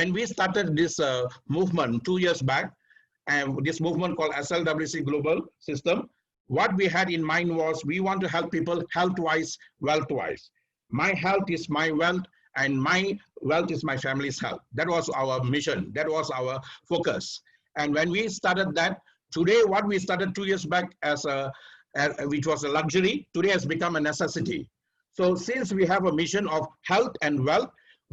when we started this movement 2 years back, and this movement called SLWC Global System, what we had in mind was we want to help people health-wise, wealth-wise. My health is my wealth, and my wealth is my family's health. That was our mission. That was our focus. And when we started that, today what we started 2 years back which was a luxury, today has become a necessity. So since we have a mission of health and wealth,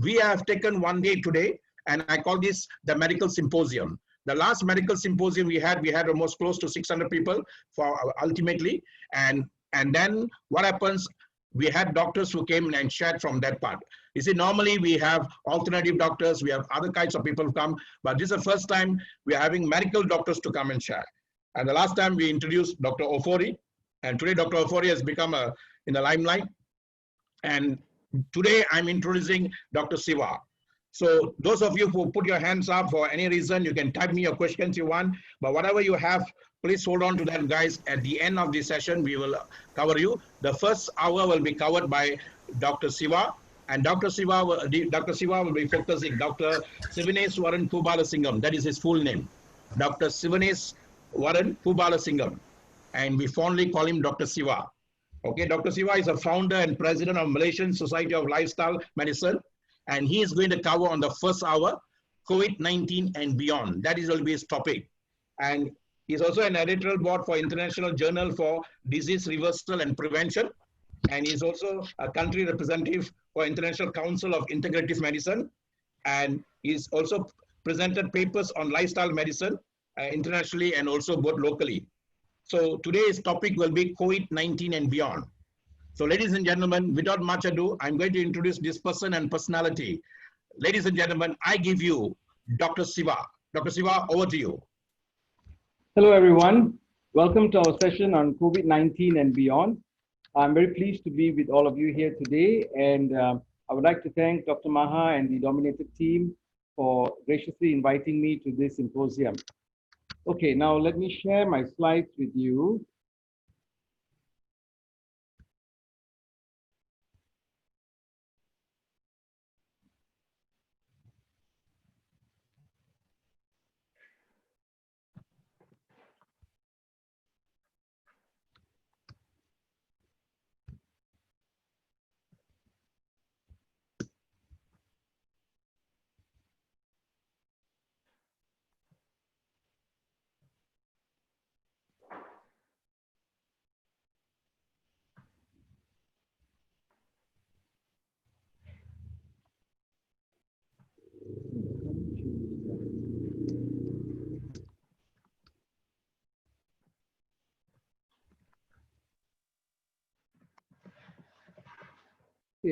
we have taken one day today, and I call this the medical symposium. The last medical symposium we had almost close to 600 people for ultimately, and then what happens, we had doctors who came and shared from that part. You see, normally we have alternative doctors, we have other kinds of people who come, but this is the first time we are having medical doctors to come and share. And the last time we introduced Dr. OFORI, and today Dr. OFORI has become in the limelight. And today I'm introducing Dr. SIVA. So those of you who put your hands up for any reason, you can type me your questions you want, but whatever you have, please hold on to that, guys. At the end of the session, we will cover you. The first hour will be covered by Dr. SIVA, and Dr. SIVA will be focusing, Dr. SIVANESWARAN POOBALASINGAM, that is his full name, Dr. SIVANESWARAN POOBALASINGAM, and we fondly call him Dr. SIVA. Okay, Dr. SIVA is a founder and president of Malaysian Society of Lifestyle Medicine, and he is going to cover on the first hour, COVID-19 and beyond. That is will be his topic. And he's also an editorial board for International Journal for Disease Reversal and Prevention. And he's also a country representative for International Council of Integrative Medicine. And he's also presented papers on lifestyle medicine internationally and also both locally. So today's topic will be COVID-19 and beyond. So ladies and gentlemen, without much ado, I'm going to introduce this person and personality. Ladies and gentlemen, I give you Dr. SIVA. Dr. SIVA, over to you. Hello, everyone. Welcome to our session on COVID-19 and beyond. I'm very pleased to be with all of you here today. And I would like to thank Dr. Maha and the Dominator team for graciously inviting me to this symposium. Okay, now let me share my slides with you.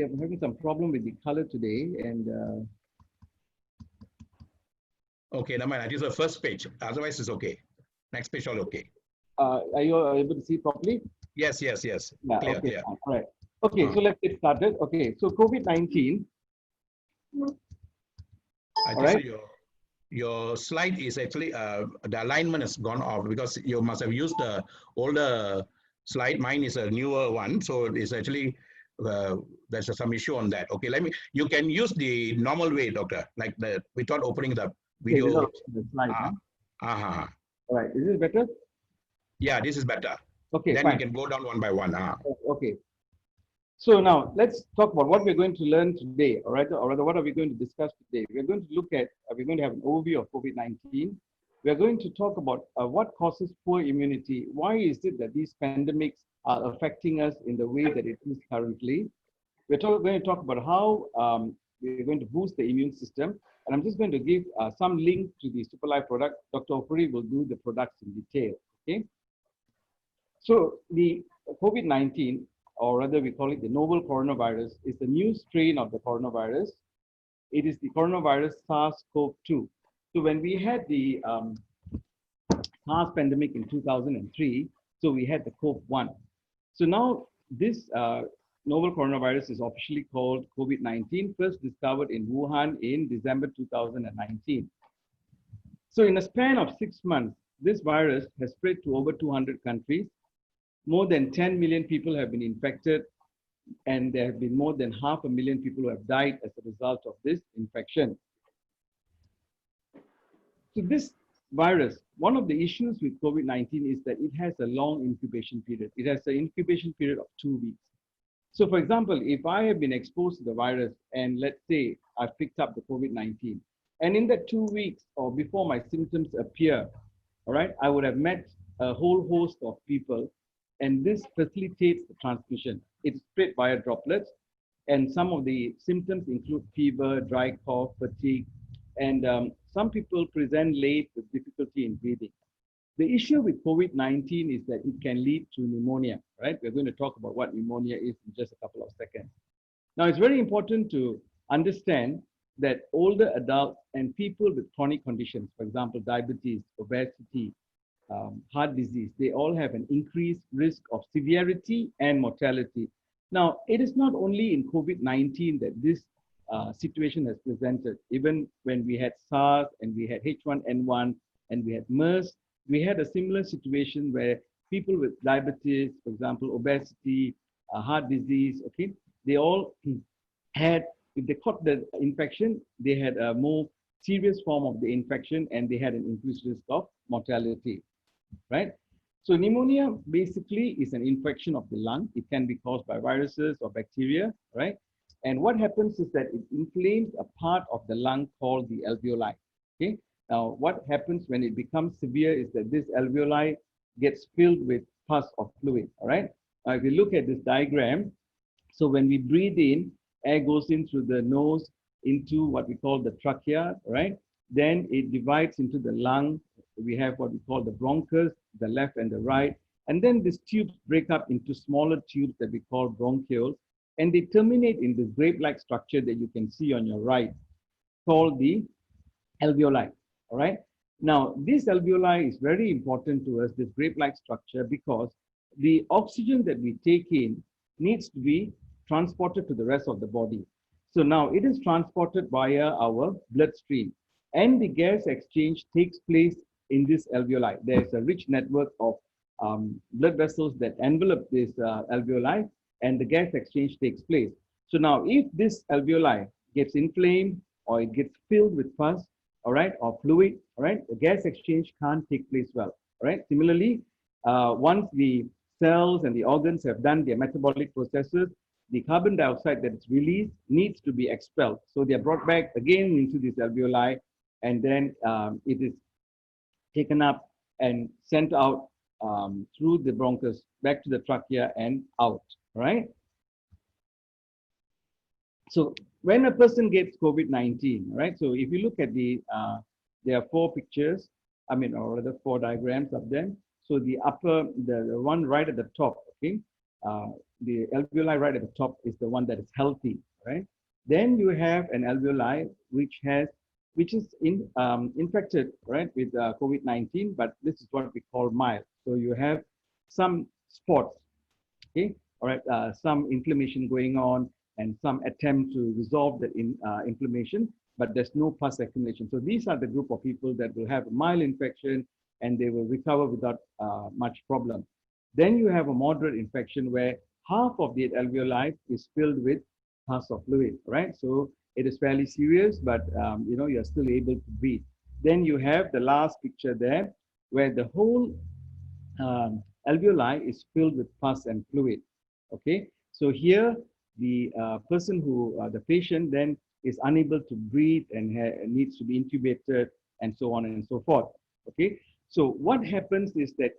I'm having some problem with the color today, and okay, no man, it is the first page. Otherwise, it's okay. Next page, all okay. Are you able to see properly? Yes, yes, yes. Yeah, clear, okay, clear. All right. Okay, so let's get started. Okay, so COVID-19. I just say your slide is actually the alignment has gone off because you must have used the older slide. Mine is a newer one, so it's actually there's some issue on that. Okay, you can use the normal way, doctor, like without opening the video. Okay, the slide, All right, is this better? Yeah, this is better. Okay, then fine. we can go down one by one. Okay. So now let's talk about what we're going to learn today, all right? Or rather, what are we going to discuss today? We're going to look at, we're going to have an overview of COVID-19. We're going to talk about what causes poor immunity. Why is it that these pandemics are affecting us in the way that it is currently? We're going to talk about how we're going to boost the immune system. And I'm just going to give some link to the SuperLife product. Dr. OFORI will do the products in detail, okay? So the COVID-19, or rather we call it the novel coronavirus, is the new strain of the coronavirus. It is the coronavirus SARS-CoV-2. So when we had the SARS pandemic in 2003, so we had the CoV-1. So now this novel coronavirus is officially called COVID-19, first discovered in Wuhan in December 2019. So in a span of 6 months, this virus has spread to over 200 countries. More than 10 million people have been infected, and there have been more than 500,000 people who have died as a result of this infection. So this virus, one of the issues with COVID-19 is that it has a long incubation period. It has an incubation period of 2 weeks. So for example, if I have been exposed to the virus and let's say I've picked up the COVID-19, and in that 2 weeks or before my symptoms appear, all right, I would have met a whole host of people, and this facilitates the transmission. It's spread via droplets, and some of the symptoms include fever, dry cough, fatigue, and some people present late with difficulty in breathing. The issue with COVID-19 is that it can lead to pneumonia, right? We're going to talk about what pneumonia is in just a couple of seconds. Now, it's very important to understand that older adults and people with chronic conditions, for example, diabetes, obesity, heart disease, they all have an increased risk of severity and mortality. Now, it is not only in COVID-19 that this situation has presented. Even when we had SARS and we had H1N1 and we had MERS, we had a similar situation where people with diabetes, for example, obesity, heart disease, okay, they all had, if they caught the infection, they had a more serious form of the infection and they had an increased risk of mortality, right? So pneumonia basically is an infection of the lung. It can be caused by viruses or bacteria, right? And what happens is that it inflames a part of the lung called the alveoli, okay? Now, what happens when it becomes severe is that this alveoli gets filled with pus or fluid, all right? Now, if you look at this diagram, so when we breathe in, air goes in through the nose into what we call the trachea, right? Then it divides into the lung. We have what we call the bronchus, the left and the right. And then these tubes break up into smaller tubes that we call bronchioles. And they terminate in this grape-like structure that you can see on your right, called the alveoli, all right? Now, this alveoli is very important to us, this grape-like structure, because the oxygen that we take in needs to be transported to the rest of the body. So now it is transported via our bloodstream, and the gas exchange takes place in this alveoli. There's a rich network of blood vessels that envelop this alveoli, and the gas exchange takes place. So now if this alveoli gets inflamed or it gets filled with pus, all right, or fluid, all right, the gas exchange can't take place well, all right? Similarly, once the cells and the organs have done their metabolic processes, the carbon dioxide that is released needs to be expelled. So they are brought back again into this alveoli, and then it is taken up and sent out through the bronchus back to the trachea and out, right? So when a person gets COVID-19, right? So if you look at the, there are 4 pictures, I mean, or rather 4 diagrams of them. So the upper, the one right at the top, okay? The alveoli right at the top is the one that is healthy, right? Then you have an alveoli which is infected, right, with COVID-19, but this is what we call mild. So you have some spots, okay, all right, some inflammation going on and some attempt to resolve the inflammation, but there's no pus accumulation. So these are the group of people that will have a mild infection and they will recover without much problem. Then you have a moderate infection where half of the alveoli is filled with pus or fluid, right? So it is fairly serious, but you know, you're still able to breathe. Then you have the last picture there where the whole alveoli is filled with pus and fluid, okay? So here, the person who, the patient then is unable to breathe and needs to be intubated and so on and so forth, okay? So what happens is that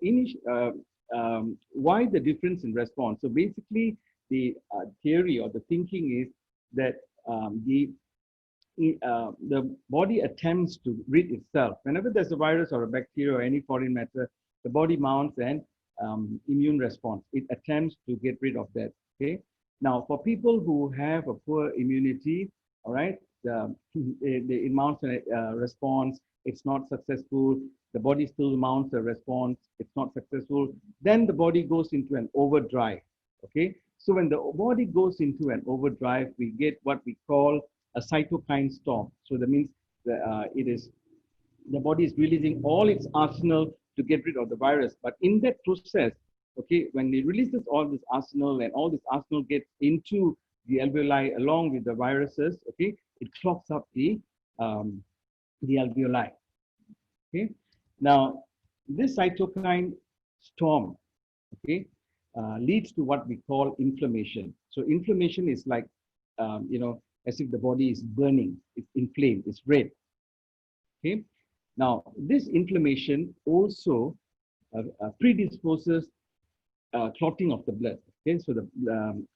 why the difference in response? So basically, the theory or the thinking is that the body attempts to rid itself. Whenever there's a virus or a bacteria or any foreign matter, the body mounts an immune response. It attempts to get rid of that, okay? Now, for people who have a poor immunity, all right, it mounts a response, it's not successful, the body still mounts a response, it's not successful, then the body goes into an overdrive, okay? So when the body goes into an overdrive, we get what we call a cytokine storm. So that means the body is releasing all its arsenal to get rid of the virus. But in that process, okay, when it releases all this arsenal and all this arsenal gets into the alveoli along with the viruses, okay, it clogs up the alveoli. Okay. Now, this cytokine storm, okay, leads to what we call inflammation. So inflammation is like, as if the body is burning, it's inflamed, it's red. Okay. Now, this inflammation also predisposes clotting of the blood. Okay, so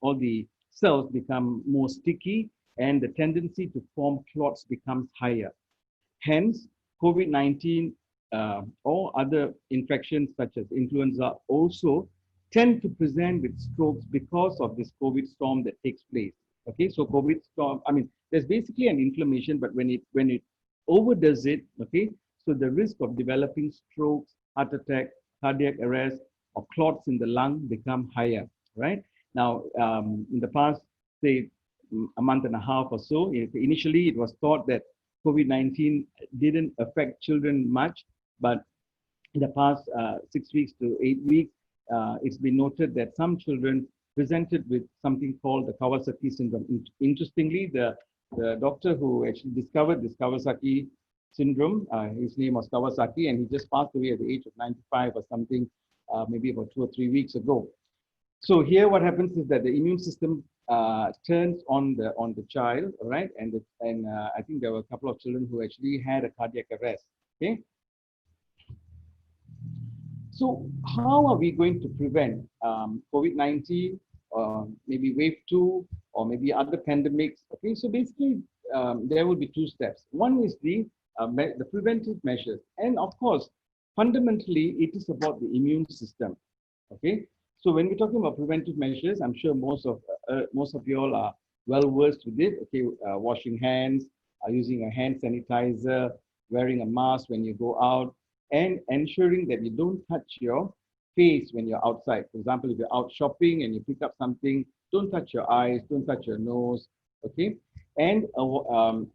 all the cells become more sticky, and the tendency to form clots becomes higher. Hence, COVID-19 or other infections such as influenza also tend to present with strokes because of this COVID storm that takes place. Okay, so COVID storm, I mean, there's basically an inflammation, but when it overdoes it, okay, so the risk of developing strokes, heart attack, cardiac arrest, or clots in the lung become higher, right? Now, in the past, say, a month and a half or so, initially it was thought that COVID-19 didn't affect children much, but in the past 6 weeks to 8 weeks, it's been noted that some children presented with something called the Kawasaki syndrome. Interestingly, the doctor who actually discovered this Kawasaki syndrome, his name was Kawasaki, and he just passed away at the age of 95 or something, maybe about 2 or 3 weeks ago. So here what happens is that the immune system turns on the child, right? And I think there were a couple of children who actually had a cardiac arrest, okay? So how are we going to prevent COVID-19, maybe wave 2, or maybe other pandemics? Okay, so basically there will be 2 steps. One is the preventive measures, and of course, fundamentally, it is about the immune system. Okay, so when we're talking about preventive measures, I'm sure most of you all are well versed with it. Okay, washing hands, using a hand sanitizer, wearing a mask when you go out, and ensuring that you don't touch your face when you're outside. For example, if you're out shopping and you pick up something, don't touch your eyes, don't touch your nose. Okay, and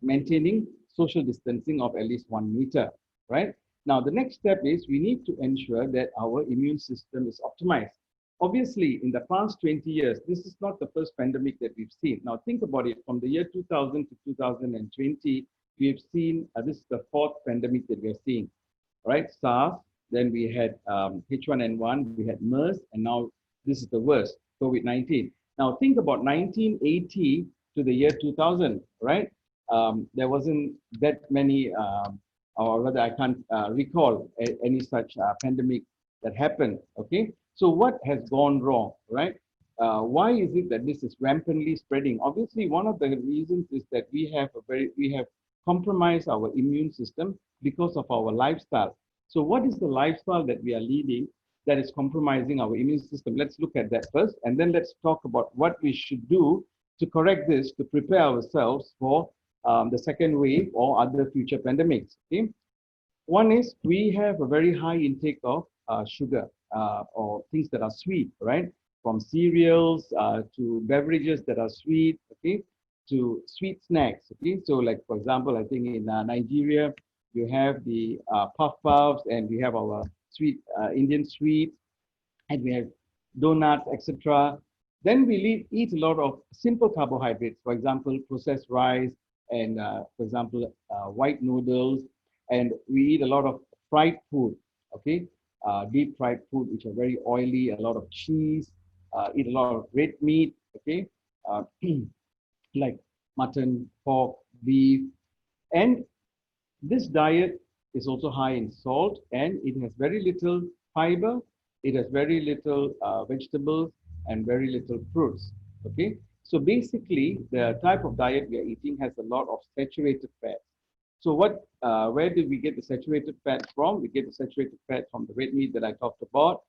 maintaining social distancing of at least 1 meter. Right. Now, the next step is we need to ensure that our immune system is optimized. Obviously, in the past 20 years, this is not the first pandemic that we've seen. Now, think about it. From the year 2000 to 2020, we have seen, this is the 4th pandemic that we're seeing, right? SARS, then we had H1N1, we had MERS, and now this is the worst, COVID-19. Now, think about 1980 to the year 2000, right? There wasn't that many, or rather I can't recall any such pandemic that happened, okay? So what has gone wrong, right? Why is it that this is rampantly spreading? Obviously, one of the reasons is that we have compromised our immune system because of our lifestyle. So what is the lifestyle that we are leading that is compromising our immune system? Let's look at that first, and then let's talk about what we should do to correct this, to prepare ourselves for the second wave or other future pandemics. Okay? One is we have a very high intake of sugar or things that are sweet, right? From cereals to beverages that are sweet, okay, to sweet snacks. Okay, so like for example, I think in Nigeria you have the puffs, and we have our sweet Indian sweets, and we have donuts, etc. Then we eat a lot of simple carbohydrates, for example, processed rice, and for example, white noodles, and we eat a lot of fried food, okay, deep fried food, which are very oily, a lot of cheese, eat a lot of red meat, okay, like mutton, pork, beef, and this diet is also high in salt, and it has very little fiber, it has very little vegetables, and very little fruits, okay? So basically, the type of diet we are eating has a lot of saturated fat. So where do we get the saturated fat from? We get the saturated fat from the red meat that I talked about,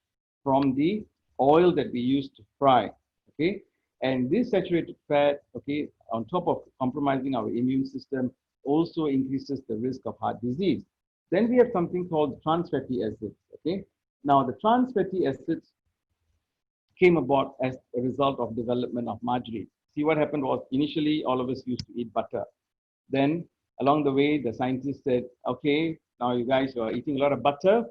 from the oil that we use to fry, okay? And this saturated fat, okay, on top of compromising our immune system, also increases the risk of heart disease. Then we have something called trans fatty acids, okay? Now, the trans fatty acids came about as a result of development of margarine. See, what happened was initially all of us used to eat butter. Then along the way, the scientists said, okay, now you guys are eating a lot of butter.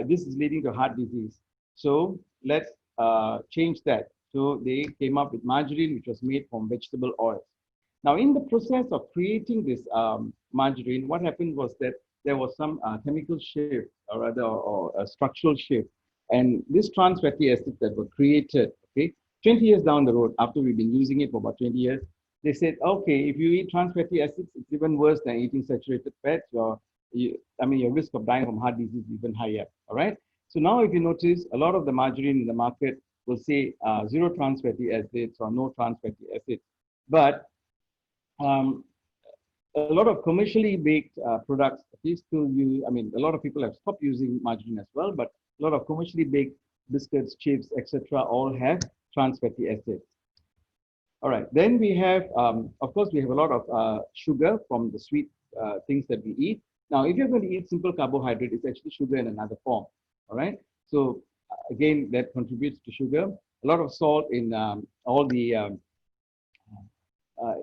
This is leading to heart disease. So let's change that. So they came up with margarine, which was made from vegetable oils. Now, in the process of creating this margarine, what happened was that there was some chemical shift, or rather, or a structural shift. And these trans fatty acids that were created, okay, 20 years down the road, after we've been using it for about 20 years, they said, okay, if you eat trans fatty acids, it's even worse than eating saturated fats. Your risk of dying from heart disease is even higher, all right? So now if you notice, a lot of the margarine in the market will say zero trans fatty acids or no trans fatty acids. But a lot of commercially baked products, okay, still use, a lot of people have stopped using margarine as well, but a lot of commercially baked biscuits, chips, etc., all have trans fatty acids. All right, then we have, of course, we have a lot of sugar from the sweet things that we eat. Now, if you're going to eat simple carbohydrate, it's actually sugar in another form, all right? So again, that contributes to sugar. A lot of salt in all the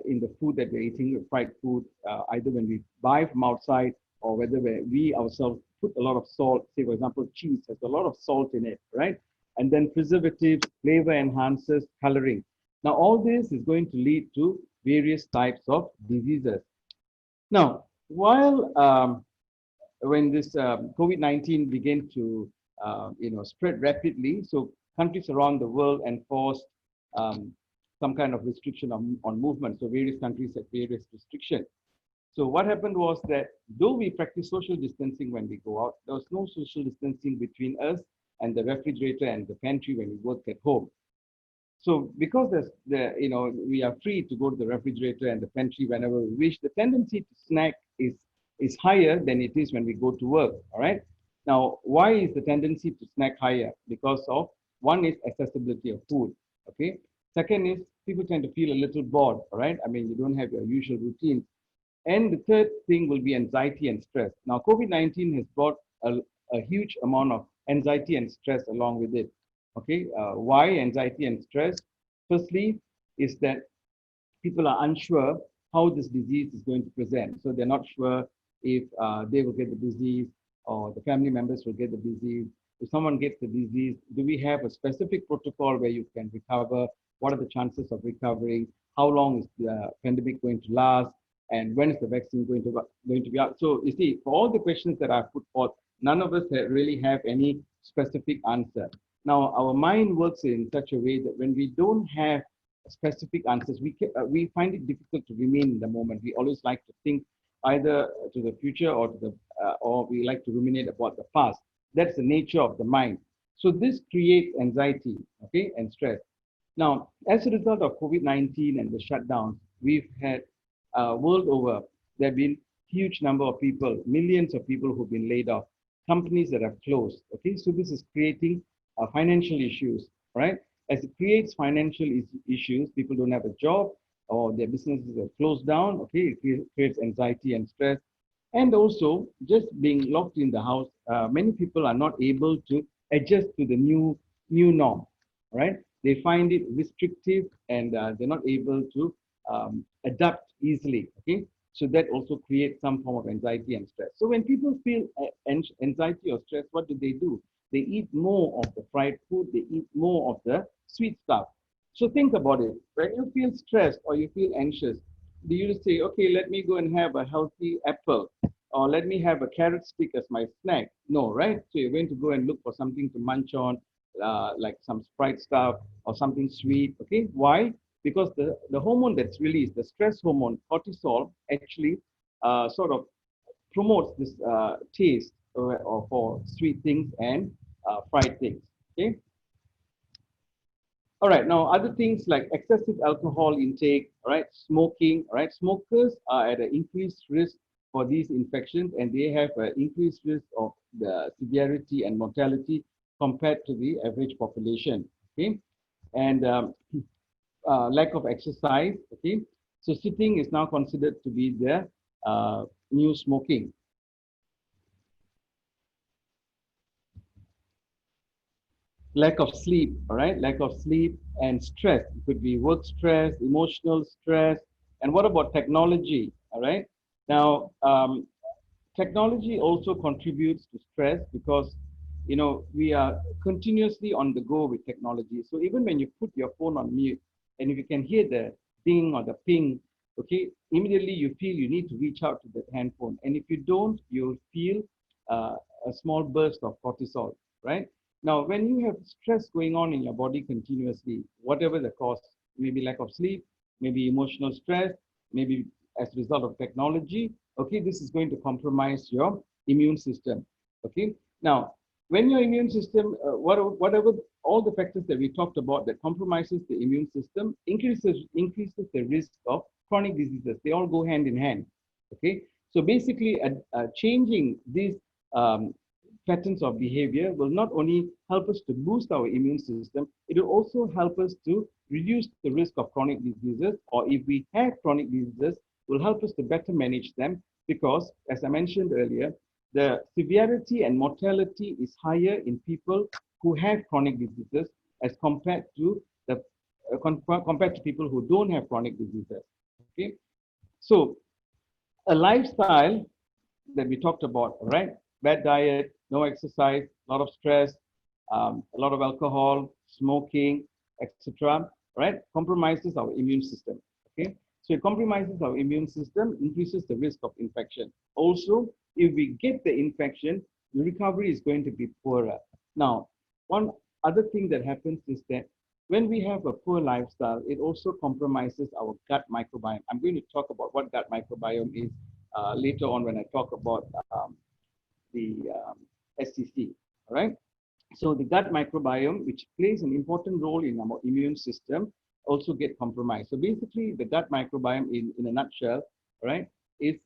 in the food that we're eating, fried food, either when we buy from outside or whether we ourselves put a lot of salt. Say, for example, cheese has a lot of salt in it, right? And then preservatives, flavor enhancers, coloring. Now, all this is going to lead to various types of diseases. Now, while when this COVID-19 began to spread rapidly, so countries around the world enforced some kind of restriction on movement. So various countries had various restrictions. So what happened was that though we practice social distancing when we go out, there was no social distancing between us and the refrigerator and the pantry when we work at home. So because we are free to go to the refrigerator and the pantry whenever we wish, the tendency to snack is higher than it is when we go to work, all right? Now, why is the tendency to snack higher? Because of, one is accessibility of food, okay? Second is people tend to feel a little bored, all right? You don't have your usual routine. And the third thing will be anxiety and stress. Now, COVID-19 has brought a huge amount of anxiety and stress along with it, okay? Why anxiety and stress? Firstly, is that people are unsure how this disease is going to present. So they're not sure if they will get the disease or the family members will get the disease. If someone gets the disease, do we have a specific protocol where you can recover? What are the chances of recovering? How long is the pandemic going to last? And when is the vaccine going to be out? So you see, for all the questions that I've put forth, none of us really have any specific answer. Now, our mind works in such a way that when we don't have specific answers, we find it difficult to remain in the moment. We always like to think either to the future or or we like to ruminate about the past. That's the nature of the mind. So this creates anxiety, okay, and stress. Now, as a result of COVID-19 and the shutdowns, we've had world over, there have been huge number of people, millions of people who've been laid off, companies that have closed, okay? So this is creating financial issues, right? As it creates financial issues, people don't have a job or their businesses are closed down, okay? It creates anxiety and stress. And also, just being locked in the house, many people are not able to adjust to the new norm, right? They find it restrictive and they're not able to adapt easily, okay? So that also creates some form of anxiety and stress. So when people feel anxiety or stress, what do? They eat more of the fried food, they eat more of the sweet stuff. So think about it. When you feel stressed or you feel anxious, do you say, okay, let me go and have a healthy apple, or let me have a carrot stick as my snack? No, right? So you're going to go and look for something to munch on, like some Sprite stuff or something sweet, okay? Why? Because the hormone that's released, the stress hormone, cortisol, actually sort of promotes this taste for sweet things and fried things, okay? All right, now other things like excessive alcohol intake, all right, smoking, all right, smokers are at an increased risk for these infections and they have an increased risk of the severity and mortality compared to the average population, okay? And lack of exercise, okay? So sitting is now considered to be the new smoking. Lack of sleep, all right? Lack of sleep and stress. It could be work stress, emotional stress. And what about technology, all right? Now, technology also contributes to stress because, you know, we are continuously on the go with technology. So even when you put your phone on mute, and if you can hear the ding or the ping, okay, immediately you feel you need to reach out to that handphone. And if you don't, you'll feel a small burst of cortisol, right? Now, when you have stress going on in your body continuously, whatever the cause, maybe lack of sleep, maybe emotional stress, maybe as a result of technology, okay, this is going to compromise your immune system, okay? Now, when your immune system, whatever, all the factors that we talked about that compromises the immune system, increases the risk of chronic diseases. They all go hand in hand, okay? So basically, changing these patterns of behavior will not only help us to boost our immune system, it will also help us to reduce the risk of chronic diseases, or if we have chronic diseases, will help us to better manage them, because, as I mentioned earlier, the severity and mortality is higher in people who have chronic diseases as compared to people who don't have chronic diseases. Okay, so a lifestyle that we talked about, right? Bad diet, no exercise, a lot of stress, a lot of alcohol, smoking, etc. Right? Compromises our immune system. Okay, so it compromises our immune system, increases the risk of infection. Also, if we get the infection, the recovery is going to be poorer. Now, one other thing that happens is that when we have a poor lifestyle, it also compromises our gut microbiome. I'm going to talk about what gut microbiome is later on when I talk about the SCC, all right? So the gut microbiome, which plays an important role in our immune system, also get compromised. So basically, the gut microbiome, in a nutshell, right, is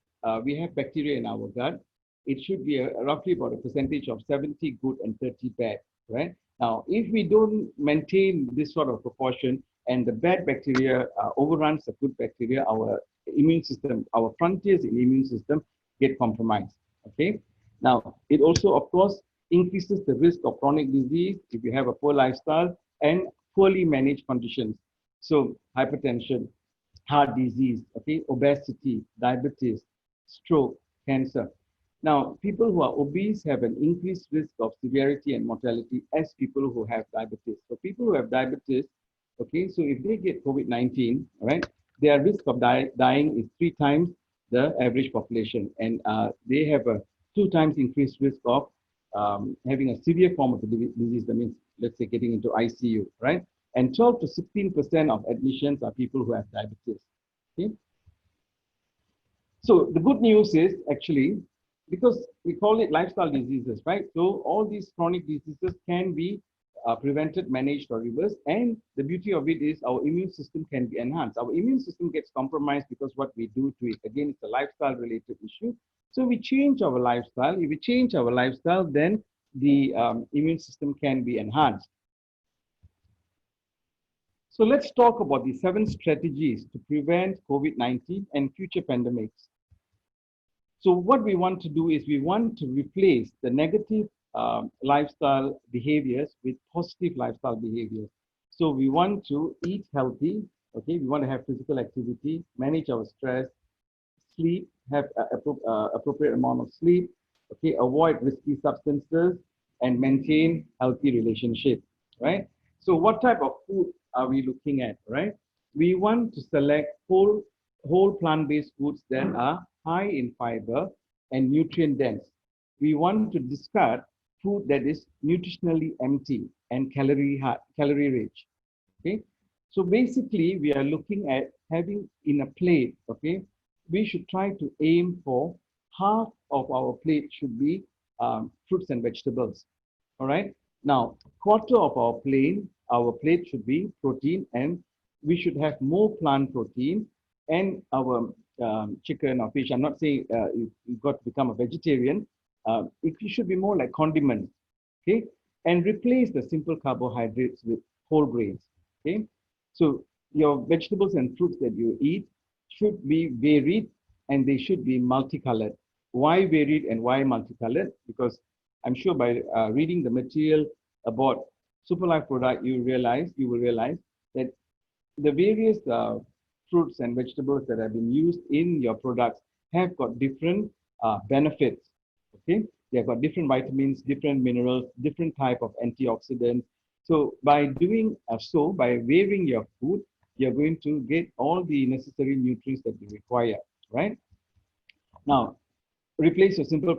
we have bacteria in our gut. It should be roughly about a percentage of 70 good and 30 bad, right? Now, if we don't maintain this sort of proportion and the bad bacteria overruns the good bacteria, our immune system, our frontiers in the immune system get compromised, okay? Now, it also, of course, increases the risk of chronic disease if you have a poor lifestyle and poorly managed conditions. So hypertension, heart disease, okay, obesity, diabetes, stroke, cancer. Now, people who are obese have an increased risk of severity and mortality as people who have diabetes. So people who have diabetes, okay, so if they get COVID-19, right, their risk of dying is 3 times the average population. And they have a 2 times increased risk of having a severe form of the disease. That means, let's say, getting into ICU, right? And 12 to 16% of admissions are people who have diabetes, okay? So the good news is actually, because we call it lifestyle diseases, right? So all these chronic diseases can be prevented, managed, or reversed. And the beauty of it is our immune system can be enhanced. Our immune system gets compromised because what we do to it. Again, it's a lifestyle related issue. So we change our lifestyle. If we change our lifestyle, then the immune system can be enhanced. So let's talk about the 7 strategies to prevent COVID-19 and future pandemics. So what we want to do is we want to replace the negative lifestyle behaviors with positive lifestyle behaviors. So we want to eat healthy, okay? We want to have physical activity, manage our stress, sleep, have appropriate amount of sleep, okay? Avoid risky substances, and maintain healthy relationships, right? So what type of food are we looking at, right? We want to select whole plant-based foods that are high in fiber and nutrient dense. We want to discard food that is nutritionally empty and calorie rich, okay? So basically, we are looking at having in a plate, okay? We should try to aim for half of our plate should be fruits and vegetables, all right? Now, quarter of our plate should be protein, and we should have more plant protein, and our chicken or fish. I'm not saying you've got to become a vegetarian. It should be more like condiments, okay? And replace the simple carbohydrates with whole grains, okay? So your vegetables and fruits that you eat should be varied, and they should be multicolored. Why varied and why multicolored? Because I'm sure by reading the material about SuperLife product, you will realize that the various fruits and vegetables that have been used in your products have got different benefits, okay? They've got different vitamins, different minerals, different type of antioxidants. So by doing by varying your food, you're going to get all the necessary nutrients that you require, right? Now, replace your simple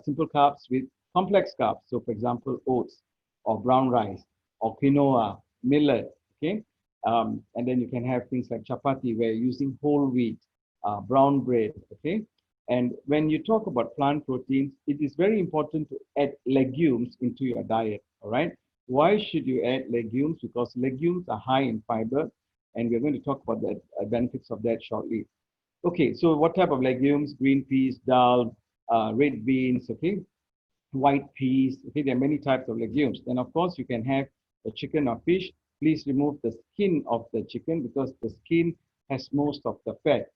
simple carbs with complex carbs. So, for example, oats or brown rice or quinoa, millet, okay? And then you can have things like chapati, where you're using whole wheat, brown bread, okay? And when you talk about plant proteins, it is very important to add legumes into your diet, all right? Why should you add legumes? Because legumes are high in fiber, and we're going to talk about the benefits of that shortly. Okay, so what type of legumes? Green peas, dal, red beans, okay? White peas, okay? There are many types of legumes. Then, of course, you can have a chicken or fish. Please remove the skin of the chicken, because the skin has most of the fat.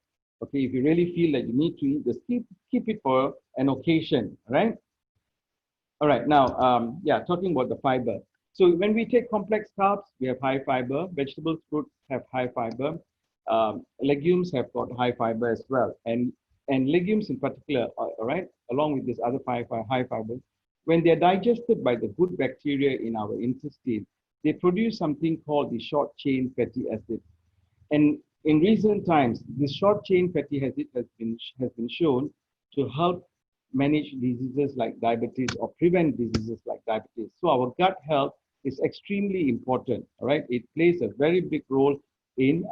Okay, if you really feel that you need to eat the skin, keep it for an occasion, right? All right, now, yeah, talking about the fiber. So when we take complex carbs, we have high fiber. Vegetables, fruits have high fiber. Legumes have got high fiber as well. And legumes in particular, all right, along with this other high fibers, when they're digested by the good bacteria in our intestine, they produce something called the short chain fatty acid. And in recent times, this short chain fatty acid has been shown to help manage diseases like diabetes or prevent diseases like diabetes. So our gut health is extremely important, all right? It plays a very big role in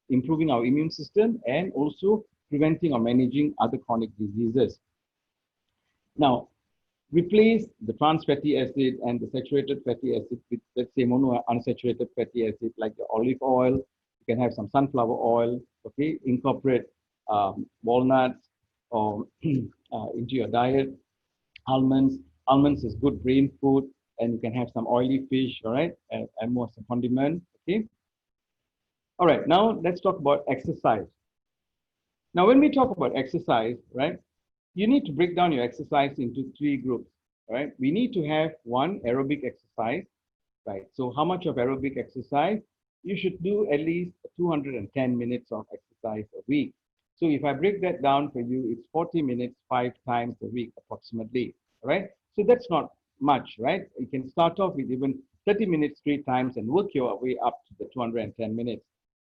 improving our immune system and also preventing or managing other chronic diseases. Now, replace the trans fatty acid and the saturated fatty acid with, let's say, monounsaturated fatty acid like the olive oil. You can have some sunflower oil, okay? Incorporate walnuts or into your diet. Almonds. Almonds is good brain food, and you can have some oily fish, all right? And more some condiment, okay? All right, now let's talk about exercise. Now, when we talk about exercise, right, you need to break down your exercise into 3 groups, right? We need to have one aerobic exercise, right? So how much of aerobic exercise? You should do at least 210 minutes of exercise a week. So if I break that down for you, it's 40 minutes, 5 times a week, approximately, right? So that's not much, right? You can start off with even 30 minutes 3 times and work your way up to the 210 minutes.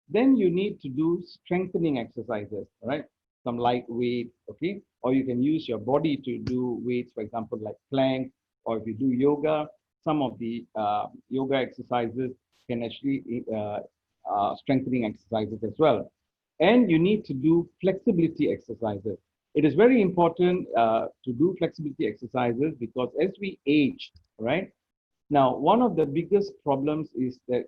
Then you need to do strengthening exercises, right? Some light weight, okay? Or you can use your body to do weights, for example, like plank, or if you do yoga, some of the yoga exercises can actually strengthening exercises as well. And you need to do flexibility exercises. It is very important to do flexibility exercises because as we age, right? Now, one of the biggest problems is that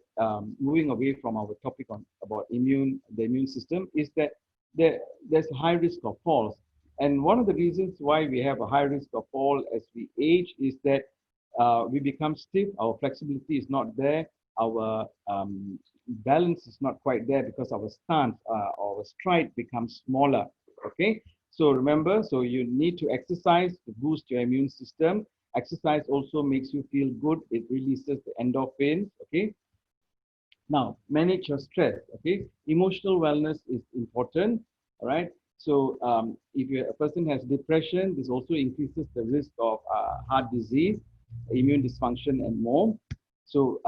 moving away from our topic about the immune system is that there's a high risk of falls. And one of the reasons why we have a high risk of fall as we age is that we become stiff, our flexibility is not there, our balance is not quite there because our stance, our stride becomes smaller, okay? So remember, so you need to exercise to boost your immune system. Exercise also makes you feel good. It releases the endorphins, okay? Now, manage your stress, okay? Emotional wellness is important, all right? So if a person has depression, this also increases the risk of heart disease, immune dysfunction, and more. So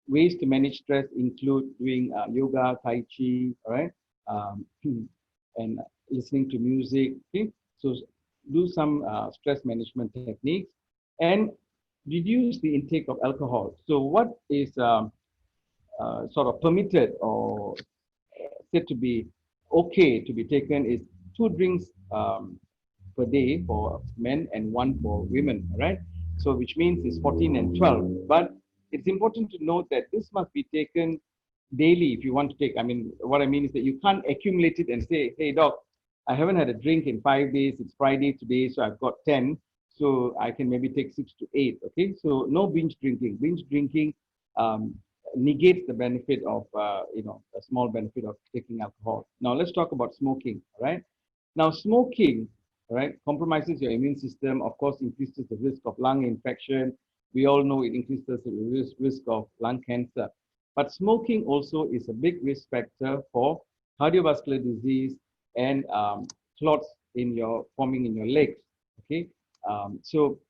ways to manage stress include doing yoga, tai chi, all right? And listening to music, okay? So do some stress management techniques and reduce the intake of alcohol. So what is sort of permitted or said to be okay to be taken is 2 drinks per day for men and 1 for women, right? So which means it's 14 and 12. But it's important to note that this must be taken daily if you want to take. I mean, what I mean is that you can't accumulate it and say, hey, doc, I haven't had a drink in 5 days. It's Friday today, so I've got 10. So I can maybe take 6 to 8, okay? So no binge drinking. Binge drinking negates the benefit of, a small benefit of taking alcohol. Now let's talk about smoking, all right? Now smoking, right, compromises your immune system, of course, increases the risk of lung infection. We all know it increases the risk of lung cancer. But smoking also is a big risk factor for cardiovascular disease and clots forming in your legs, okay? So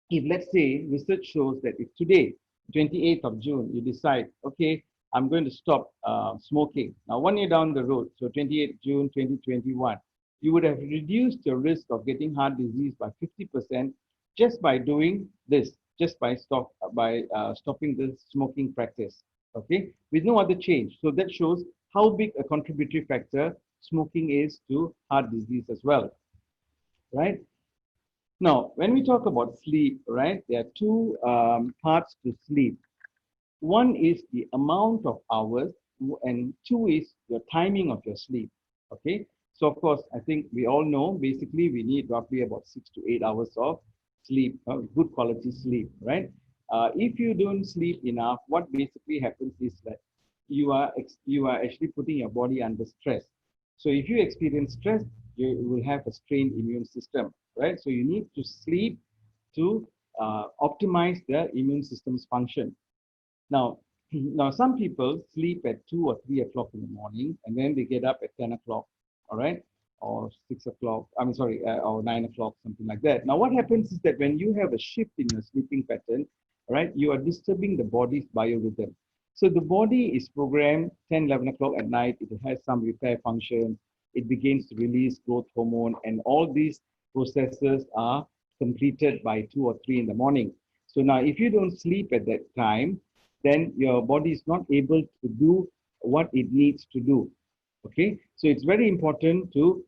if let's say research shows that if today, 28th of June, you decide, okay, I'm going to stop smoking. Now, 1 year down the road, so 28 June 2021, you would have reduced your risk of getting heart disease by 50% just by doing this, just by stopping the smoking practice, okay, with no other change. So that shows how big a contributory factor smoking is to heart disease as well, right? Now, when we talk about sleep, right, there are two parts to sleep. One is the amount of hours, and two is the timing of your sleep, okay? So, of course, I think we all know, basically, we need roughly about 6 to 8 hours of sleep, good quality sleep, right? If you don't sleep enough, what basically happens is that you are actually putting your body under stress. So if you experience stress, you will have a strained immune system, right? So you need to sleep to optimize the immune system's function. Now, some people sleep at 2 or 3 o'clock in the morning, and then they get up at 10 o'clock, all right? Or 6 o'clock, or 9 o'clock, something like that. Now, what happens is that when you have a shift in your sleeping pattern, right, you are disturbing the body's biorhythm. So the body is programmed 10, 11 o'clock at night. It has some repair function. It begins to release growth hormone, and all these processes are completed by 2 or 3 in the morning. So now, if you don't sleep at that time, then your body is not able to do what it needs to do. Okay, so it's very important to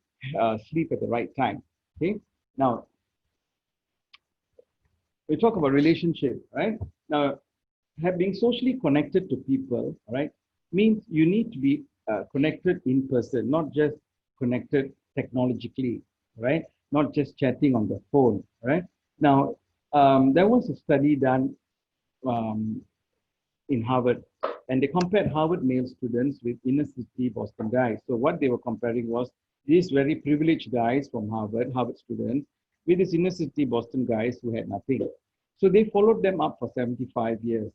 sleep at the right time. Okay, now we talk about relationship, right? Now, being socially connected to people, right, means you need to be connected in person, not just connected technologically, right? Not just chatting on the phone, right? Now, there was a study done in Harvard, and they compared Harvard male students with inner city Boston guys. So what they were comparing was these very privileged guys from Harvard students, with these inner city Boston guys who had nothing. So they followed them up for 75 years.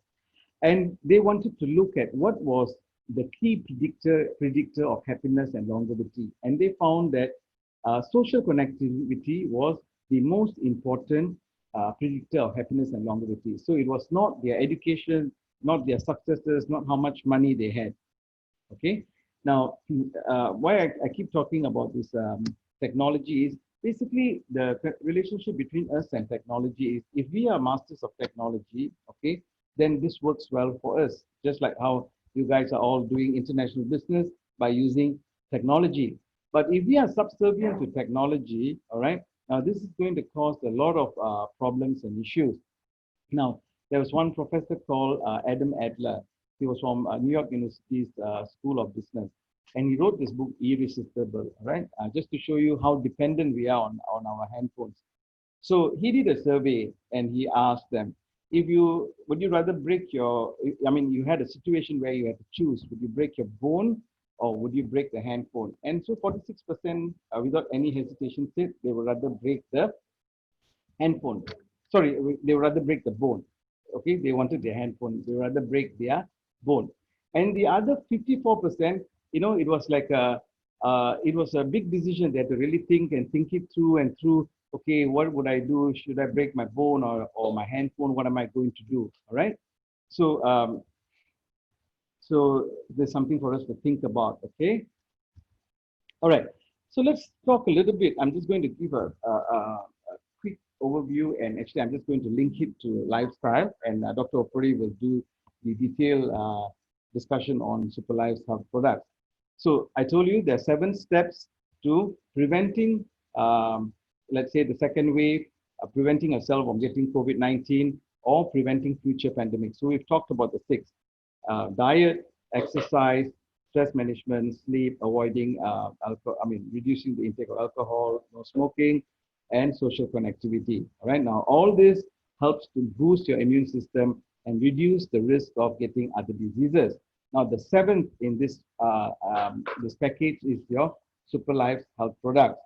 And they wanted to look at what was the key predictor of happiness and longevity. And they found that social connectivity was the most important predictor of happiness and longevity. So it was not their education, not their successes, not how much money they had. Okay. Now, why I keep talking about this technology is basically the relationship between us and technology is, if we are masters of technology, okay, then this works well for us. Just like how you guys are all doing international business by using technology. But if we are subservient to technology, all right, now this is going to cause a lot of problems and issues. Now, there was one professor called Adam Adler. He was from New York University's School of Business. And he wrote this book, Irresistible, right? Just to show you how dependent we are on our handphones. So he did a survey and he asked them, would you rather break you had a situation where you had to choose, would you break your bone or would you break the handphone? And so 46% without any hesitation said they would rather break the handphone. Sorry, they would rather break the bone. Okay, they wanted their handphone, they would rather break their bone. And the other 54%, it was like it was a big decision. They had to really think it through. Okay, what would I do? Should I break my bone or my handphone? What am I going to do? All right. So, so there's something for us to think about. Okay. All right. So let's talk a little bit. I'm just going to give a quick overview, and actually, I'm just going to link it to lifestyle, and Dr. OFORI will do the detailed discussion on SuperLife's health products. So I told you there are 7 steps to preventing, let's say, the second wave, preventing ourselves from getting COVID-19 or preventing future pandemics. So we've talked about the 6: diet, exercise, stress management, sleep, avoiding reducing the intake of alcohol, no smoking, and social connectivity. All right. Now, all this helps to boost your immune system and reduce the risk of getting other diseases. Now, the 7th in this this package is your SuperLife's health products.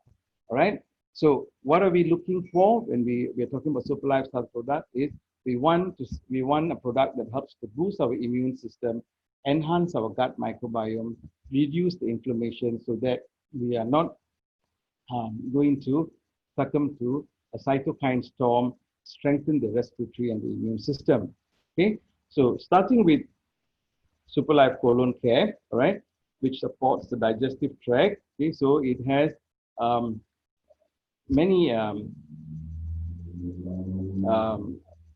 All right. So, what are we looking for when we're talking about SuperLife's health product? Is we want a product that helps to boost our immune system, enhance our gut microbiome, reduce the inflammation, so that we are not going to succumb to a cytokine storm, strengthen the respiratory and the immune system. Okay. So, starting with Superlife Colon Care, all right, which supports the digestive tract. Okay, so it has many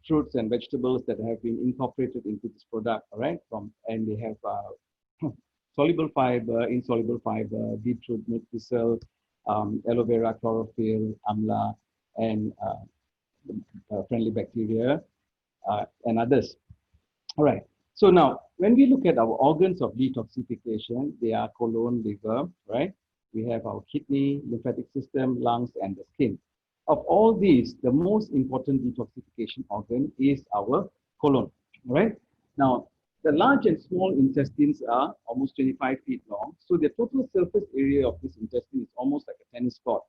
fruits and vegetables that have been incorporated into this product, all right, and they have soluble fiber, insoluble fiber, beetroot, milk thistle, aloe vera, chlorophyll, amla, and friendly bacteria, and others. All right. So now, when we look at our organs of detoxification, they are colon, liver, right? We have our kidney, lymphatic system, lungs, and the skin. Of all these, the most important detoxification organ is our colon, right? Now, the large and small intestines are almost 25 feet long. So the total surface area of this intestine is almost like a tennis court,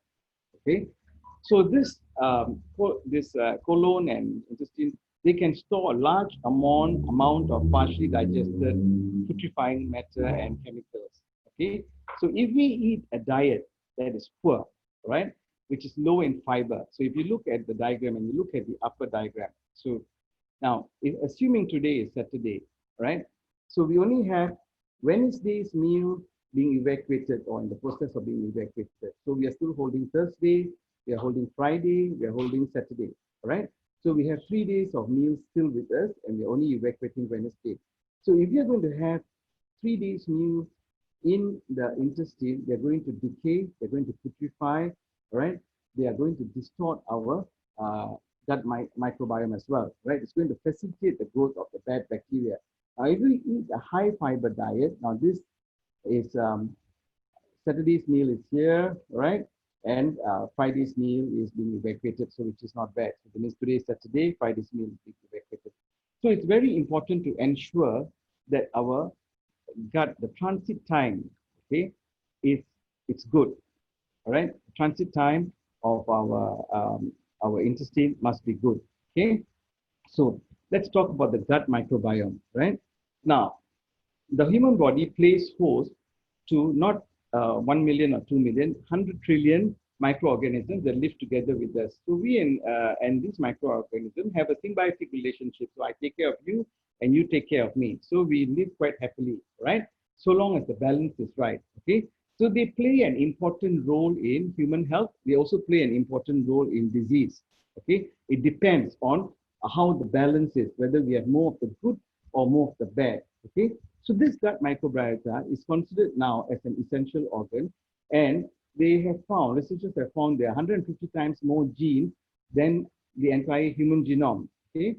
okay? So this, colon and intestine, they can store a large amount of partially digested putrefying matter and chemicals, okay? So if we eat a diet that is poor, right, which is low in fiber. So if you look at the diagram and you look at the upper diagram, so now, assuming today is Saturday, right? So we only have Wednesday's meal being evacuated or in the process of being evacuated. So we are still holding Thursday, we are holding Friday, we are holding Saturday, right? So we have 3 days of meals still with us and we're only evacuating Wednesday. So if you're going to have 3 days meal in the intestine, they're going to decay, they're going to putrefy, right? They are going to distort our gut microbiome as well, right? It's going to facilitate the growth of the bad bacteria. Now, if we eat a high fiber diet, now this is Saturday's meal is here, right? And Friday's meal is being evacuated, so which is not bad. So that means today is Saturday, Friday's meal is being evacuated. So it's very important to ensure that our gut, the transit time, okay, it's good. All right, transit time of our intestine must be good. Okay, so let's talk about the gut microbiome. Right now, the human body plays host to not 1 million or 2 million, 100 trillion microorganisms that live together with us. So we and these microorganisms have a symbiotic relationship. So I take care of you and you take care of me. So we live quite happily, right? So long as the balance is right. Okay. So they play an important role in human health. They also play an important role in disease. Okay, it depends on how the balance is, whether we have more of the good or more of the bad. Okay, so this gut microbiota is considered now as an essential organ, and they have found, researchers have found there are 150 times more genes than the entire human genome. Okay,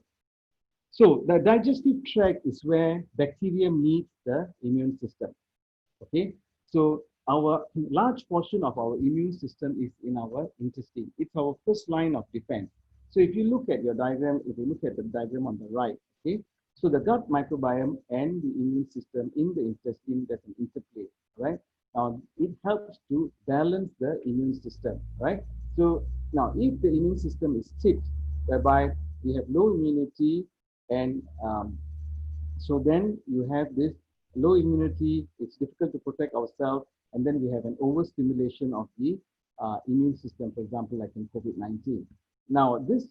so the digestive tract is where bacteria meets the immune system. Okay, so our large portion of our immune system is in our intestine. It's our first line of defense. So if you look at your diagram, if you look at the diagram on the right, okay, so the gut microbiome and the immune system in the intestine, there's an interplay, right? Now, it helps to balance the immune system, right? So now, if the immune system is tipped, whereby we have low immunity, and so then you have this low immunity, it's difficult to protect ourselves, and then we have an overstimulation of the immune system, for example, like in COVID-19. Now, this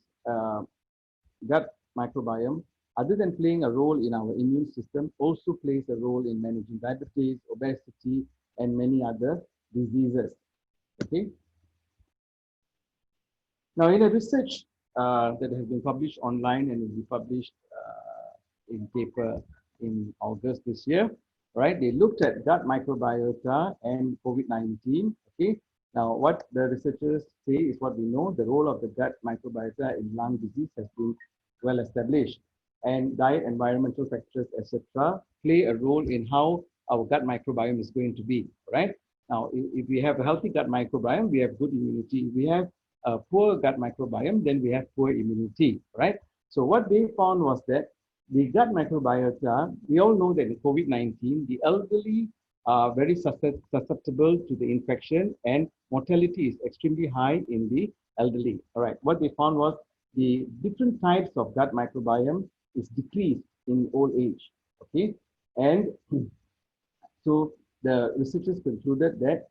gut microbiome, other than playing a role in our immune system, also plays a role in managing diabetes, obesity, and many other diseases. Okay. Now, in a research that has been published online and will be published in paper in August this year, right? They looked at gut microbiota and COVID-19. Okay. Now, what the researchers say is what we know: the role of the gut microbiota in lung disease has been well established, and diet, environmental factors, etc., play a role in how our gut microbiome is going to be. Right. Now, if we have a healthy gut microbiome, we have good immunity. If we have a poor gut microbiome, then we have poor immunity. Right. So what they found was that the gut microbiota, we all know that in COVID-19, the elderly are very susceptible to the infection, and mortality is extremely high in the elderly. All right, what they found was the different types of gut microbiome is decreased in old age. Okay, and so the researchers concluded that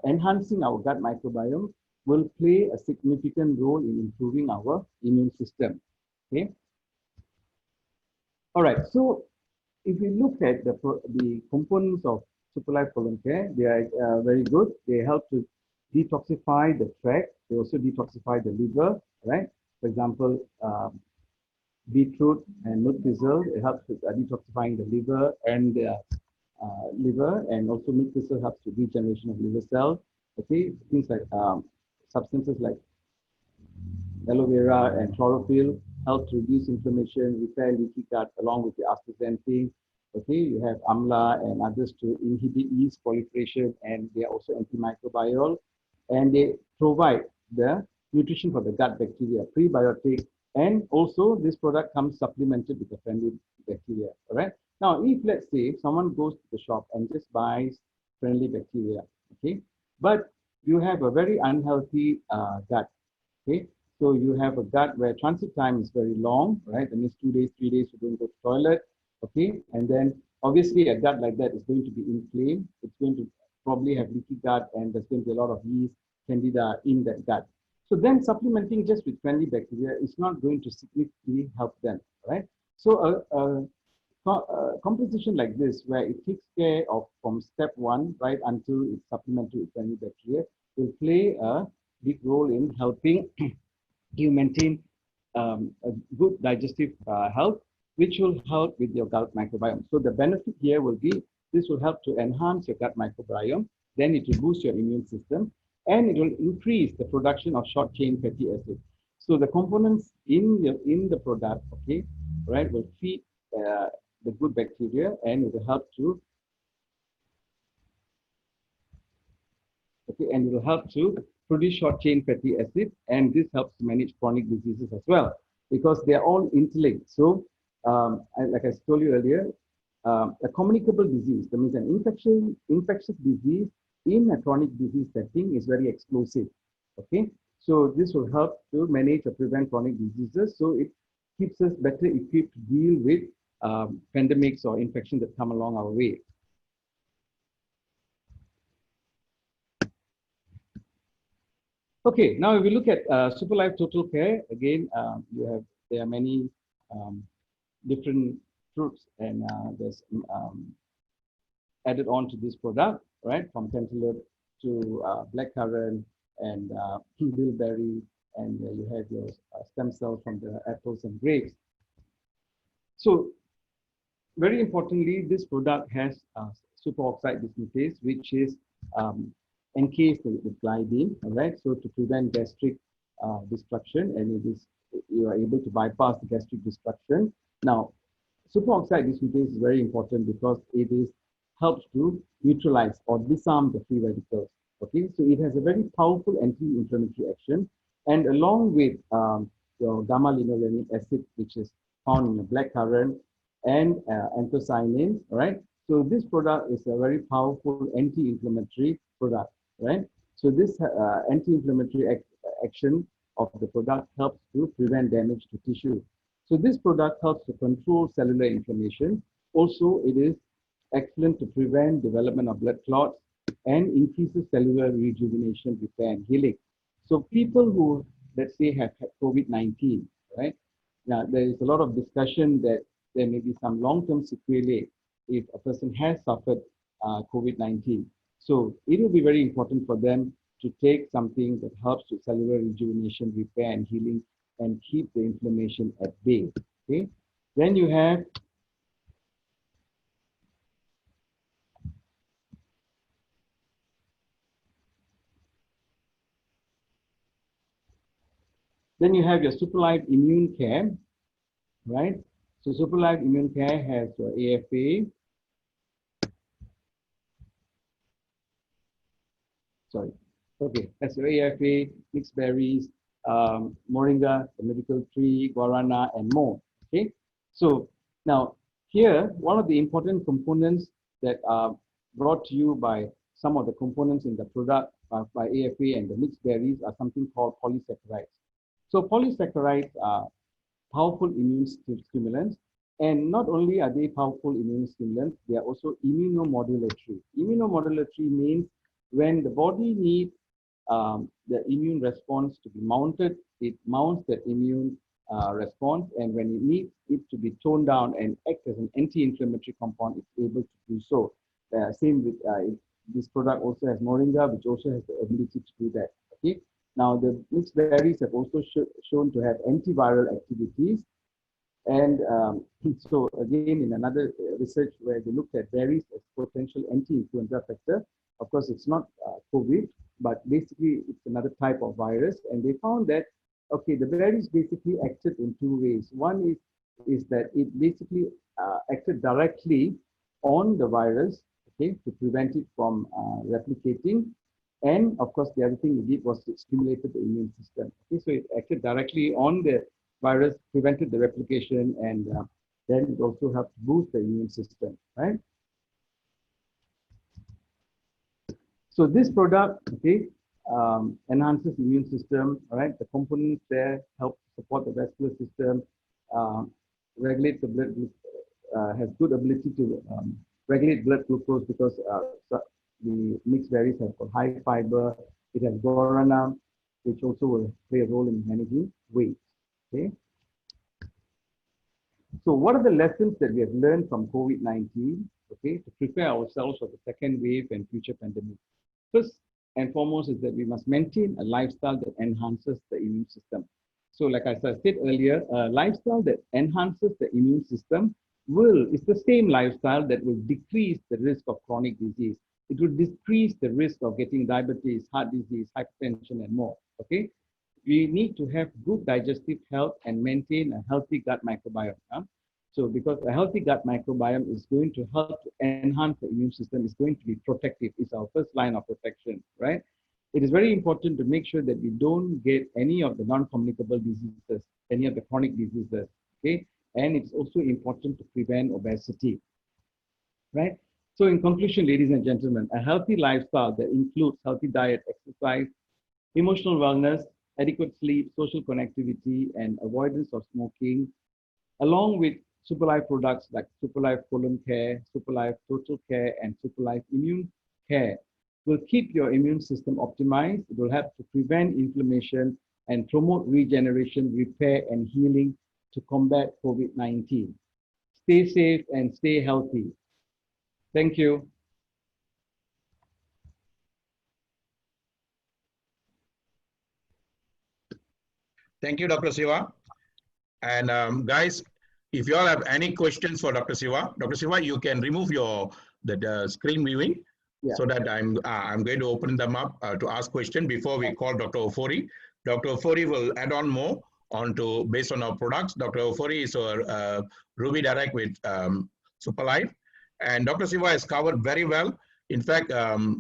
enhancing our gut microbiome will play a significant role in improving our immune system. Okay. All right, so if you look at the components of Super Life Colon Care, they are very good. They help to detoxify the tract. They also detoxify the liver, right? For example, beetroot and milk thistle, it helps with detoxifying the liver, and also milk thistle helps with regeneration of liver cells. Okay, things like substances like aloe vera and chlorophyll help to reduce inflammation, repair leaky gut, along with the astaxanthin. Okay, you have amla and others to inhibit yeast proliferation, and they are also antimicrobial, and they provide the nutrition for the gut bacteria, prebiotic, and also this product comes supplemented with the friendly bacteria. All right. Now, if let's say someone goes to the shop and just buys friendly bacteria, okay, but you have a very unhealthy gut, okay, so you have a gut where transit time is very long, right? That means 2 days, 3 days you don't go to the toilet, okay? And then obviously a gut like that is going to be inflamed. It's going to probably have leaky gut, and there's going to be a lot of yeast, candida in that gut. So then supplementing just with friendly bacteria is not going to significantly help them, right? So a composition like this, where it takes care of from step one right until it's supplemented with friendly bacteria, will play a big role in helping you maintain a good digestive health, which will help with your gut microbiome. So the benefit here will be, this will help to enhance your gut microbiome, then it will boost your immune system, and it will increase the production of short chain fatty acids. So the components in the product, okay, right, will feed the good bacteria, and it will help to produce short chain fatty acids, and this helps to manage chronic diseases as well, because they are all interlinked. So like I told you earlier, a communicable disease, that means an infectious disease in a chronic disease setting is very explosive. Okay, so this will help to manage or prevent chronic diseases. So it keeps us better equipped to deal with pandemics or infections that come along our way. Okay, now if we look at Super Life Total Care, again, there are many different fruits, and there's added on to this product, right? From cantaloupe to blackcurrant and bilberry, and you have your stem cells from the apples and grapes. So very importantly, this product has superoxide dismutase, which is encased with gliadin, all right? So to prevent gastric destruction, and you are able to bypass the gastric destruction. Now, superoxide dismutase is very important because it helps to neutralize or disarm the free radicals. Okay, so it has a very powerful anti-inflammatory action, and along with your gamma-linolenic acid, which is found in your blackcurrant, and anthocyanins, right? So this product is a very powerful anti-inflammatory product, right? So this anti-inflammatory action of the product helps to prevent damage to tissue. So this product helps to control cellular inflammation. Also, it is excellent to prevent development of blood clots and increases cellular rejuvenation, repair, and healing. So people who, let's say, have had COVID-19, right? Now, there is a lot of discussion that there may be some long-term sequelae if a person has suffered COVID-19. So it will be very important for them to take something that helps with cellular rejuvenation, repair, and healing, and keep the inflammation at bay. Okay. Then you have your Super Life Immune Care, right? So Super Life Immune Care has your AFA, sorry, okay, that's your AFA, mixed berries, moringa, the medical tree, guarana, and more. Okay, so now here, one of the important components that are brought to you by some of the components in the product by AFA and the mixed berries are something called polysaccharides. So polysaccharides are powerful immune stimulants, and not only are they powerful immune stimulants, they are also immunomodulatory. Immunomodulatory means when the body needs the immune response to be mounted, it mounts that immune response, and when it needs it to be toned down and act as an anti-inflammatory compound, it's able to do so. Same with this product also has moringa, which also has the ability to do that. Okay. Now the mixed berries have also shown to have antiviral activities, and so again in another research where they looked at berries as potential anti-influenza factor. Of course, it's not COVID, but basically it's another type of virus, and they found that okay, the berries basically acted in two ways. One is that it basically acted directly on the virus, okay, to prevent it from replicating. And of course, the other thing it did was it stimulated the immune system. Okay, so it acted directly on the virus, prevented the replication, and then it also helped boost the immune system, right? So this product, okay, enhances immune system, all right? The components there help support the vascular system, regulates the blood, has good ability to regulate blood glucose because the mixed berries have got high fiber. It has guarana, which also will play a role in managing weight, okay? So what are the lessons that we have learned from COVID-19, okay, to prepare ourselves for the second wave and future pandemics? First and foremost is that we must maintain a lifestyle that enhances the immune system. So like I said earlier, a lifestyle that enhances the immune system is the same lifestyle that will decrease the risk of chronic disease. It will decrease the risk of getting diabetes, heart disease, hypertension, and more, okay? We need to have good digestive health and maintain a healthy gut microbiome. Huh? So because a healthy gut microbiome is going to help to enhance the immune system, is going to be protective. It's our first line of protection, right? It is very important to make sure that we don't get any of the non-communicable diseases, any of the chronic diseases, okay? And it's also important to prevent obesity, right? So in conclusion, ladies and gentlemen, a healthy lifestyle that includes healthy diet, exercise, emotional wellness, adequate sleep, social connectivity, and avoidance of smoking, along with Superlife products like Superlife Colon Care, Superlife Total Care, and Superlife Immune Care will keep your immune system optimized. It will help to prevent inflammation and promote regeneration, repair, and healing to combat COVID-19. Stay safe and stay healthy. Thank you. Thank you, Dr. Siva. And guys, if you all have any questions for Dr. Siva, you can remove the screen viewing, so that I'm going to open them up to ask questions before we call Dr. OFORI. Dr. OFORI will add on more based on our products. Dr. OFORI is our Ruby Direct with Superlife, and Dr. Siva has covered very well. In fact,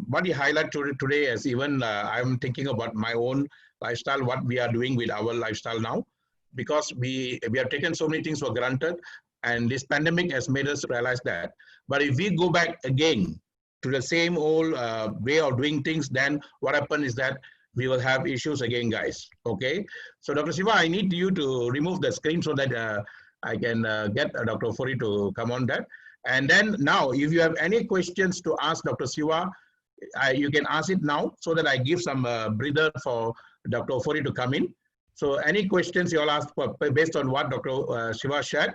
what he highlighted today is even I'm thinking about my own lifestyle, what we are doing with our lifestyle now, because we have taken so many things for granted, and this pandemic has made us realize that. But if we go back again to the same old way of doing things, then what happens is that we will have issues again, guys. Okay. So Dr. Siva, I need you to remove the screen so that I can get Dr. OFORI to come on that. And then now, if you have any questions to ask Dr. Siva, you can ask it now so that I give some breather for Dr. OFORI to come in. So any questions you all ask for, based on what Dr. Siva shared.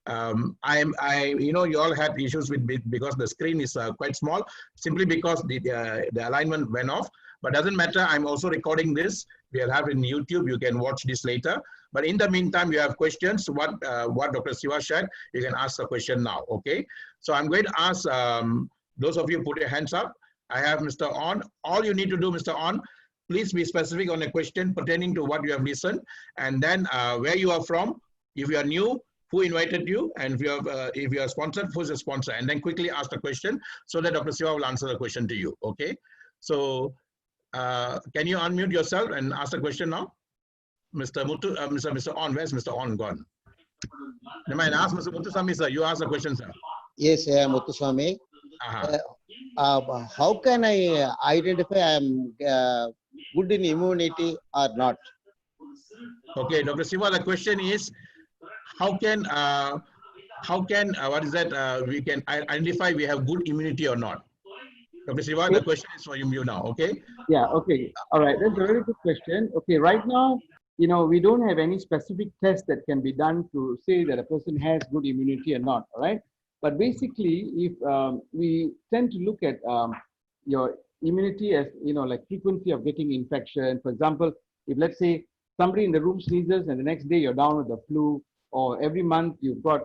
You all had issues with because the screen is quite small, simply because the alignment went off. But doesn't matter. I'm also recording this. We'll have it in YouTube. You can watch this later. But in the meantime, you have questions. What Dr. Siva shared, you can ask the question now. Okay. So I'm going to ask those of you put your hands up. I have Mr. On. All you need to do, Mr. On, please be specific on a question pertaining to what you have listened, and then where you are from. If you are new, who invited you, and if you are sponsored, who's a sponsor, and then quickly ask the question so that Dr. Siva will answer the question to you. Okay. So can you unmute yourself and ask the question now? Mr. Muthu, Mr. On, where's Mr. On gone? Never mind, ask Mr. Muthuswamy, sir. You ask the question, sir. Yes, Muthuswamy. How can I identify I am good in immunity or not? Okay, Dr. Siva, the question is, how can we can identify we have good immunity or not? Dr. Siva, the question is for you now, okay? Yeah, okay. All right, that's a very good question. Okay, right now, we don't have any specific test that can be done to say that a person has good immunity or not, all right? But basically, if we tend to look at your immunity as, like frequency of getting infection. For example, if let's say somebody in the room sneezes and the next day you're down with the flu, or every month you've got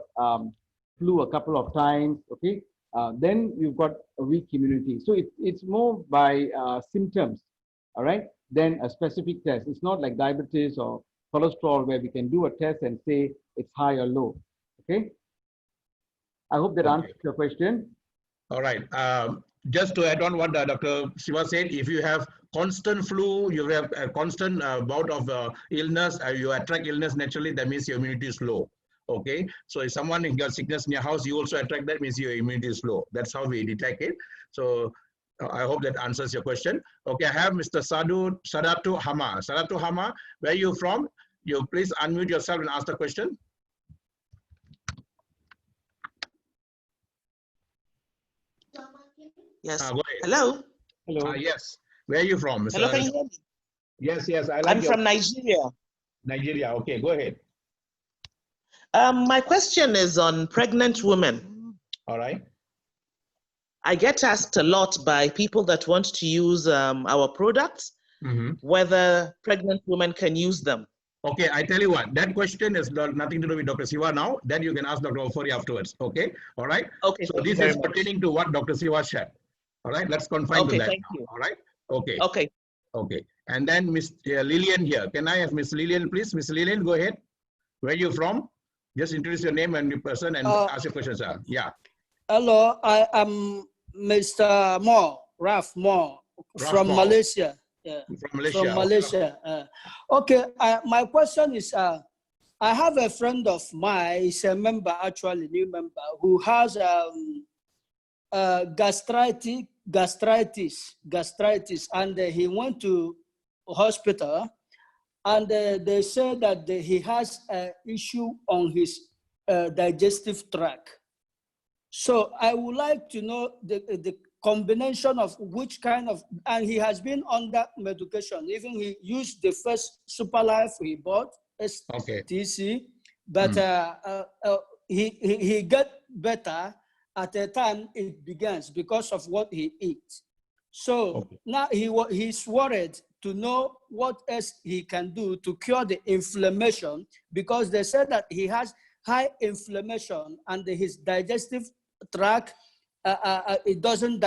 flu a couple of times, okay, then you've got a weak immunity. So it's more by symptoms, all right, than a specific test. It's not like diabetes or cholesterol where we can do a test and say it's high or low, okay? I hope that answers your question. All right. Just to add on what Dr. Siva said, if you have constant flu, you have a constant bout of illness, you attract illness naturally, that means your immunity is low. Okay. So if someone got sickness in your house, you also attract that, means your immunity is low. That's how we detect it. So I hope that answers your question. Okay. I have Mr. Sadatu Hama. Sadatu Hama, where are you from? You please unmute yourself and ask the question. Yes. Hello. Hello. Yes. Where are you from, Mr. Hello, can you hear me? Yes, yes. I'm from Nigeria. Nigeria. Okay, go ahead. My question is on pregnant women. All right. I get asked a lot by people that want to use our products, whether pregnant women can use them. Okay, I tell you what, that question is nothing to do with Dr. Siva now. Then you can ask Dr. OFORI afterwards. Okay, all right? Okay. So this is pertaining to what Dr. Siva shared. All right, let's confine to that. Thank you. All right. Okay. Okay. Okay. And then Miss Lillian here. Can I have Miss Lillian, please? Miss Lillian, go ahead. Where are you from? Just introduce your name and your person and ask your questions, sir. Yeah. Hello, I am Mr. Mo, Raf Mo, from Malaysia. Yeah. From Malaysia. From Malaysia. Okay, my question is, I have a friend of mine, he's a member, actually new member, who has gastritis, and he went to hospital, and they said that he has an issue on his digestive tract. So I would like to know the combination of which kind of, and he has been under medication. Even he used the first Super Life he bought, STC, but he got better at the time it begins because of what he eats. So now he's worried to know what else he can do to cure the inflammation, because they said that he has high inflammation and his digestive tract it doesn't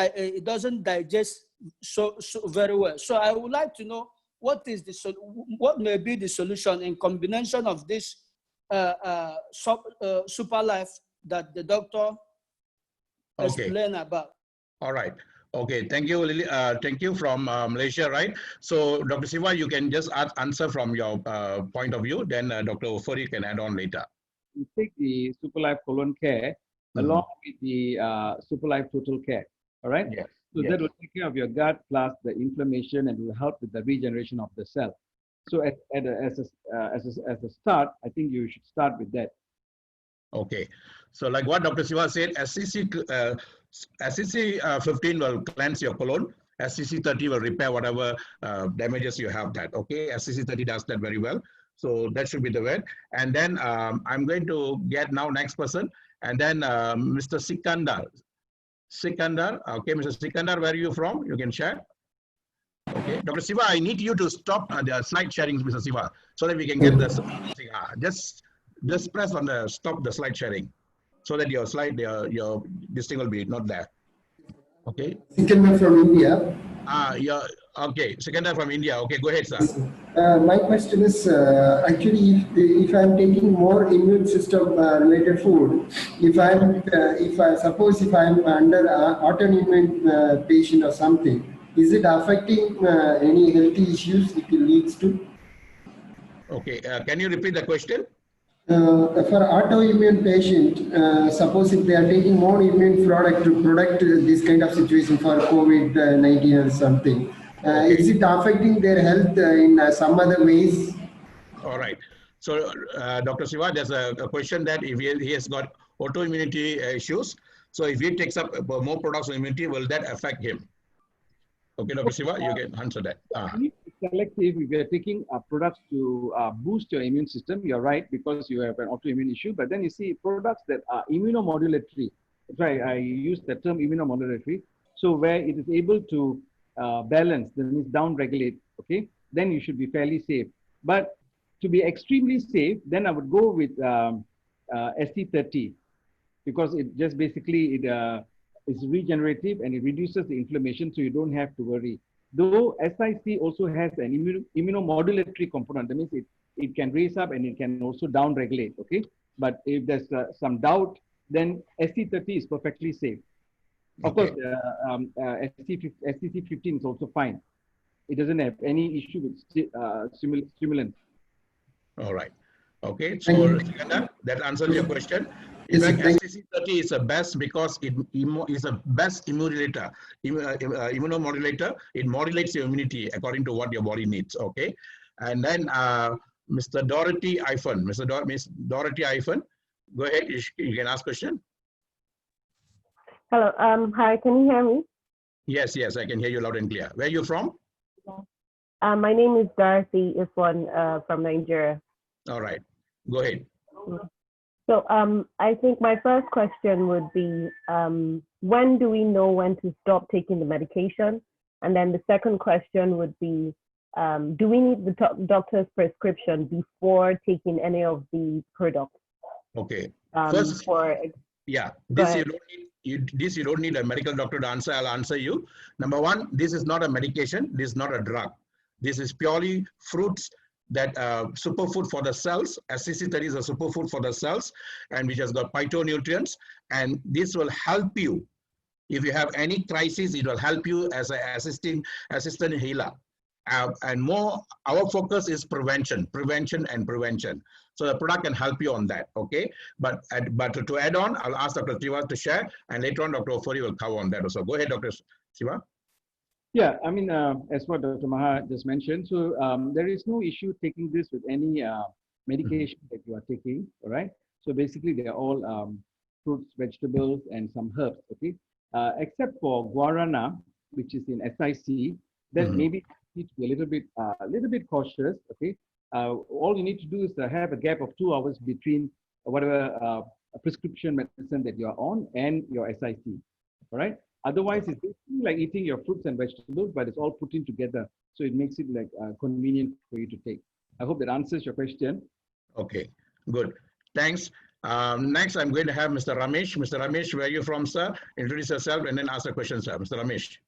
digest so very well. So I would like to know what may be the solution in combination of this Super Life that the doctor explained about. All right. Okay. Thank you, Lily. Thank you from Malaysia, right? So, Dr. Siva, you can just answer from your point of view. Then Dr. OFORI can add on later. You take the Super Life Colon Care along with the Super Life Total Care. All right. Yes. So that will take care of your gut plus the inflammation and will help with the regeneration of the cell. So as a start, I think you should start with that. Okay. So like what Dr. Siva said, SCC 15 will cleanse your colon. SCC 30 will repair whatever damages you have that. Okay. SCC 30 does that very well. So that should be the way. And then I'm going to get now next person. And then Mr. Sikandar. Okay, Mr. Sikandar, where are you from? You can share. Okay, Dr. Siva, I need you to stop the slide sharing, Mr. Siva, so that we can get this. Just press on the stop the slide sharing, so that your slide, your this thing will be not there. Okay. Sikandar from India. Okay, Sikandar from India. Okay, go ahead, sir. My question is actually if I'm taking more immune system related food, if I'm under autoimmune patient or something, is it affecting any healthy issues it leads to? Okay, can you repeat the question? For autoimmune patient, suppose if they are taking more immune product to protect this kind of situation for COVID-19 or something, is it affecting their health in some other ways? All right. So, Dr. Siva, there's a question that if he has got autoimmunity issues, so if he takes up more products of immunity, will that affect him? Okay, Dr. Siva, you can answer that. Selective, if you're taking products to boost your immune system, you're right, because you have an autoimmune issue. But then you see products that are immunomodulatory. That's why I use the term immunomodulatory. So where it is able to balance, that means down-regulate, okay, then you should be fairly safe. But to be extremely safe, then I would go with ST30, because it just basically is regenerative and it reduces the inflammation, so you don't have to worry. Though SIC also has an immunomodulatory component, that means it can raise up and it can also down-regulate, okay? But if there's some doubt, then ST30 is perfectly safe. Of course, STC15 is also fine. It doesn't have any issue with stimulants. All right. Okay, so Sikandar, that answers your question. In fact, STC30 is the best because it is a best immunomodulator. It modulates your immunity according to what your body needs. Okay, and then Mr. Dorothy Iphone, Miss Dorothy Iphone, go ahead. You can ask question. Hello. Hi. Can you hear me? Yes, I can hear you loud and clear. Where are you from? My name is Dorothy Iphone from Nigeria. All right. Go ahead. So I think my first question would be, when do we know when to stop taking the medication? And then the second question would be, do we need the doctor's prescription before taking any of the products? Okay. First, you don't need a medical doctor to answer. I'll answer you. Number one, this is not a medication. This is not a drug. This is purely fruits that superfood for the cells. SCC30 is a superfood for the cells, and which has got phytonutrients, and this will help you. If you have any crisis, it will help you as an assistant healer. And more, our focus is prevention. So the product can help you on that, okay? But to add on, I'll ask Dr. Siva to share, and later on, Dr. OFORI will cover on that also. Go ahead, Dr. Siva. Yeah, I mean, as what Dr. Maha just mentioned, so there is no issue taking this with any medication that you are taking, all right? So basically, they are all fruits, vegetables, and some herbs, okay? Except for guarana, which is in SIC, that maybe need to be a little bit cautious, okay? All you need to do is have a gap of 2 hours between whatever prescription medicine that you are on and your SIC, all right? Otherwise, it's basically like eating your fruits and vegetables, but it's all put in together. So it makes it like convenient for you to take. I hope that answers your question. Okay, good. Thanks. Next, I'm going to have Mr. Ramesh. Mr. Ramesh, where are you from, sir? Introduce yourself and then ask a question, sir. Mr. Ramesh.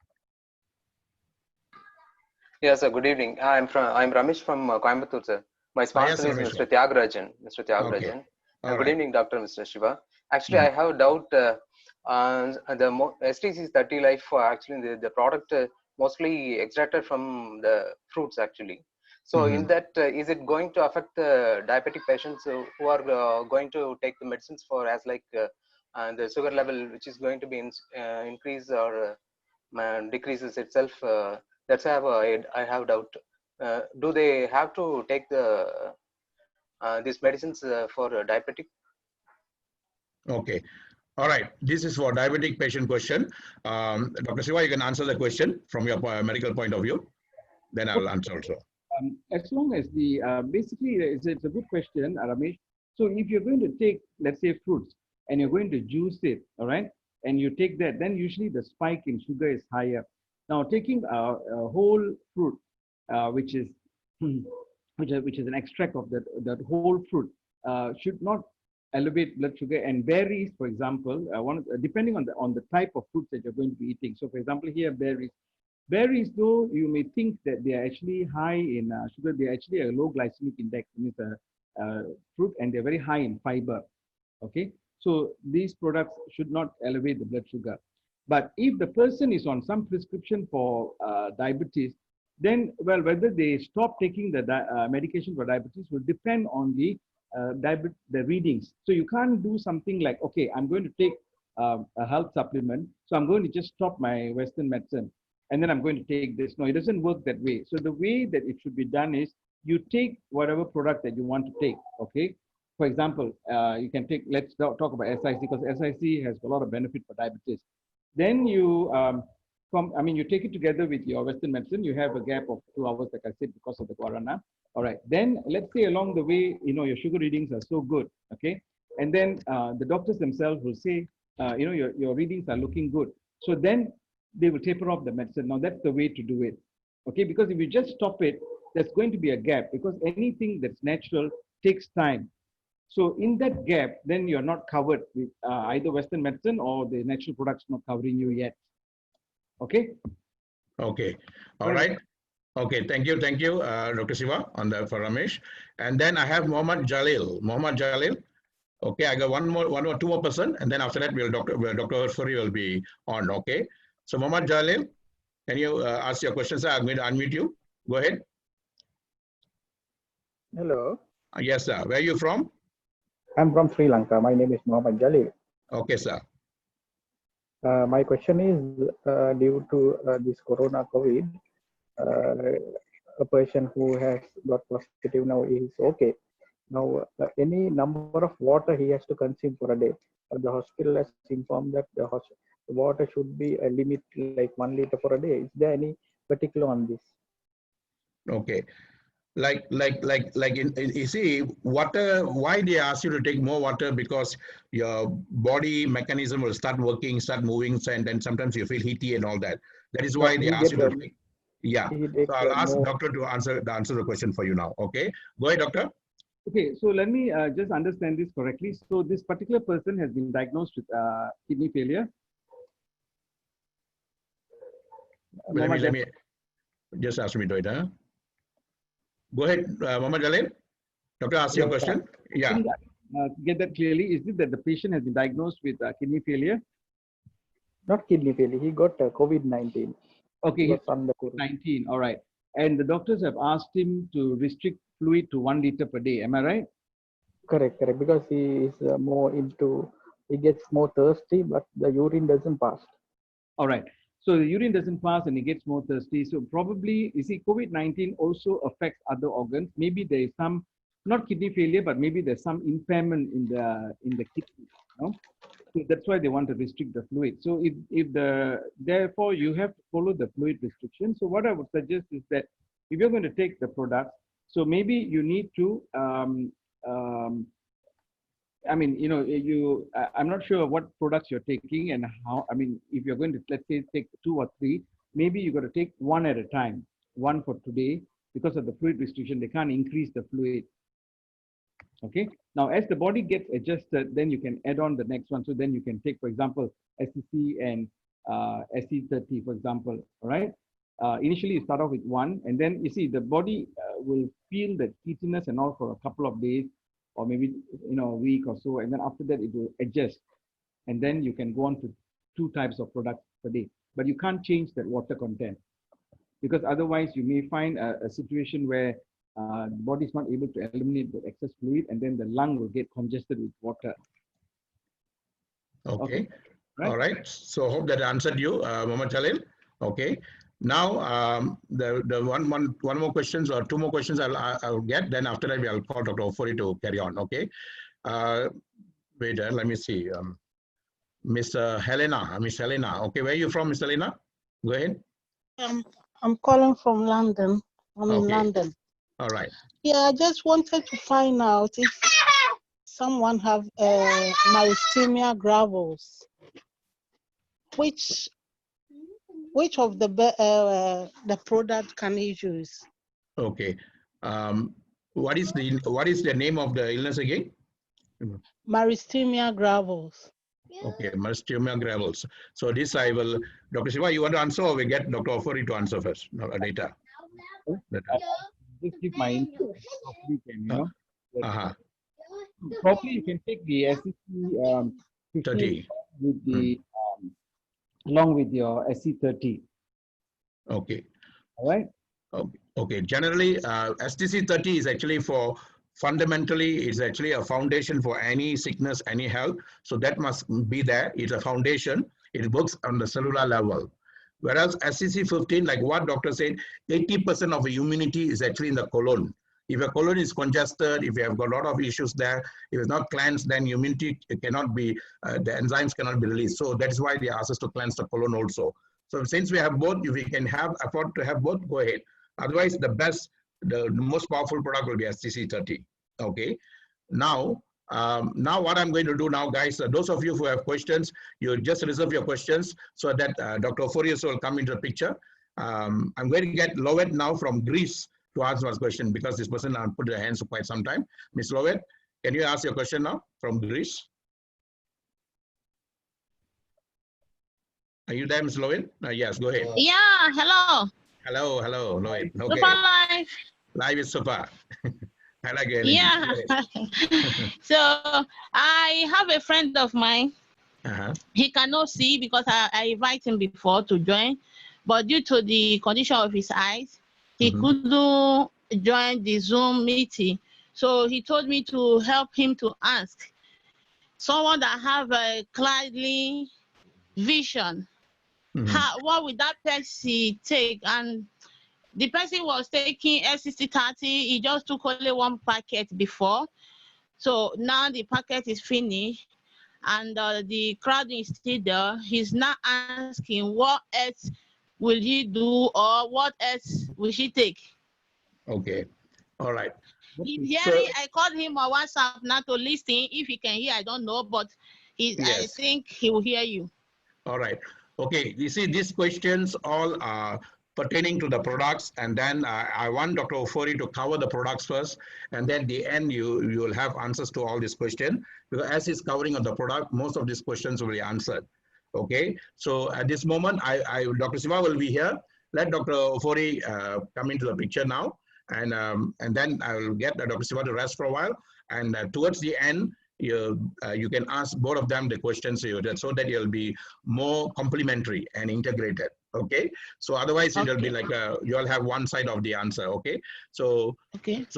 Yes, sir. Good evening. I'm Ramesh from Coimbatore, sir. My sponsor is Mr. Tyagarajan. Mr. Tyagarajan. Okay. Good evening, Dr. Mr. Shiva. Actually, I have a doubt. The STC30 Life, actually, the product mostly extracted from the fruits, actually. So in that, is it going to affect the diabetic patients who are going to take the medicines for as like the sugar level, which is going to be increase or decreases itself? That's why I have doubt. Do they have to take these medicines for diabetic? Okay. All right. This is for diabetic patient question. Dr. Siva, you can answer the question from your medical point of view. Then I'll answer also. As long as the, basically, it's a good question, Ramesh. So if you're going to take, let's say, fruits, and you're going to juice it, all right, and you take that, then usually the spike in sugar is higher. Now, taking a whole fruit, which is an extract of that whole fruit, should not elevate blood sugar. And berries, for example, depending on the type of fruits that you're going to be eating. So, for example, here berries. Berries, though you may think that they are actually high in sugar, they are actually a low glycemic index, means fruit, and they're very high in fiber. Okay, so these products should not elevate the blood sugar. But if the person is on some prescription for diabetes, then, well, whether they stop taking the medication for diabetes will depend on the readings. So you can't do something like, okay, I'm going to take a health supplement, so I'm going to just stop my Western medicine, and then I'm going to take this. No, it doesn't work that way. So the way that it should be done is you take whatever product that you want to take, okay? For example, you can take, let's talk about SIC, because SIC has a lot of benefit for diabetes. Then you I mean, you take it together with your Western medicine, you have a gap of 2 hours, like I said, because of the corona. All right. Then let's say along the way, your sugar readings are so good. Okay. And then the doctors themselves will say, your readings are looking good. So then they will taper off the medicine. Now that's the way to do it. Okay. Because if you just stop it, there's going to be a gap, because anything that's natural takes time. So in that gap, then you're not covered with either Western medicine or the natural products not covering you yet. Okay. Okay. All right. Okay. Thank you. Thank you, Dr. Siva, on that for Ramesh. And then I have Mohammad Jalil. Mohammad Jalil. Okay. I got two more person, and then after that, Dr. OFORI will be on. Okay. So Mohammad Jalil, can you ask your questions? I'm going to unmute you. Go ahead. Hello. Yes, sir. Where are you from? I'm from Sri Lanka. My name is Mohammad Jalil. Okay, sir. My question is, due to this corona COVID, a person who has got positive now is okay. Now, any number of water he has to consume for a day. The hospital has informed that the water should be a limit like 1 liter for a day. Is there any particular on this? Okay. You see, water, why they ask you to take more water? Because your body mechanism will start working, start moving, and then sometimes you feel heaty and all that. That is why they ask you to take. Yeah. So I'll ask the doctor to answer the question for you now. Okay. Go ahead, doctor. Okay. So let me just understand this correctly. So this particular person has been diagnosed with kidney failure. Let me just ask me to it, huh? Go ahead, Mohammad Jalil. Doctor, ask your question. Yeah. Get that clearly. Is it that the patient has been diagnosed with kidney failure? Not kidney failure. He got COVID-19. Okay, he's on the COVID-19. All right. And the doctors have asked him to restrict fluid to 1 liter per day. Am I right? Correct. Because he is he gets more thirsty, but the urine doesn't pass. All right. So the urine doesn't pass and he gets more thirsty. So probably, you see, COVID-19 also affects other organs. Maybe there is some, not kidney failure, but maybe there's some impairment in the kidney. So that's why they want to restrict the fluid. So therefore you have to follow the fluid restriction. So what I would suggest is that if you're going to take the product, so maybe you need to I mean, I'm not sure what products you're taking and how, I mean, if you're going to, let's say, take 2 or 3, maybe you got to take 1 at a time, 1 for today, because of the fluid restriction, they can't increase the fluid. Okay. Now, as the body gets adjusted, then you can add on the next one. So then you can take, for example, SCC and SC30, for example, all right? Initially, you start off with 1, and then you see the body will feel that heatiness and all for a couple of days, or maybe a week or so, and then after that it will adjust, and then you can go on to 2 types of products per day. But you can't change that water content, because otherwise you may find a situation where the body is not able to eliminate the excess fluid, and then the lung will get congested with water. Okay. Right. All right. So hope that answered you, Mohammad Jalil. Okay. Now, the one more questions or 2 more questions I'll get. Then after that, I'll call Dr. OFORI to carry on. Okay. Wait, let me see. Miss Helena. Okay, where are you from, Miss Helena? Go ahead. I'm calling from London. I'm in London. All right. Yeah, I just wanted to find out if someone have myasthenia gravis. Which of the product can he use? Okay. What is the name of the illness again? Myasthenia gravis. Okay, myasthenia gravis. So this I will, Dr. Siva, you want to answer, or we get Dr. OFORI to answer first later? Just give my input. Probably you can take the SCC 30 with the along with your SC30. Okay. All right. Okay. Generally, STC 30 is actually fundamentally, it's actually a foundation for any sickness, any health. So that must be there. It's a foundation. It works on the cellular level. Whereas SCC 15, like what doctor said, 80% of immunity is actually in the colon. If your colon is congested, if you have got a lot of issues there, if it's not cleansed, then immunity cannot be, the enzymes cannot be released. So that is why they ask us to cleanse the colon also. So since we have both, if we can afford to have both, go ahead. Otherwise, the most powerful product will be STC30. Okay. Now what I'm going to do now, guys, those of you who have questions, you just reserve your questions so that Dr. OFORI will come into the picture. I'm going to get Lovett now from Greece to answer his question because this person has put their hands for quite some time. Miss Lovett, can you ask your question now from Greece? Are you there, Ms. Lovett? Yes, go ahead. Yeah, hello. Hello, Lovett. Okay. Super live. Live is super. I like your energy. Yeah. So I have a friend of mine. He cannot see because I invited him before to join, but due to the condition of his eyes, he couldn't join the Zoom meeting. So he told me to help him to ask someone that have a clearly vision. What would that person take? And the person was taking S6030. He just took only one packet before. So now the packet is finished and the crowd is still there. He's not asking what else will he do or what else will she take. Okay. All right. He's hearing, I called him on WhatsApp now to listen. If he can hear, I don't know, but I think he will hear you. All right. Okay. You see, these questions all are pertaining to the products, and then I want Dr. OFORI to cover the products first, and then at the end you will have answers to all these questions, because as he's covering on the product, most of these questions will be answered. Okay, so at this moment, Dr. Siva will be here. Let Dr. OFORI come into the picture now, and then I will get Dr. Siva to rest for a while, and towards the end, you can ask both of them the questions so that you'll be more complementary and integrated. Okay, so otherwise it will be like you'll have one side of the answer. Okay, so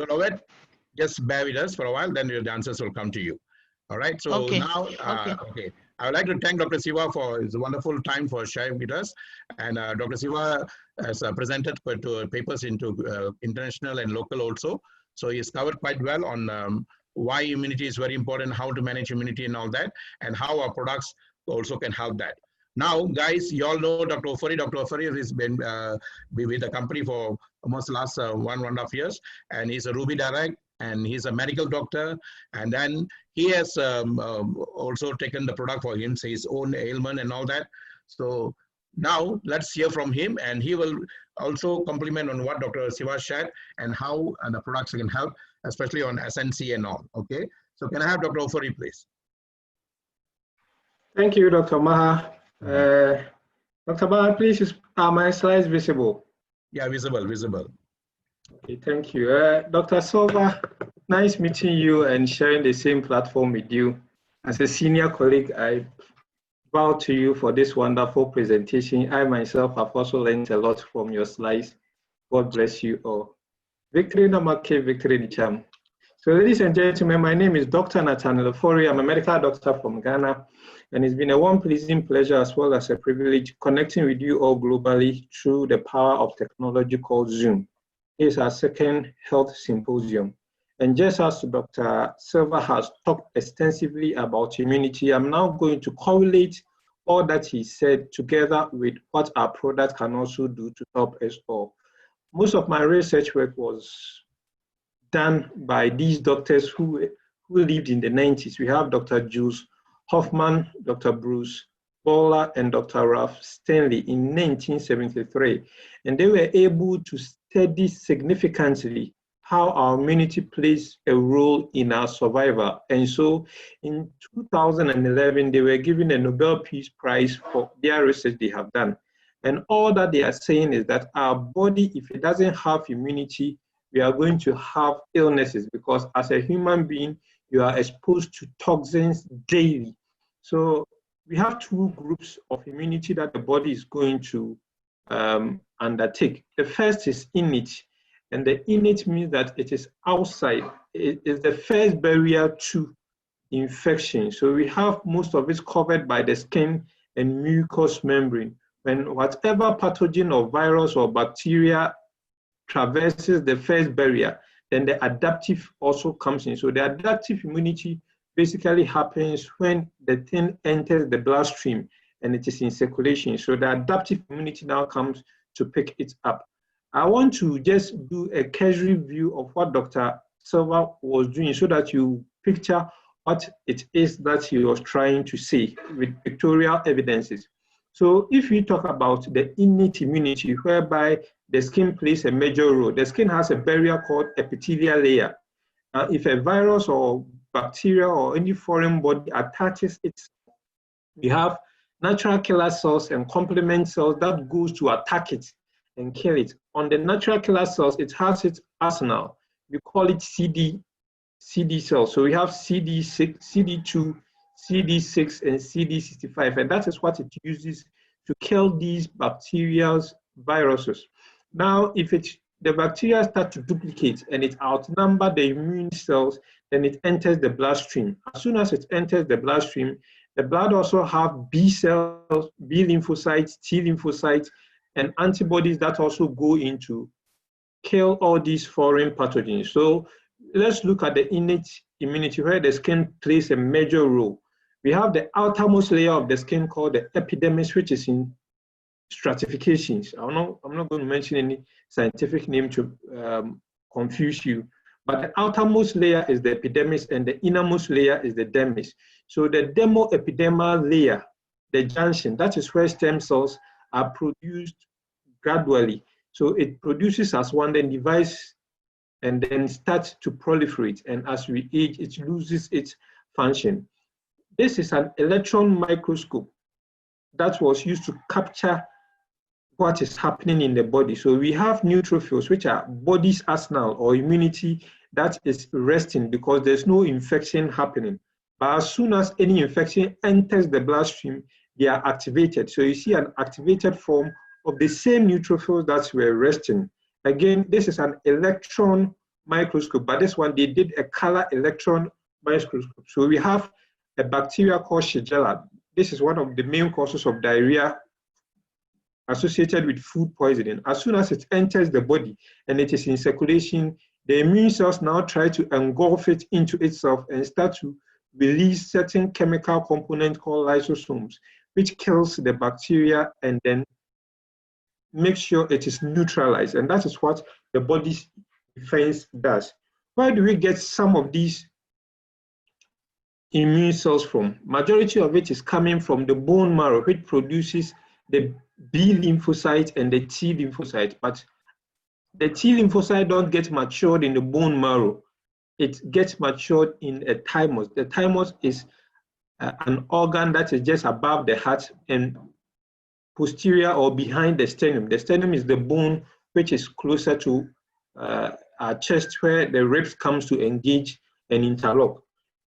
Lovett, just bear with us for a while, then the answers will come to you. All right, so now I would like to thank Dr. Siva for his wonderful time for sharing with us, and Dr. Siva has presented papers into international and local also, so he's covered quite well on why immunity is very important, how to manage immunity and all that, and how our products also can help that. Now, guys, you all know Dr. OFORI. Dr. OFORI has been with the company for almost the last 1.5 years, and he's a Ruby Direct, and he's a medical doctor, and then he has also taken the product for his own ailment and all that. So now let's hear from him, and he will also compliment on what Dr. Siva shared and how the products can help, especially on SNC and all. Okay, so can I have Dr. OFORI, please? Thank you, Dr. Maha. Dr. Maha, please, are my slides visible? Yeah, visible. Okay, thank you. Dr. Silva, nice meeting you and sharing the same platform with you. As a senior colleague, I bow to you for this wonderful presentation. I myself have also learned a lot from your slides. God bless you all. Victory Namake, Victory Nicham. So ladies and gentlemen, my name is Dr. Nathaniel OFORI. I'm a medical doctor from Ghana, and it's been a warm, pleasing pleasure as well as a privilege connecting with you all globally through the power of technology called Zoom. It's our second health symposium. And just as Dr. Silva has talked extensively about immunity, I'm now going to correlate all that he said together with what our product can also do to help us all. Most of my research work was done by these doctors who lived in the 90s. We have Dr. Jules Hoffman, Dr. Bruce Bowler, and Dr. Ralph Stanley in 1973. And they were able to study significantly how our immunity plays a role in our survival. And so in 2011, they were given a Nobel Peace Prize for their research they have done. And all that they are saying is that our body, if it doesn't have immunity, we are going to have illnesses, because as a human being, you are exposed to toxins daily. So we have two groups of immunity that the body is going to undertake. The first is innate, and the innate means that it is outside. It is the first barrier to infection. So we have most of it covered by the skin and mucous membrane. When whatever pathogen or virus or bacteria traverses the first barrier, then the adaptive also comes in. So the adaptive immunity basically happens when the thing enters the bloodstream and it is in circulation. So the adaptive immunity now comes to pick it up. I want to just do a cursory view of what Dr. Silva was doing so that you picture what it is that he was trying to say with pictorial evidences. So if we talk about the innate immunity, whereby the skin plays a major role, the skin has a barrier called epithelial layer. If a virus or bacteria or any foreign body attaches it, we have natural killer cells and complement cells that goes to attack it and kill it. On the natural killer cells, it has its arsenal. We call it CD cells. So we have CD6, CD2, CD6, and CD65, and that is what it uses to kill these bacterial viruses. Now, if the bacteria start to duplicate and it outnumber the immune cells, then it enters the bloodstream. As soon as it enters the bloodstream, the blood also have B cells, B lymphocytes, T lymphocytes, and antibodies that also go into kill all these foreign pathogens. So let's look at the innate immunity where the skin plays a major role. We have the outermost layer of the skin called the epidermis, which is in stratifications. I'm not going to mention any scientific name to confuse you, but the outermost layer is the epidermis and the innermost layer is the dermis. So the dermoepidermal layer, the junction, that is where stem cells are produced gradually. So it produces as one, then divides and then starts to proliferate. And as we age, it loses its function. This is an electron microscope that was used to capture what is happening in the body. So we have neutrophils, which are body's arsenal or immunity that is resting because there's no infection happening. But as soon as any infection enters the bloodstream, they are activated. So you see an activated form of the same neutrophils that were resting. Again, this is an electron microscope, but this one, they did a color electron microscope. So we have a bacteria called Shigella. This is one of the main causes of diarrhea associated with food poisoning. As soon as it enters the body and it is in circulation, the immune cells now try to engulf it into itself and start to release certain chemical component called lysosomes, which kills the bacteria and then make sure it is neutralized. And that is what the body's defense does. Where do we get some of these immune cells from? Majority of it is coming from the bone marrow, which produces the B lymphocyte and the T lymphocyte. But the T lymphocyte don't get matured in the bone marrow. It gets matured in a thymus. The thymus is an organ that is just above the heart and posterior or behind the sternum. The sternum is the bone which is closer to our chest, where the ribs comes to engage and interlock.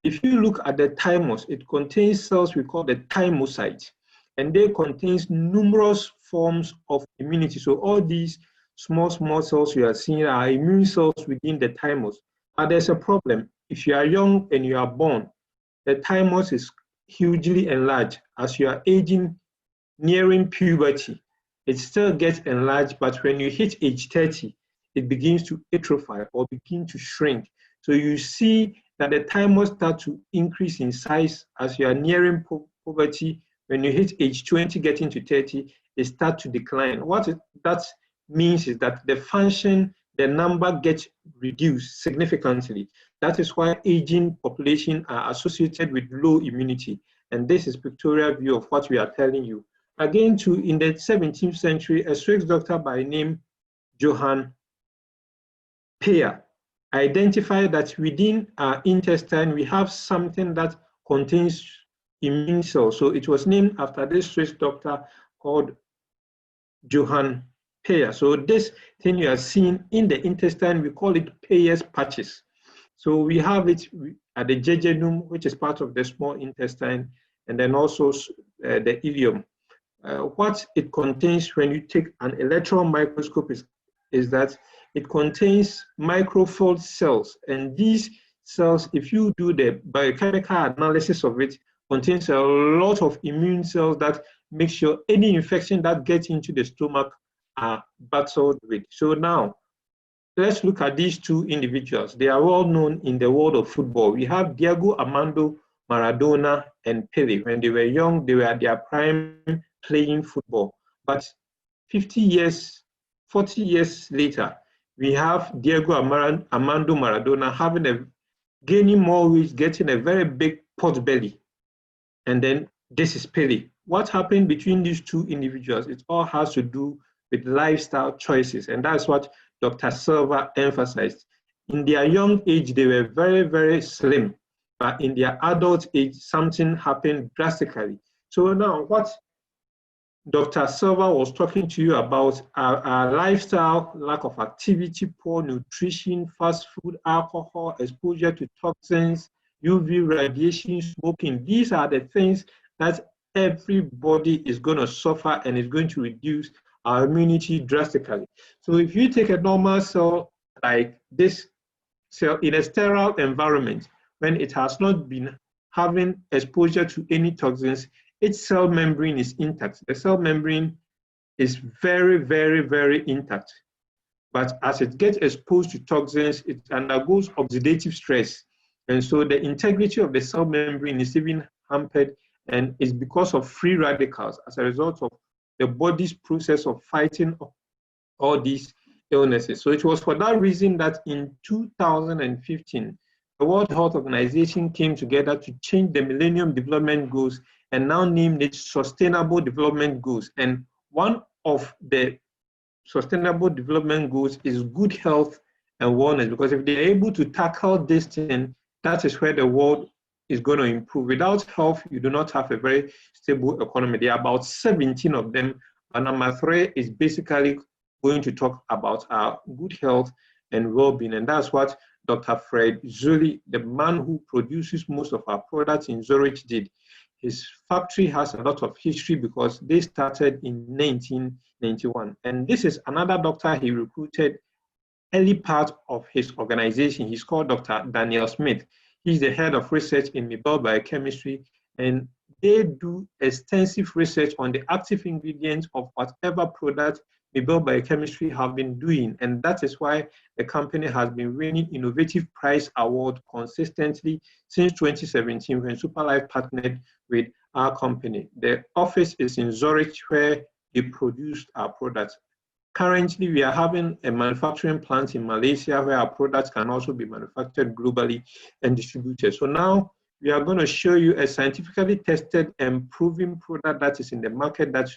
If you look at the thymus, it contains cells we call the thymocytes, and they contains numerous forms of immunity. So all these small cells you are seeing are immune cells within the thymus. But there's a problem. If you are young and you are born, the thymus is hugely enlarged. As you are aging, nearing puberty, it still gets enlarged, but when you hit age 30, it begins to atrophy or begin to shrink. So you see that the thymus starts to increase in size as you are nearing puberty. When you hit age 20, getting to 30, it starts to decline. What that means is that the function, the number gets reduced significantly. That is why aging population are associated with low immunity. And this is pictorial view of what we are telling you. Again, in the 17th century, a Swiss doctor by name Johann Peyer identified that within our intestine, we have something that contains immune cells. So it was named after this Swiss doctor called Johann Peyer. So this thing you are seeing in the intestine, we call it Peyer's patches. So we have it at the jejunum, which is part of the small intestine, and then also the ileum. What it contains when you take an electron microscope is that it contains microfold cells, and these cells, if you do the biochemical analysis of it, contains a lot of immune cells that make sure any infection that gets into the stomach are battled with. So now, let's look at these two individuals. They are well known in the world of football. We have Diego Armando Maradona, and Pele. When they were young, they were at their prime playing football. But 50 years, 40 years later, we have Diego Armando Maradona gaining more weight, getting a very big pot belly. And then this is Pele. What happened between these two individuals? It all has to do with lifestyle choices. And that's what Dr. Silva emphasized. In their young age, they were very, very slim. But in their adult age, something happened drastically. So now what Dr. Silva was talking to you about our lifestyle, lack of activity, poor nutrition, fast food, alcohol, exposure to toxins, UV radiation, smoking. These are the things that everybody is going to suffer and is going to reduce our immunity drastically. So if you take a normal cell like this cell in a sterile environment, when it has not been having exposure to any toxins, its cell membrane is intact. The cell membrane is very, very, very intact. But as it gets exposed to toxins, it undergoes oxidative stress. And so the integrity of the cell membrane is even hampered, and it's because of free radicals as a result of the body's process of fighting all these illnesses. So it was for that reason that in 2015, the World Health Organization came together to change the Millennium Development Goals and now named it Sustainable Development Goals. And one of the Sustainable Development Goals is good health and wellness, because if they're able to tackle this thing, that is where the world is going to improve. Without health, you do not have a very stable economy. There are about 17 of them, and number 3 is basically going to talk about our good health and well-being, and that's what Dr. Fred Zuli, the man who produces most of our products in Zurich, did. His factory has a lot of history because they started in 1991. And this is another doctor he recruited early part of his organization. He's called Dr. Daniel Smith. He's the head of research in Mibel Biochemistry, and they do extensive research on the active ingredients of whatever product Mibel Biochemistry have been doing, and that is why the company has been winning Innovative Prize Award consistently since 2017 when Superlife partnered with our company. The office is in Zurich where they produced our products. Currently, we are having a manufacturing plant in Malaysia where our products can also be manufactured globally and distributed. So now we are going to show you a scientifically tested and proven product that is in the market that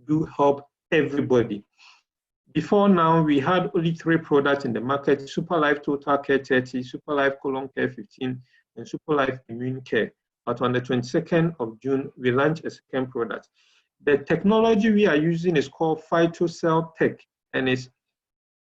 do help everybody. Before now, we had only 3 products in the market: Superlife Total Care 30, Superlife Colon Care 15, and Superlife Immune Care. But on the 22nd of June, we launched a second product. The technology we are using is called PhytoCell Tech, and it's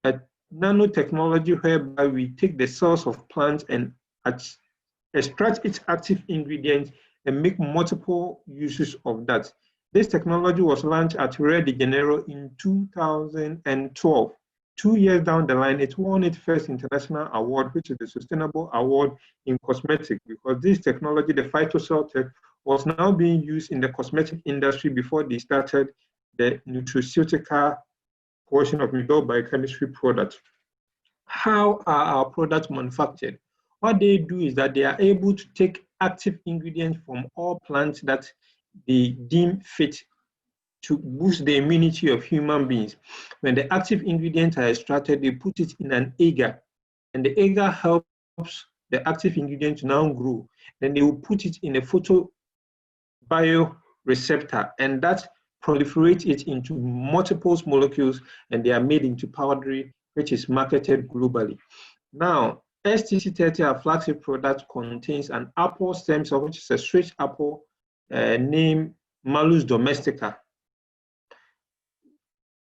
a nanotechnology whereby we take the cells of plants and extract its active ingredients and make multiple uses of that. This technology was launched at Rio de Janeiro in 2012. 2 years down the line, it won its first international award, which is the Sustainable Award in Cosmetics, because this technology, the PhytoCell Tech, was now being used in the cosmetic industry before they started the nutraceutical portion of Mibel Biochemistry products. How are our products manufactured? What they do is that they are able to take active ingredients from all plants that they deem fit to boost the immunity of human beings. When the active ingredients are extracted, they put it in an agar, and the agar helps the active ingredient to now grow. Then they will put it in a photobioreceptor, and that proliferates it into multiple molecules, and they are made into powdery, which is marketed globally. Now, STC30, our flagship product, contains an apple stem cell, which is a Swiss apple named Malus domestica.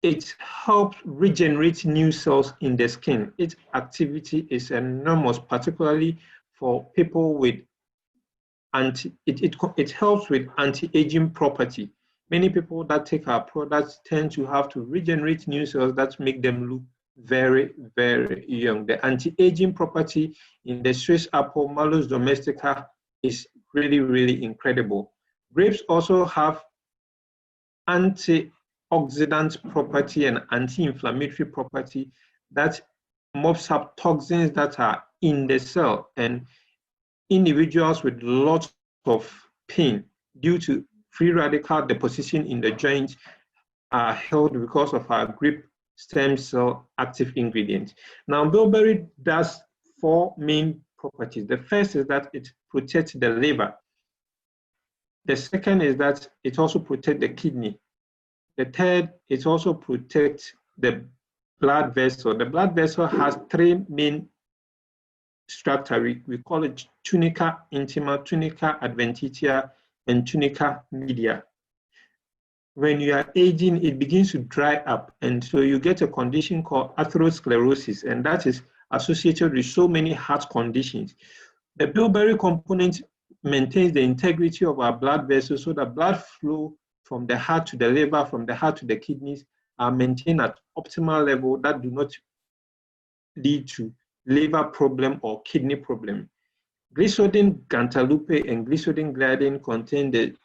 It helps regenerate new cells in the skin. Its activity is enormous, particularly for people with it helps with anti-aging property. Many people that take our products tend to have to regenerate new cells that make them look very, very young. The anti-aging property in the Swiss apple Malus domestica is really, really incredible. Grapes also have antioxidant property and anti-inflammatory property that mops up toxins that are in the cell, and individuals with lots of pain due to free radical deposition in the joint are held because of our grip stem cell active ingredient. Now, bilberry does 4 main properties. The first is that it protects the liver. The second is that it also protects the kidney. The third, it also protects the blood vessel. The blood vessel has 3 main structure. We call it tunica intima, tunica adventitia, and tunica media. When you are aging, it begins to dry up, and so you get a condition called atherosclerosis, and that is associated with so many heart conditions. The bilberry component maintains the integrity of our blood vessels so that blood flow from the heart to the liver, from the heart to the kidneys are maintained at optimal level that do not lead to liver problem or kidney problem. Glycoside gantalupe and glycoside gliadin contain the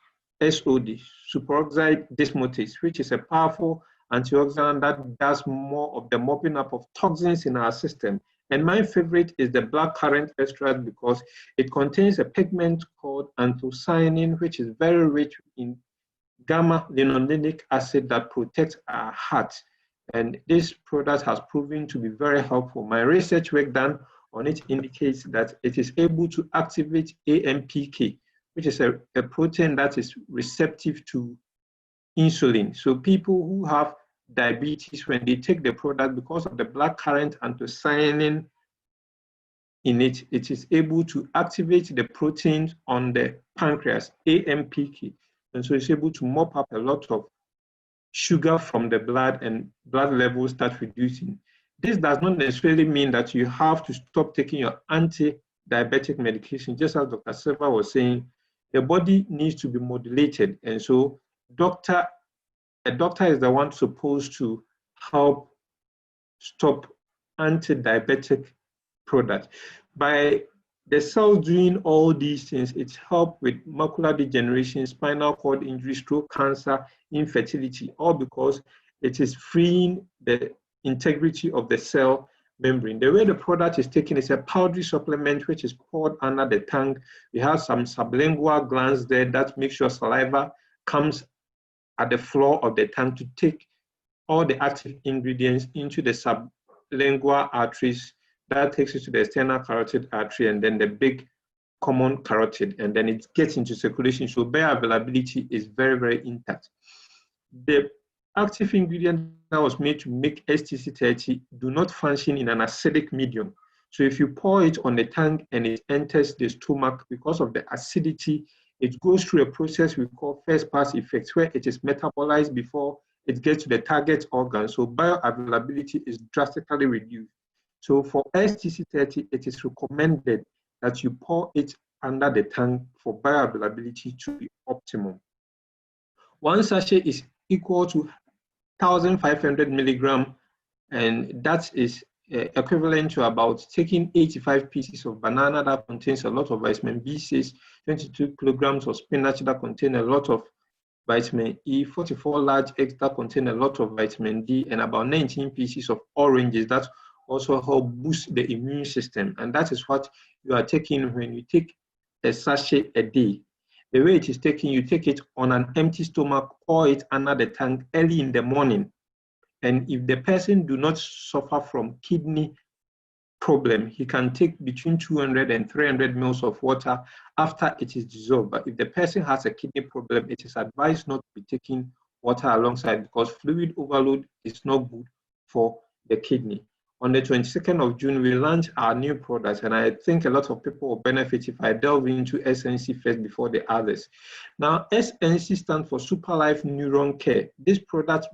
SOD, superoxide dismutase, which is a powerful antioxidant that does more of the mopping up of toxins in our system. And my favorite is the blackcurrant extract because it contains a pigment called anthocyanin, which is very rich in gamma-linolenic acid that protects our heart. And this product has proven to be very helpful. My research work done on it indicates that it is able to activate AMPK, which is a protein that is receptive to insulin. So people who have diabetes, when they take the product, because of the blackcurrant anthocyanin in it, it is able to activate the proteins on the pancreas, AMPK. And so it's able to mop up a lot of sugar from the blood and blood levels start reducing. This does not necessarily mean that you have to stop taking your anti-diabetic medication. Just as Dr. Silva was saying, the body needs to be modulated. And so a doctor is the one supposed to help stop anti-diabetic products. By the cells doing all these things, it's helped with macular degeneration, spinal cord injury, stroke, cancer, infertility, all because it is freeing the integrity of the cell membrane. The way the product is taken is a powdery supplement which is poured under the tongue. We have some sublingual glands there that make sure saliva comes at the floor of the tongue to take all the active ingredients into the sublingual arteries. That takes it to the external carotid artery and then the big common carotid, and then it gets into circulation. So bioavailability is very, very intact. The active ingredient that was made to make STC30 do not function in an acidic medium. So if you pour it on the tongue and it enters the stomach, because of the acidity, it goes through a process we call first pass effect, where it is metabolized before it gets to the target organ. So bioavailability is drastically reduced. So for STC30, it is recommended that you pour it under the tongue for bioavailability to be optimum. 1 sachet is equal to 1,500 milligram, and that is equivalent to about taking 85 pieces of banana that contains a lot of vitamin B6, 22 kilograms of spinach that contain a lot of vitamin E, 44 large eggs that contain a lot of vitamin D, and about 19 pieces of oranges that also help boost the immune system. And that is what you are taking when you take a sachet a day. The way it is taken, you take it on an empty stomach, pour it under the tongue early in the morning. And if the person do not suffer from kidney problem, he can take between 200 and 300 ml of water after it is dissolved. But if the person has a kidney problem, it is advised not to be taking water alongside because fluid overload is not good for the kidney. On the 22nd of June, we launched our new products, and I think a lot of people will benefit if I delve into SNC first before the others. Now, SNC stands for Super Life Neuron Care. This product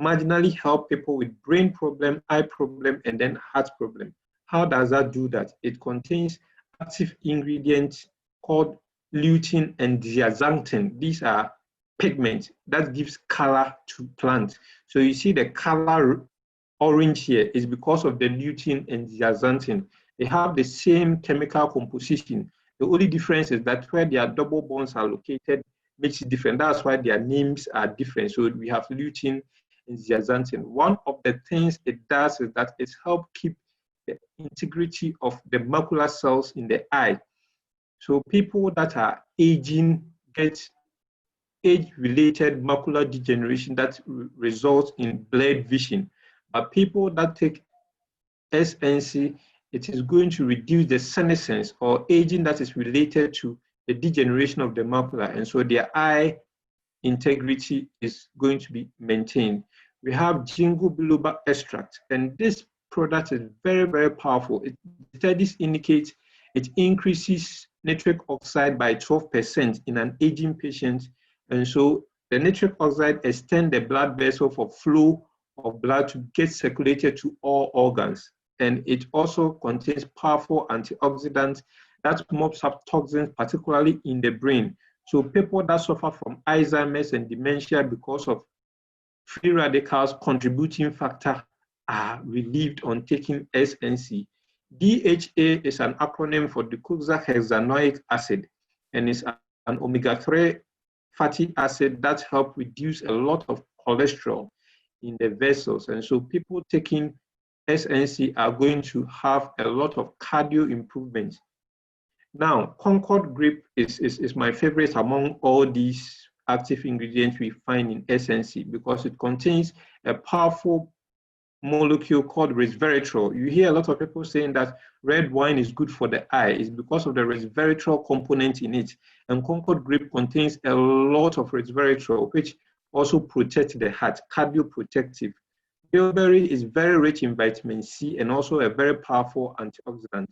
marginally help people with brain problem, eye problem, and then heart problem. How does that do that? It contains active ingredients called lutein and zeaxanthin. These are pigments that gives color to plants. So you see the color orange here is because of the lutein and zeaxanthin. They have the same chemical composition. The only difference is that where their double bonds are located makes it different. That's why their names are different. So we have lutein and zeaxanthin. One of the things it does is that it helps keep the integrity of the macular cells in the eye. So people that are aging get age-related macular degeneration that results in blurred vision. But people that take SNC, it is going to reduce the senescence or aging that is related to the degeneration of the macula, and so their eye integrity is going to be maintained. We have jingo biloba extract, and this product is very, very powerful. Studies indicate it increases nitric oxide by 12% in an aging patient, and so the nitric oxide extends the blood vessel for flow of blood to get circulated to all organs. And it also contains powerful antioxidants that mops up toxins, particularly in the brain. So people that suffer from Alzheimer's and dementia because of free radicals contributing factor are relieved on taking SNC. DHA is an acronym for deoxyhexanoic acid, and it's an omega-3 fatty acid that helps reduce a lot of cholesterol in the vessels. And so people taking SNC are going to have a lot of cardio improvements. Now, Concord grape is my favorite among all these active ingredients we find in SNC because it contains a powerful molecule called resveratrol. You hear a lot of people saying that red wine is good for the eye. It's because of the resveratrol component in it. And Concord grape contains a lot of resveratrol, which also protects the heart, cardioprotective. Bilberry is very rich in vitamin C and also a very powerful antioxidant.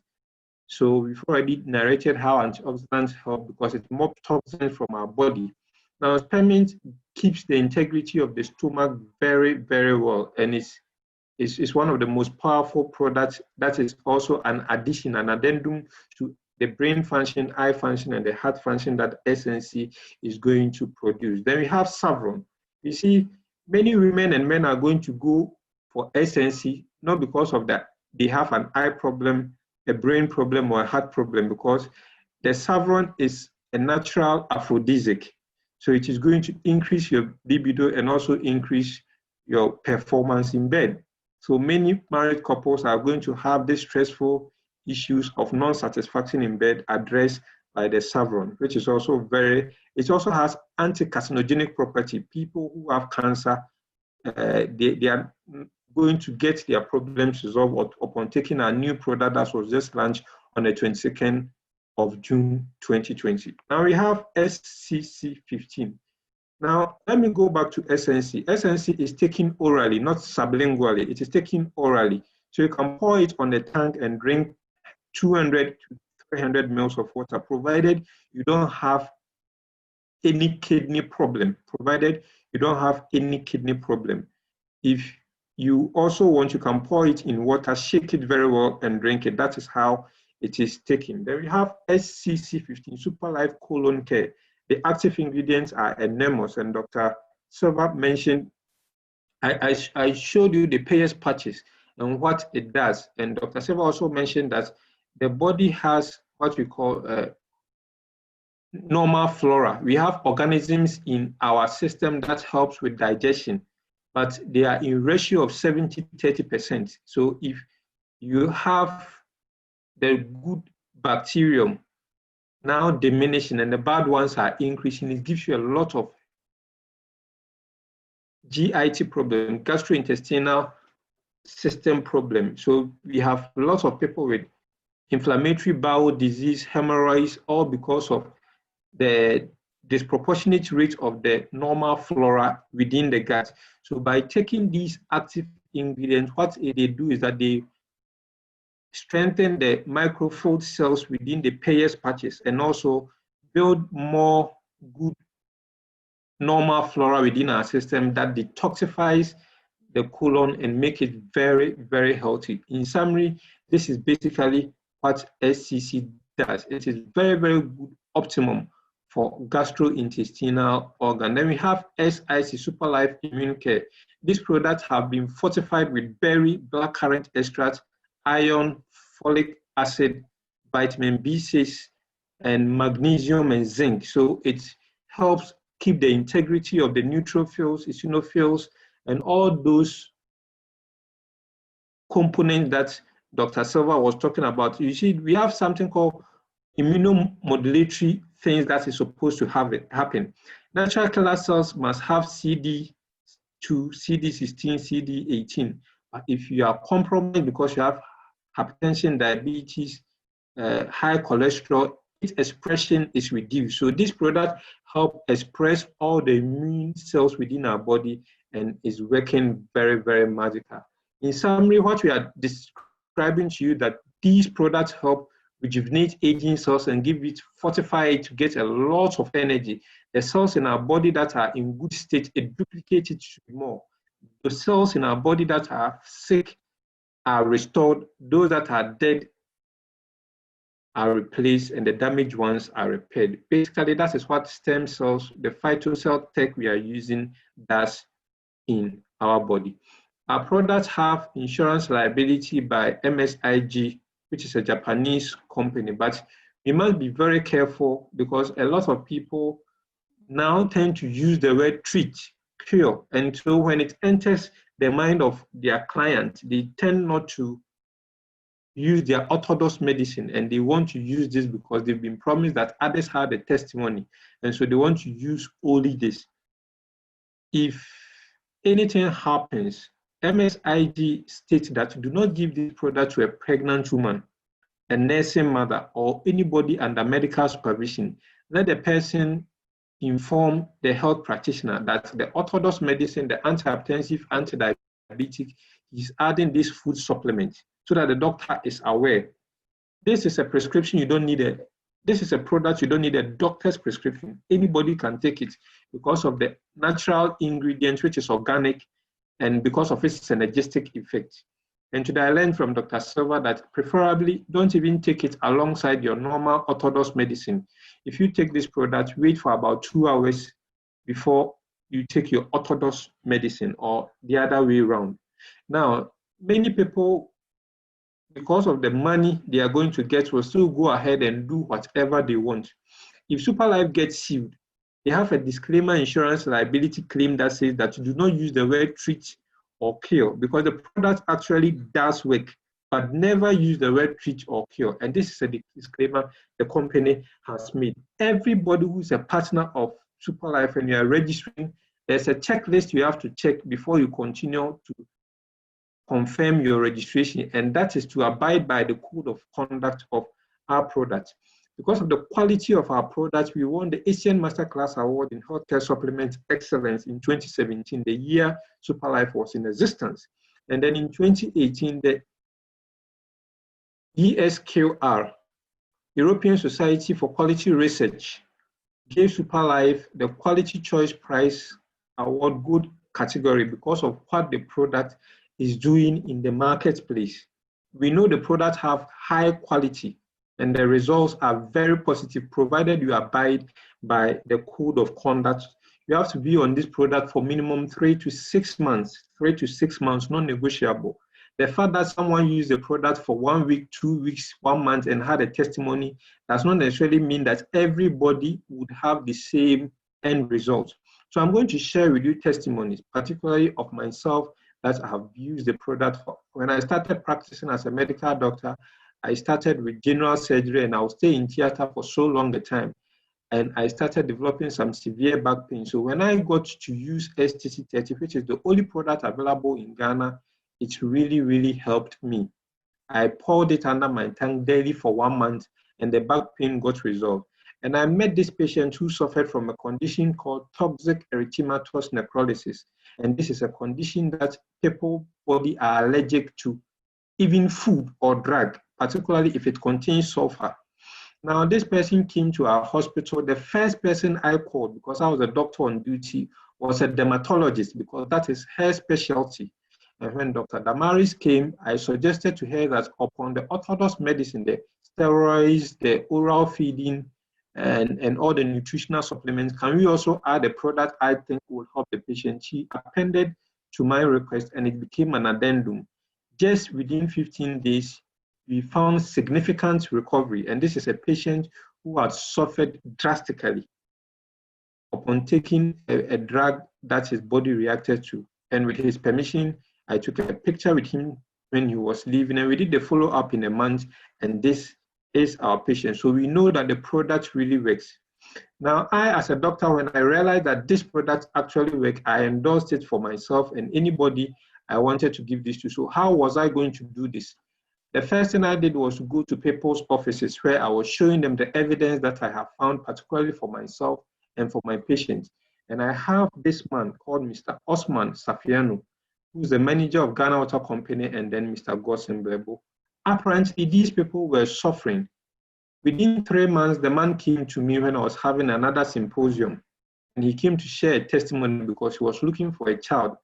So we've already narrated how antioxidants help because it mops toxins from our body. Now, spearmint keeps the integrity of the stomach very, very well, and it's one of the most powerful products that is also an addition, an addendum to the brain function, eye function, and the heart function that SNC is going to produce. Then we have saffron. You see, many women and men are going to go for SNC, not because of that they have an eye problem, a brain problem, or a heart problem, because the saffron is a natural aphrodisiac. So it is going to increase your libido and also increase your performance in bed. So many married couples are going to have these stressful issues of non-satisfaction in bed addressed by the saffron, which is also it also has anti-carcinogenic property. People who have cancer, they are going to get their problems resolved upon taking a new product that was just launched on the 22nd of June 2020. Now we have SCC15. Now let me go back to SNC. SNC is taken orally, not sublingually. It is taken orally. So you can pour it on the tank and drink 200 to 300 ml of water, provided you don't have any kidney problem. If you also want, you can pour it in water, shake it very well, and drink it. That is how it is taken. Then we have SCC15, Super Life Colon Care. The active ingredients are enormous, and Dr. Silva mentioned, I showed you the Payer's patches and what it does. And Dr. Silva also mentioned that the body has what we call normal flora. We have organisms in our system that helps with digestion, but they are in ratio of 70-30%. So if you have the good bacterium now diminishing and the bad ones are increasing, it gives you a lot of GIT problem, gastrointestinal system problem. So we have lots of people with inflammatory bowel disease, hemorrhoids, all because of the disproportionate rate of the normal flora within the gut. So by taking these active ingredients, what they do is that they strengthen the microfold cells within the Payer's patches and also build more good normal flora within our system that detoxifies the colon and make it very, very healthy. In summary, this is basically what SCC does. It is very, very good optimum for gastrointestinal organ. Then we have SIC, Super Life Immune Care. These products have been fortified with berry, blackcurrant extract, iron, folic acid, vitamin B6, and magnesium and zinc. So it helps keep the integrity of the neutrophils, eosinophils, and all those components that Dr. Silva was talking about. You see, we have something called immunomodulatory things that is supposed to happen. Natural killer cells must have CD2, CD16, CD18. But if you are compromised because you have hypertension, diabetes, high cholesterol, its expression is reduced. So this product helps express all the immune cells within our body and is working very, very magical. In summary, what we are describing to you that these products help rejuvenate aging cells and fortify it to get a lot of energy. The cells in our body that are in good state, it duplicates it more. The cells in our body that are sick are restored. Those that are dead are replaced, and the damaged ones are repaired. Basically, that is what stem cells, the phytocell tech we are using, does in our body. Our products have insurance liability by MSIG, which is a Japanese company, but we must be very careful because a lot of people now tend to use the word treat, cure, and so when it enters the mind of their client, they tend not to use their orthodox medicine, and they want to use this because they've been promised that others had a testimony, and so they want to use only this. If anything happens, MSIG states that do not give this product to a pregnant woman, a nursing mother, or anybody under medical supervision. Let the person inform the health practitioner that the orthodox medicine, the antihypertensive, anti-diabetic, is adding this food supplement so that the doctor is aware. This is a prescription you don't need this is a product you don't need a doctor's prescription. Anybody can take it because of the natural ingredient, which is organic, and because of its synergistic effect. And today I learned from Dr. Silva that preferably don't even take it alongside your normal orthodox medicine. If you take this product, wait for about 2 hours before you take your orthodox medicine, or the other way around. Now, many people, because of the money they are going to get, will still go ahead and do whatever they want. If Superlife gets sued, they have a disclaimer insurance liability claim that says that you do not use the word treat or cure, because the product actually does work, but never use the word treat or cure. And this is a disclaimer the company has made. Everybody who is a partner of Superlife and you are registering, there's a checklist you have to check before you continue to confirm your registration, and that is to abide by the code of conduct of our product. Because of the quality of our products, we won the Asian Masterclass Award in Healthcare Supplement Excellence in 2017, the year Superlife was in existence. And then in 2018, the ESQR, European Society for Quality Research, gave Superlife the Quality Choice Prize Award Good category because of what the product is doing in the marketplace. We know the products have high quality and the results are very positive, provided you abide by the code of conduct. You have to be on this product for minimum 3 to 6 months, non-negotiable. The fact that someone used the product for 1 week, 2 weeks, 1 month and had a testimony does not necessarily mean that everybody would have the same end result. So I'm going to share with you testimonies, particularly of myself, that I have used the product for. When I started practicing as a medical doctor, I started with general surgery and I would stay in theater for so long a time. And I started developing some severe back pain. So when I got to use STC30, which is the only product available in Ghana, it really, really helped me. I poured it under my tongue daily for 1 month and the back pain got resolved. And I met this patient who suffered from a condition called toxic erythematous necrolysis. And this is a condition that people's body are allergic to, even food or drug, particularly if it contains sulfur. Now, this person came to our hospital. The first person I called, because I was a doctor on duty, was a dermatologist, because that is her specialty. And when Dr. Damaris came, I suggested to her that upon the orthodox medicine, the steroids, the oral feeding, and all the nutritional supplements, can we also add a product I think will help the patient? She appended to my request and it became an addendum. Just within 15 days, we found significant recovery. And this is a patient who had suffered drastically upon taking a drug that his body reacted to. And with his permission, I took a picture with him when he was leaving, and we did the follow-up in a month, and this is our patient. So we know that the product really works. Now, I, as a doctor, when I realized that this product actually works, I endorsed it for myself and anybody I wanted to give this to. So how was I going to do this? The first thing I did was to go to people's offices where I was showing them the evidence that I have found, particularly for myself and for my patients. And I have this man called Mr. Osman Safiano, who's the manager of Ghana Water Company, and then Mr. Gossen Bebo. Apparently, these people were suffering. Within 3 months, the man came to me when I was having another symposium, and he came to share a testimony because he was looking for a child.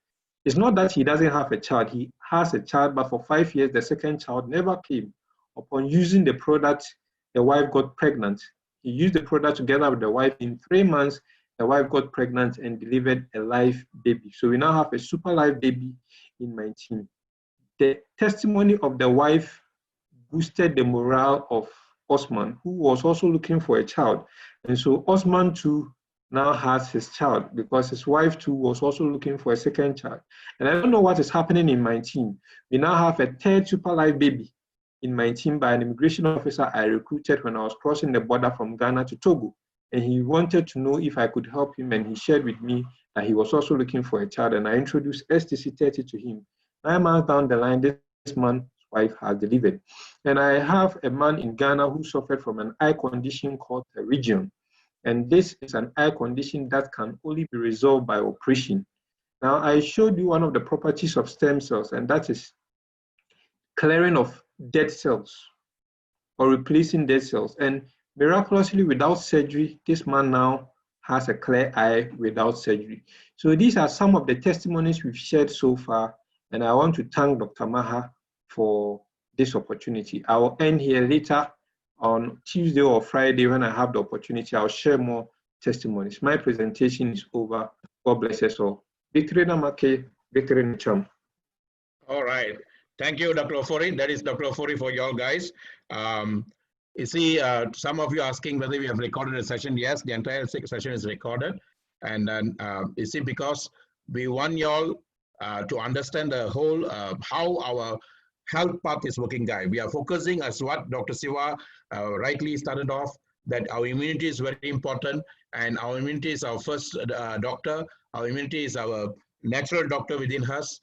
It's not that he doesn't have a child, he has a child, but for 5 years, the second child never came. Upon using the product, the wife got pregnant. He used the product together with the wife. In 3 months, the wife got pregnant and delivered a live baby. So we now have a super live baby in my team. The testimony of the wife boosted the morale of Osman, who was also looking for a child. And so Osman too now has his child because his wife too was also looking for a second child. And I don't know what is happening in my team. We now have a third super live baby in my team by an immigration officer I recruited when I was crossing the border from Ghana to Togo. And he wanted to know if I could help him, and he shared with me that he was also looking for a child, and I introduced STC30 to him. 9 months down the line, this man's wife has delivered. And I have a man in Ghana who suffered from an eye condition called pterygium. And this is an eye condition that can only be resolved by operation. Now, I showed you one of the properties of stem cells, and that is clearing of dead cells or replacing dead cells. And miraculously, without surgery, this man now has a clear eye without surgery. So these are some of the testimonies we've shared so far, and I want to thank Dr. Maha for this opportunity. I will end here later on Tuesday or Friday when I have the opportunity. I'll share more testimonies. My presentation is over. God bless us all. Victory Namake, Victory Nicham. All right. Thank you, Dr. OFORI. That is Dr. OFORI for y'all guys. You see, some of you asking whether we have recorded a session. Yes, the entire session is recorded. And then you see, because we want y'all to understand the whole, how our health path is working, guy. We are focusing, as what Dr. Siva rightly started off, that our immunity is very important, and our immunity is our first doctor. Our immunity is our natural doctor within us.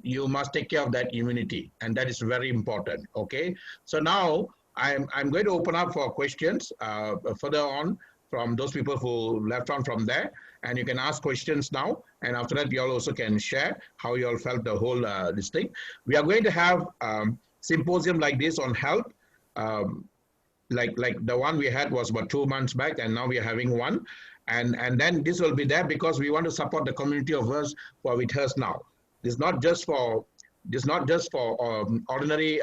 You must take care of that immunity, and that is very important. Okay, so now I'm going to open up for questions further on from those people who left on from there, and you can ask questions now, and after that you all also can share how you all felt the whole this thing. We are going to have symposium like this on health, like the one we had was about 2 months back, and now we are having one, and then this will be there because we want to support the community of us who are with us now. This is not just for ordinary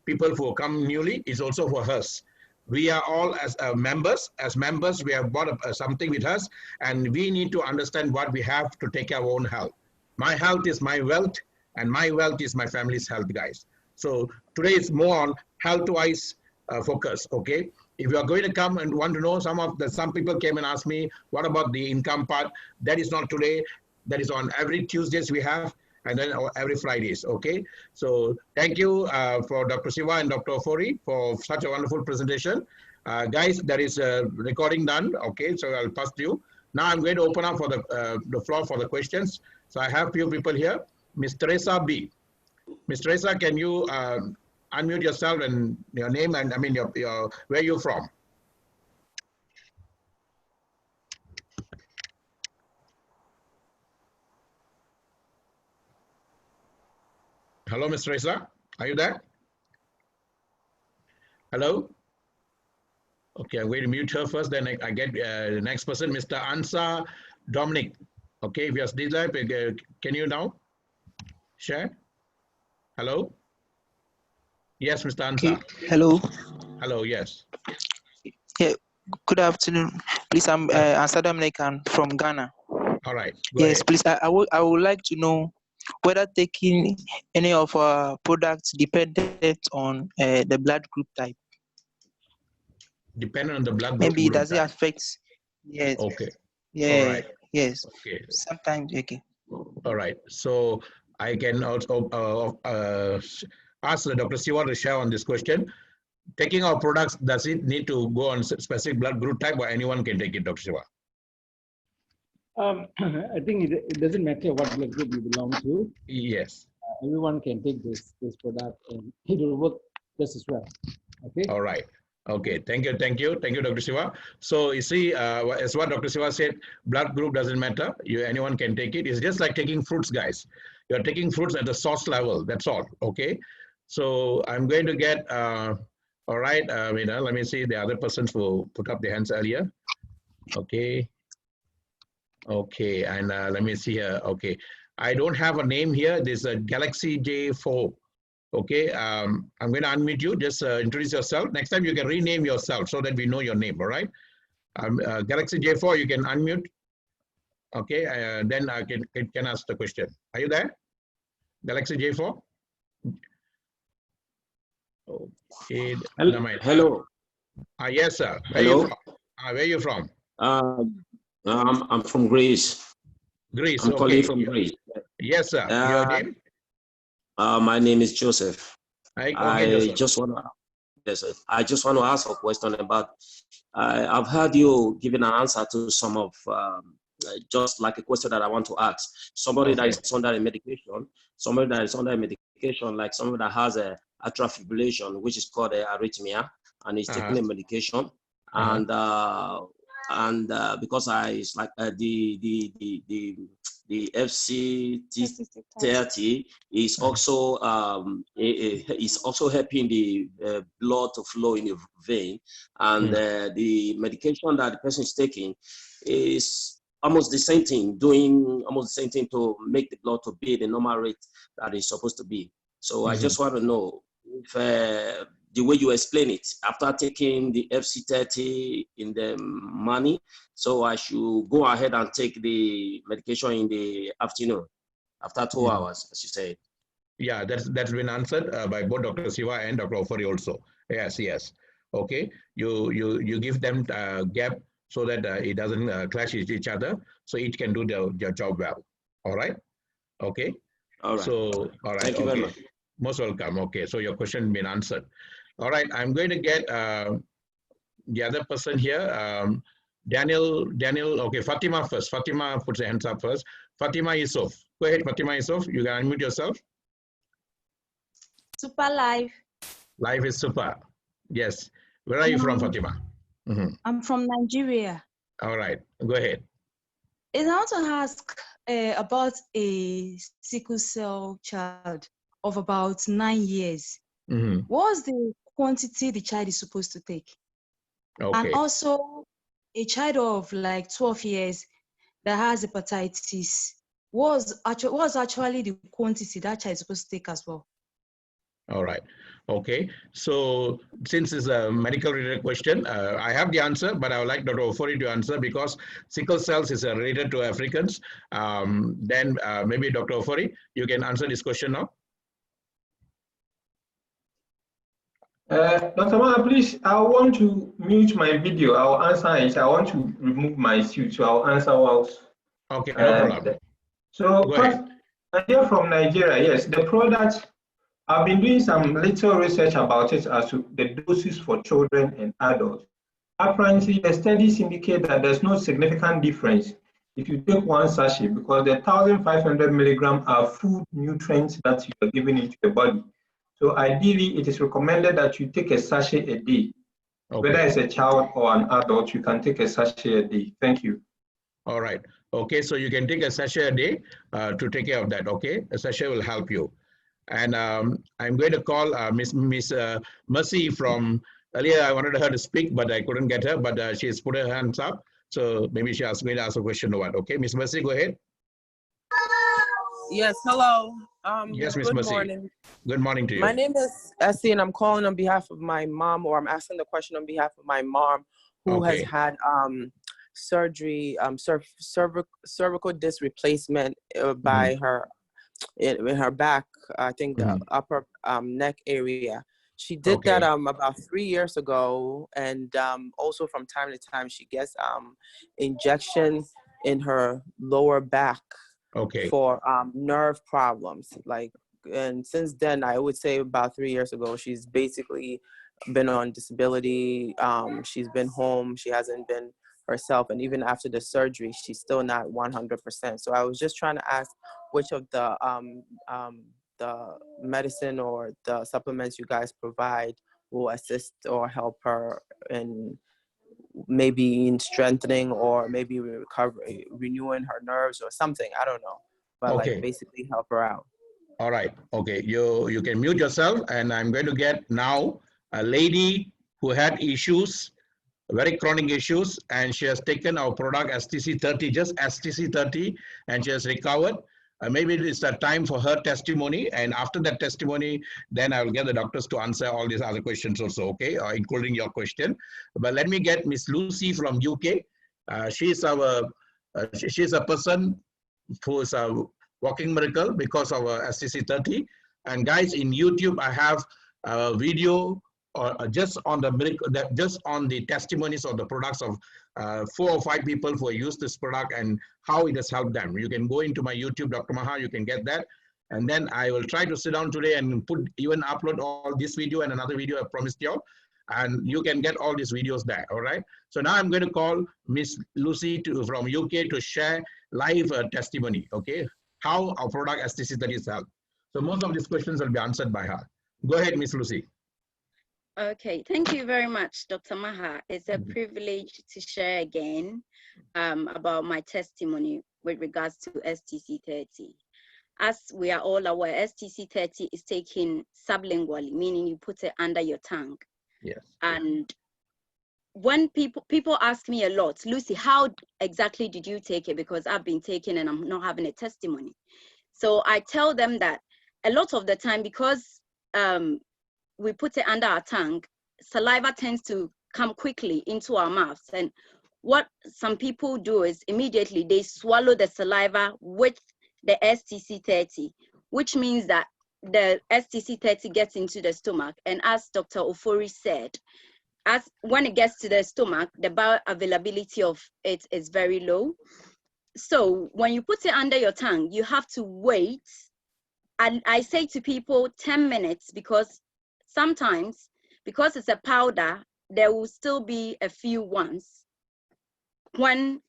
people who come newly. It's also for us. We are all as members. As members, we have bought something with us, and we need to understand what we have to take care of our own health. My health is my wealth, and my wealth is my family's health, guys. So today is more on health-wise focus. Okay. If you are going to come and want to know, some people came and asked me, what about the income part? That is not today. That is on every Tuesdays we have, and then every Fridays, okay? So thank you for Dr. Siva and Dr. OFORI for such a wonderful presentation. Guys, there is a recording done, okay? So I'll pass to you. Now I'm going to open up for the floor for the questions. So I have few people here. Ms. Teresa B. Ms. Teresa, can you unmute yourself and your name and where you're from? Hello, Ms. Teresa, are you there? Hello? Okay, I'm going to mute her first, then I get the next person, Mr. Ansa Dominic. Okay, if you're still there, can you now share? Hello? Yes, Mr. Ansa. Okay. Hello. Hello, yes. Yeah, good afternoon. Please, I'm Ansa Dominic, I'm from Ghana. All right. Yes, ahead. Please, I would like to know whether taking any of our products dependent on the blood group type. Dependent on the blood group. Maybe does it affect? Yes. Okay. Yeah. All right. Yes. Okay. Sometimes. Okay. All right. So I can also ask Dr. Siva to share on this question. taking our products, does it need to go on specific blood group type, or anyone can take it, Dr. Siva? I think it doesn't matter what blood group you belong to. Yes. Everyone can take this product and it will work just as well. Okay. All right. Okay. Thank you, Dr. Siva. So you see, as what Dr. Siva said, blood group doesn't matter. Anyone can take it. It's just like taking fruits, guys. You're taking fruits at the source level. That's all. Okay. So I'm going to get. All right. Let me see the other persons who put up their hands earlier. Okay. Okay. And let me see here. Okay. I don't have a name here. There's a Galaxy J4. Okay, I'm going to unmute you. Just introduce yourself. Next time you can rename yourself so that we know your name, all right? Galaxy J4, you can unmute. Okay, then I can ask the question. Are you there? Galaxy J4? Okay. Hello. Yes, sir. Hello. Where are you from? I'm from Greece. Greece, I'm calling from Greece. Yes, sir. Your name? My name is Joseph. Joseph. I just want to ask a question about. I've heard you giving an answer to some of just like a question that I want to ask. Somebody that is under a medication, like somebody that has a atrial fibrillation, which is called arrhythmia, and is taking a medication, and because it's like the FC30 is also helping the blood to flow in the vein, and the medication that the person is taking is almost the same thing, doing almost the same thing to make the blood to be the normal rate that it's supposed to be. So I just want to know if the way you explain it, after taking the FC30 in the morning, so I should go ahead and take the medication in the afternoon, after 2 hours, as you said. Yeah, that's been answered by both Dr. Siva and Dr. OFORI also. Yes. Okay, you give them gap so that it doesn't clash with each other, so each can do their job well. All right. Okay. All right. So all right. Thank you very much. Most welcome. Okay, so your question has been answered. All right, I'm going to get the other person here. Daniel, okay, Fatima first. Fatima puts her hands up first. Fatima Yusuf. Go ahead, Fatima Yusuf. You can unmute yourself. Super live. Live is super. Yes. Where are you from, Fatima? I'm from Nigeria. All right, go ahead. I want to ask about a sickle cell child of about 9 years. What's the quantity the child is supposed to take? Okay. And also a child of like 12 years that has hepatitis, what's actually the quantity that child is supposed to take as well? All right. Okay. So since it's a medical related question, I have the answer, but I would like Dr. OFORI to answer because sickle cells is related to Africans. Then maybe Dr. OFORI, you can answer this question now. Dr. MAHA, please, I want to mute my video. I'll answer it. I want to remove my suit, so I'll answer whilst. Okay, no problem. So first, I hear from Nigeria, yes, the product, I've been doing some little research about it as to the doses for children and adults. Apparently, the studies indicate that there's no significant difference if you take one sachet, because the 1,500 milligrams are food nutrients that you are giving into the body. So ideally, it is recommended that you take a sachet a day. Okay. Whether it's a child or an adult, you can take a sachet a day. Thank you. All right. Okay, so you can take a sachet a day to take care of that. Okay, a sachet will help you. And I'm going to call Miss Mercy from earlier. I wanted her to speak, but I couldn't get her. But she's put her hands up, so maybe she asked me to ask a question or what. Okay, Miss Mercy, go ahead. Yes, hello. Yes, Miss Mercy. Good morning. Good morning to you. My name is Essie, and I'm calling on behalf of my mom, or I'm asking the question on behalf of my mom, who has had surgery, cervical disc replacement by her in her back. I think the upper neck area. She did that about 3 years ago, and also from time to time she gets injection in her lower back. For nerve problems, and since then, I would say about 3 years ago, she's basically been on disability. She's been home. She hasn't been herself. And even after the surgery, she's still not 100%. So I was just trying to ask which of the medicine or the supplements you guys provide will assist or help her in maybe in strengthening or maybe recovery, renewing her nerves or something. I don't know, but Okay. like basically help her out. All right. Okay. You can mute yourself, and I'm going to get now a lady who had issues, very chronic issues, and she has taken our product STC30, just STC30, and she has recovered. Maybe it's the time for her testimony, and after that testimony, then I will get the doctors to answer all these other questions also, okay, including your question. But let me get Miss Lucy from UK. She's a person who is a walking miracle because of STC30. And guys, in YouTube, I have a video just on the miracle, just on the testimonies of the products of 4 or 5 people who used this product and how it has helped them. You can go into my YouTube, DR.MAHA, you can get that. And then I will try to sit down today and upload all this video and another video I promised you all. And you can get all these videos there, all right? So now I'm going to call Miss Lucy from UK to share live testimony, okay? How our product STC30 is helped. So most of these questions will be answered by her. Go ahead, Miss Lucy. Okay, thank you very much, Dr. Maha. It's a privilege to share again about my testimony with regards to STC30. As we are all aware, STC30 is taken sublingually, meaning you put it under your tongue. Yes. And when people ask me a lot, Lucy, how exactly did you take it? Because I've been taking and I'm not having a testimony. So I tell them that a lot of the time, because we put it under our tongue, saliva tends to come quickly into our mouths. And what some people do is immediately they swallow the saliva with the STC30, which means that the STC30 gets into the stomach. And as Dr. OFORI said, when it gets to the stomach, the bioavailability of it is very low. So when you put it under your tongue, you have to wait. And I say to people 10 minutes, because sometimes, because it's a powder, there will still be a few ones when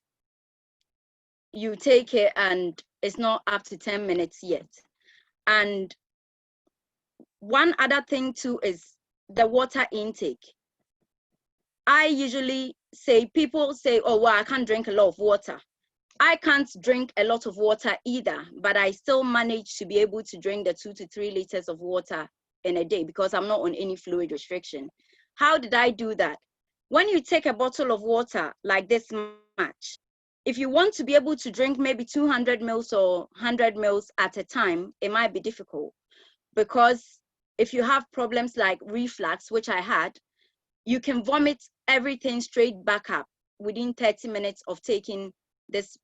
you take it and it's not up to 10 minutes yet. And one other thing too is the water intake. I usually say, people say, oh, well, I can't drink a lot of water. I can't drink a lot of water either, but I still manage to be able to drink the 2 to 3 liters of water in a day because I'm not on any fluid restriction. How did I do that? When you take a bottle of water like this much, if you want to be able to drink maybe 200 mils or 100 mils at a time, it might be difficult, because if you have problems like reflux, which I had, you can vomit everything straight back up within 30 minutes of taking this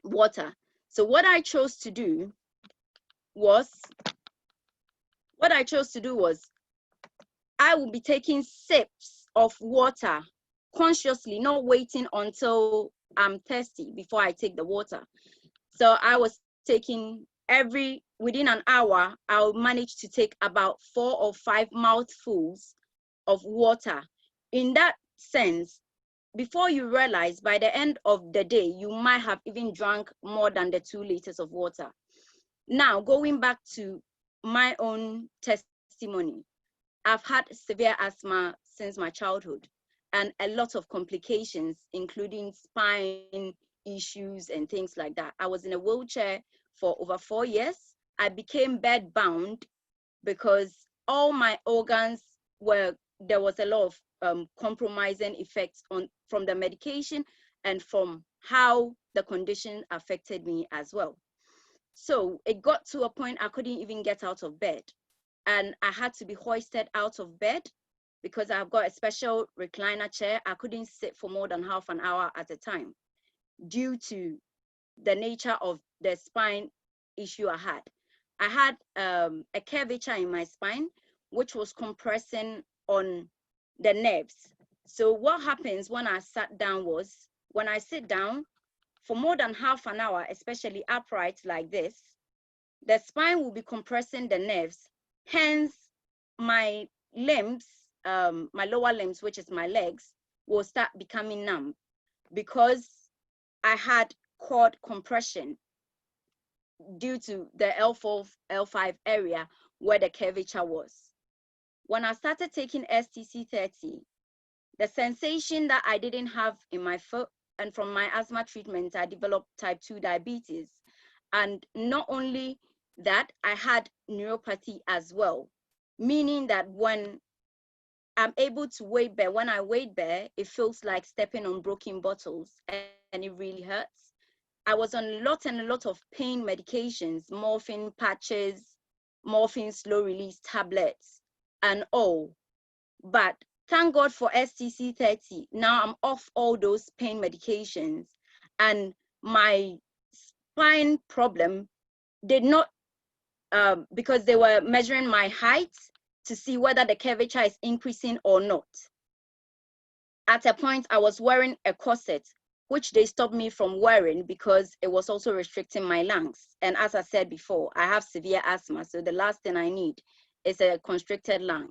water. So what I chose to do was, I will be taking sips of water consciously, not waiting until I'm thirsty before I take the water. So I was taking within an hour, I'll manage to take about 4 or 5 mouthfuls of water. In that sense, before you realize, by the end of the day, you might have even drunk more than the 2 liters of water. Now, going back to my own testimony, I've had severe asthma since my childhood and a lot of complications, including spine issues and things like that. I was in a wheelchair for over 4 years. I became bed-bound because all my organs there was a lot of compromising effects from the medication and from how the condition affected me as well. So it got to a point I couldn't even get out of bed, and I had to be hoisted out of bed because I've got a special recliner chair. I couldn't sit for more than half an hour at a time due to the nature of the spine issue I had. I had a curvature in my spine, which was compressing on the nerves. So what happens when I sat down was, when I sit down for more than half an hour, especially upright like this, the spine will be compressing the nerves. Hence, my limbs, my lower limbs, which is my legs, will start becoming numb because I had cord compression due to the L4, L5 area where the curvature was. When I started taking STC30, the sensation that I didn't have in my foot, and from my asthma treatment, I developed type 2 diabetes. And not only that, I had neuropathy as well, meaning that when I'm able to weight bear, when I weight bear, it feels like stepping on broken bottles and it really hurts. I was on a lot of pain medications, morphine patches, morphine slow release tablets, and all. But thank God for STC30. Now I'm off all those pain medications, and my spine problem did not, because they were measuring my height to see whether the curvature is increasing or not. At a point, I was wearing a corset, which they stopped me from wearing because it was also restricting my lungs. And as I said before, I have severe asthma, so the last thing I need is a constricted lung.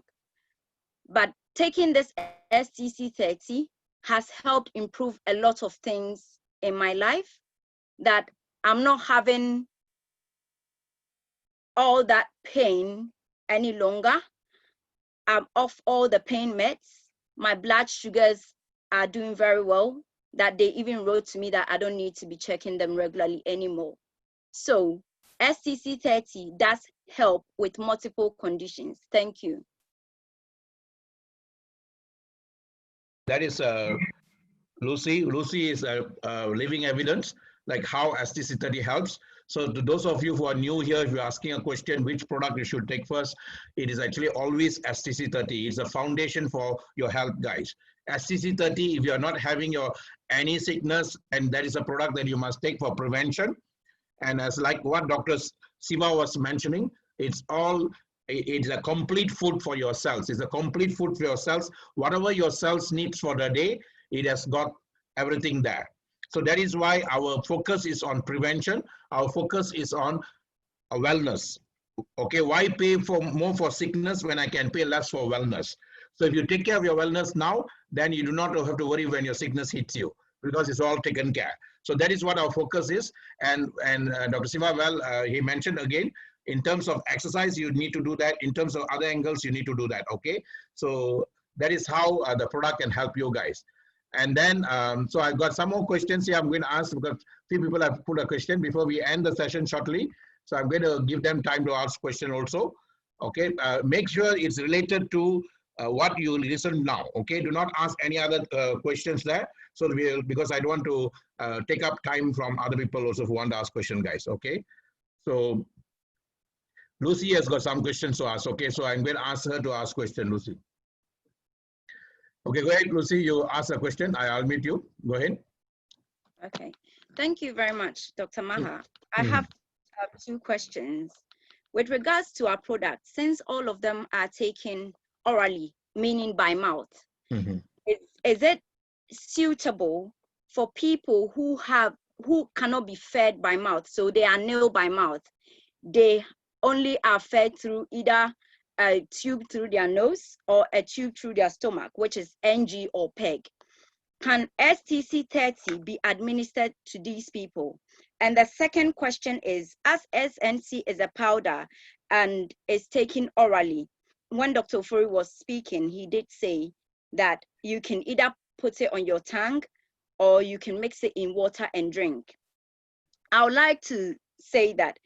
But taking this STC30 has helped improve a lot of things in my life, that I'm not having all that pain any longer. I'm off all the pain meds. My blood sugars are doing very well, that they even wrote to me that I don't need to be checking them regularly anymore. So STC30 does help with multiple conditions. Thank you. That is Lucy. Lucy is living evidence, like how STC30 helps. So to those of you who are new here, if you're asking a question, which product you should take first, it is actually always STC30. It's a foundation for your health, guys. STC30, if you're not having any sickness, and that is a product that you must take for prevention. And as like what Dr. SIVA was mentioning, it's a complete food for your cells. It's a complete food for your cells. Whatever your cells needs for the day, it has got everything there. So that is why our focus is on prevention. Our focus is on wellness. Okay, why pay more for sickness when I can pay less for wellness? So if you take care of your wellness now, then you do not have to worry when your sickness hits you, because it's all taken care. So that is what our focus is. And Dr. Siva, he mentioned again, in terms of exercise, you need to do that. In terms of other angles, you need to do that, okay? So that is how the product can help you guys. And then, so I've got some more questions here I'm going to ask, because few people have put a question before we end the session shortly. So I'm going to give them time to ask question also, okay? Make sure it's related to what you listen now, okay? Do not ask any other questions there. So because I don't want to take up time from other people also who want to ask questions, guys, okay? So Lucy has got some questions to ask, okay? So I'm going to ask her to ask question, Lucy. Okay, go ahead, Lucy, you ask a question. I'll meet you. Go ahead. Okay, thank you very much, Dr. Maha. I have 2 questions. With regards to our products, since all of them are taken orally, meaning by mouth, is it suitable for people who cannot be fed by mouth, so they are nil by mouth? They only are fed through either a tube through their nose or a tube through their stomach, which is NG or PEG. Can STC30 be administered to these people? And the second question is, as SNC is a powder and is taken orally, when Dr. OFORI was speaking, he did say that you can either put it on your tongue or you can mix it in water and drink. I would like to say that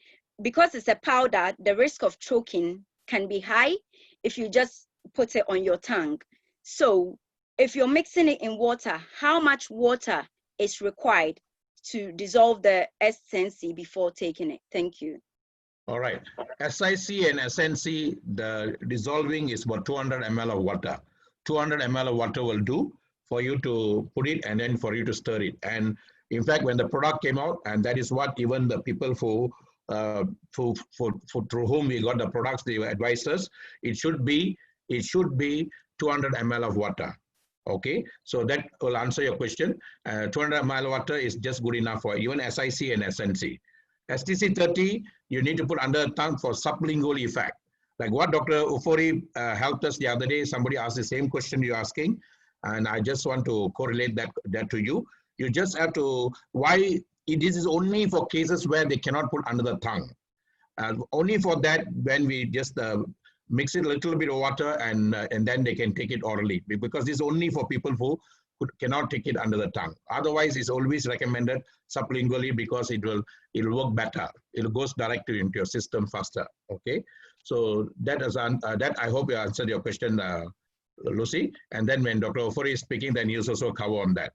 because it's a powder, the risk of choking can be high if you just put it on your tongue. So if you're mixing it in water, how much water is required to dissolve the SNC before taking it? Thank you. All right. SIC and SNC, the dissolving is about 200 ml of water. 200 ml of water will do for you to put it and then for you to stir it. And in fact, when the product came out, and that is what even the people through whom we got the products, they advised us, it should be 200 ml of water. Okay, so that will answer your question. 200 ml of water is just good enough for even SIC and SNC. STC30, you need to put under the tongue for sublingual effect. Like what Dr. OFORI helped us the other day, somebody asked the same question you're asking, and I just want to correlate that to you. You just have to, this is only for cases where they cannot put under the tongue. Only for that, when we just mix it a little bit of water and then they can take it orally, because this is only for people who cannot take it under the tongue. Otherwise, it's always recommended sublingually because it'll work better. It goes directly into your system faster. Okay, so that is that. I hope you answered your question, Lucy. And then when Dr. OFORI is speaking, then he'll also cover on that.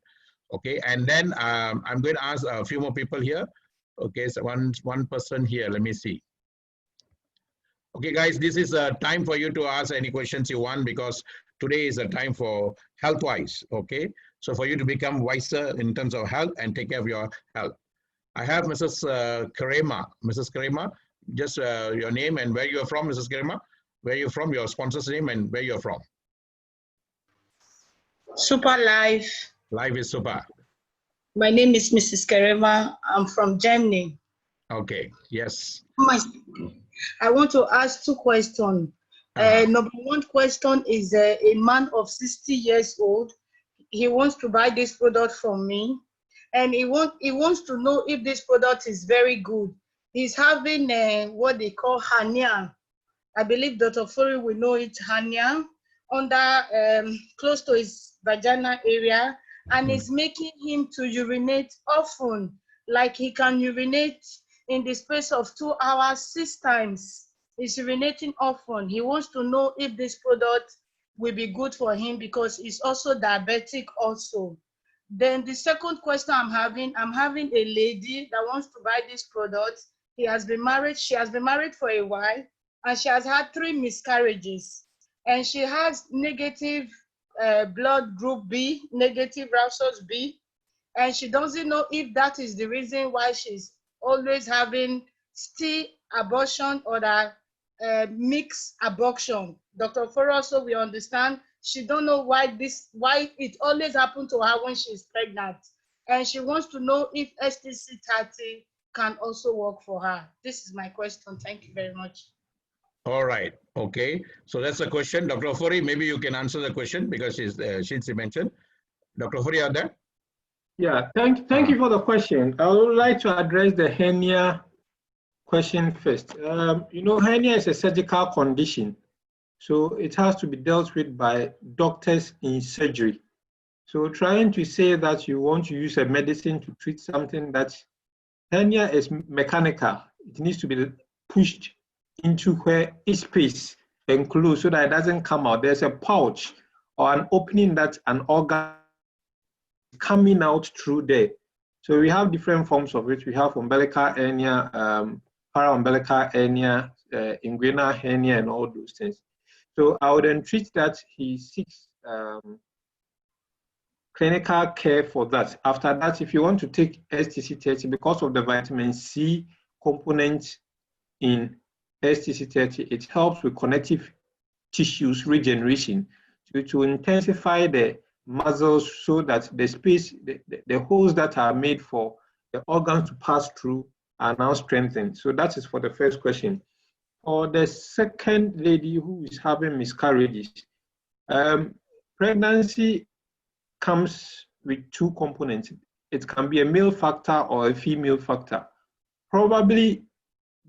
Okay, and then I'm going to ask a few more people here. Okay, so one person here. Let me see. Okay, guys, this is a time for you to ask any questions you want, because today is a time for health-wise, okay? So for you to become wiser in terms of health and take care of your health. I have Mrs. Karema. Mrs. Karema, just your name and where you're from, Mrs. Karema. Where you're from, your sponsor's name and where you're from. Super Life. Life is super. My name is Mrs. Karema. I'm from Germany. Okay, yes. I want to ask two questions. Number one question is a man of 60 years old. He wants to buy this product from me, and he wants to know if this product is very good. He's having what they call hernia. I believe Dr. OFORI will know it, hernia, under close to his vagina area, and it's making him to urinate often, like he can urinate in the space of 2 hours, 6 times. He's urinating often. He wants to know if this product will be good for him because he's also diabetic also. Then the second question I'm having a lady that wants to buy this product. She has been married for a while, and she has had 3 miscarriages. And she has negative blood group B, negative rhesus B. And she doesn't know if that is the reason why she's always having still abortion or that mixed abortion. Dr. OFORI also, we understand, she don't know why it always happens to her when she's pregnant. And she wants to know if STC 30 can also work for her. This is my question. Thank you very much. All right. Okay. So that's the question. Dr. OFORI, maybe you can answer the question because she mentioned. Dr. OFORI, are there? Yeah, thank you for the question. I would like to address the hernia question first. You know, hernia is a surgical condition, so it has to be dealt with by doctors in surgery. So trying to say that you want to use a medicine to treat something that hernia is mechanical, it needs to be pushed into where each space enclosed so that it doesn't come out. There's a pouch or an opening that an organ is coming out through there. So we have different forms of it. We have umbilical hernia, paraumbilical hernia, inguinal hernia, and all those things. So I would entreat that he seeks clinical care for that. After that, if you want to take STC 30, because of the vitamin C component in STC 30, it helps with connective tissues regeneration to intensify the muscles so that the space, the holes that are made for the organs to pass through are now strengthened. So that is for the first question. For the second lady who is having miscarriages, pregnancy comes with 2 components. It can be a male factor or a female factor. Probably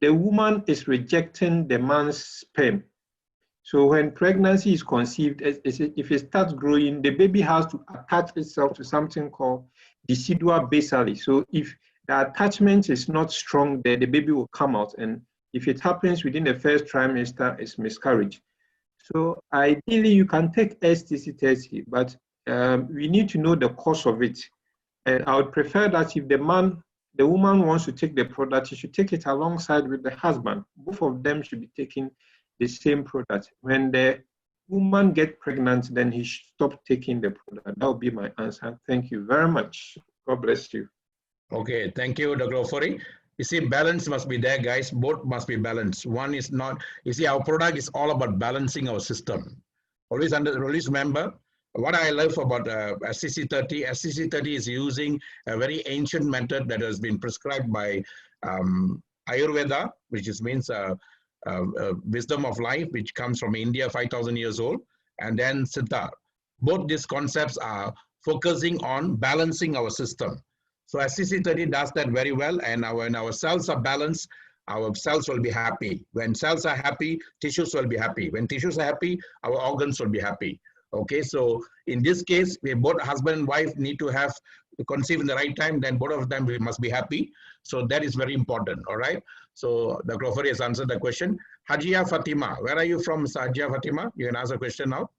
the woman is rejecting the man's sperm. So when pregnancy is conceived, if it starts growing, the baby has to attach itself to something called decidua basale. So if the attachment is not strong, then the baby will come out. And if it happens within the first trimester, it's miscarriage. So ideally, you can take STC 30, but we need to know the cause of it. And I would prefer that if the woman wants to take the product, she should take it alongside with the husband. Both of them should be taking the same product. When the woman gets pregnant, then he should stop taking the product. That would be my answer. Thank you very much. God bless you. Okay, thank you, Dr. OFORI. You see, balance must be there, guys. Both must be balanced. One is not, you see, our product is all about balancing our system. Always remember, what I love about STC 30, STC 30 is using a very ancient method that has been prescribed by Ayurveda, which means wisdom of life, which comes from India, 5,000 years old, and then Siddha. Both these concepts are focusing on balancing our system. So SCC30 does that very well, and when our cells are balanced, our cells will be happy. When cells are happy, tissues will be happy. When tissues are happy, our organs will be happy. Okay, so in this case, we both husband and wife need to have to conceive in the right time, then both of them must be happy. So that is very important, all right? So Dr. OFORI has answered the question. Hajia Fatima, where are you from, Hajia Fatima? You can ask a question now.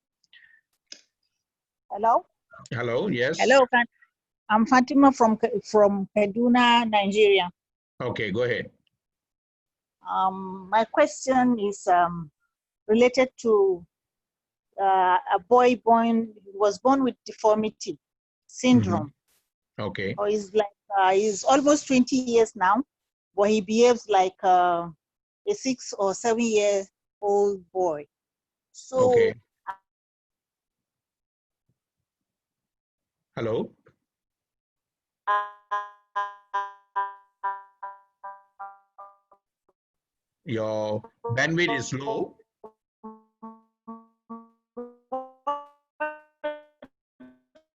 Hello? Hello, yes. Hello, I'm Fatima from Kaduna, Nigeria. Okay, go ahead. My question is related to a boy was born with deformity syndrome. Okay. Or he's like he's almost 20 years now, but he behaves like a 6 or 7 year old boy. So okay. Hello. Your bandwidth is low.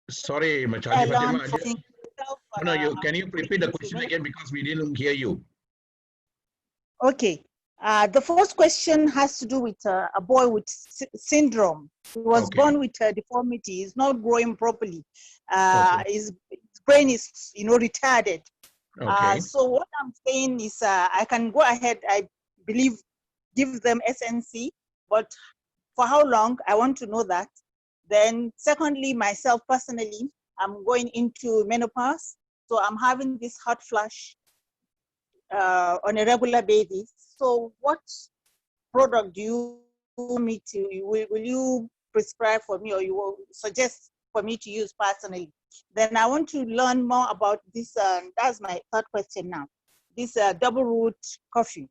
Sorry, Machaji Fatima. No, can you repeat the question again because we didn't hear you? Okay. The first question has to do with a boy with syndrome. He was born with a deformity. He's not growing properly. His brain is, retarded. So what I'm saying is I can go ahead, I believe, give them SNC, but for how long? I want to know that. Then secondly, myself personally, I'm going into menopause. So I'm having this hot flash on a regular basis. So what product do you will you prescribe for me, or you will suggest for me to use personally? Then I want to learn more about this. That's my third question now. This double root coffee.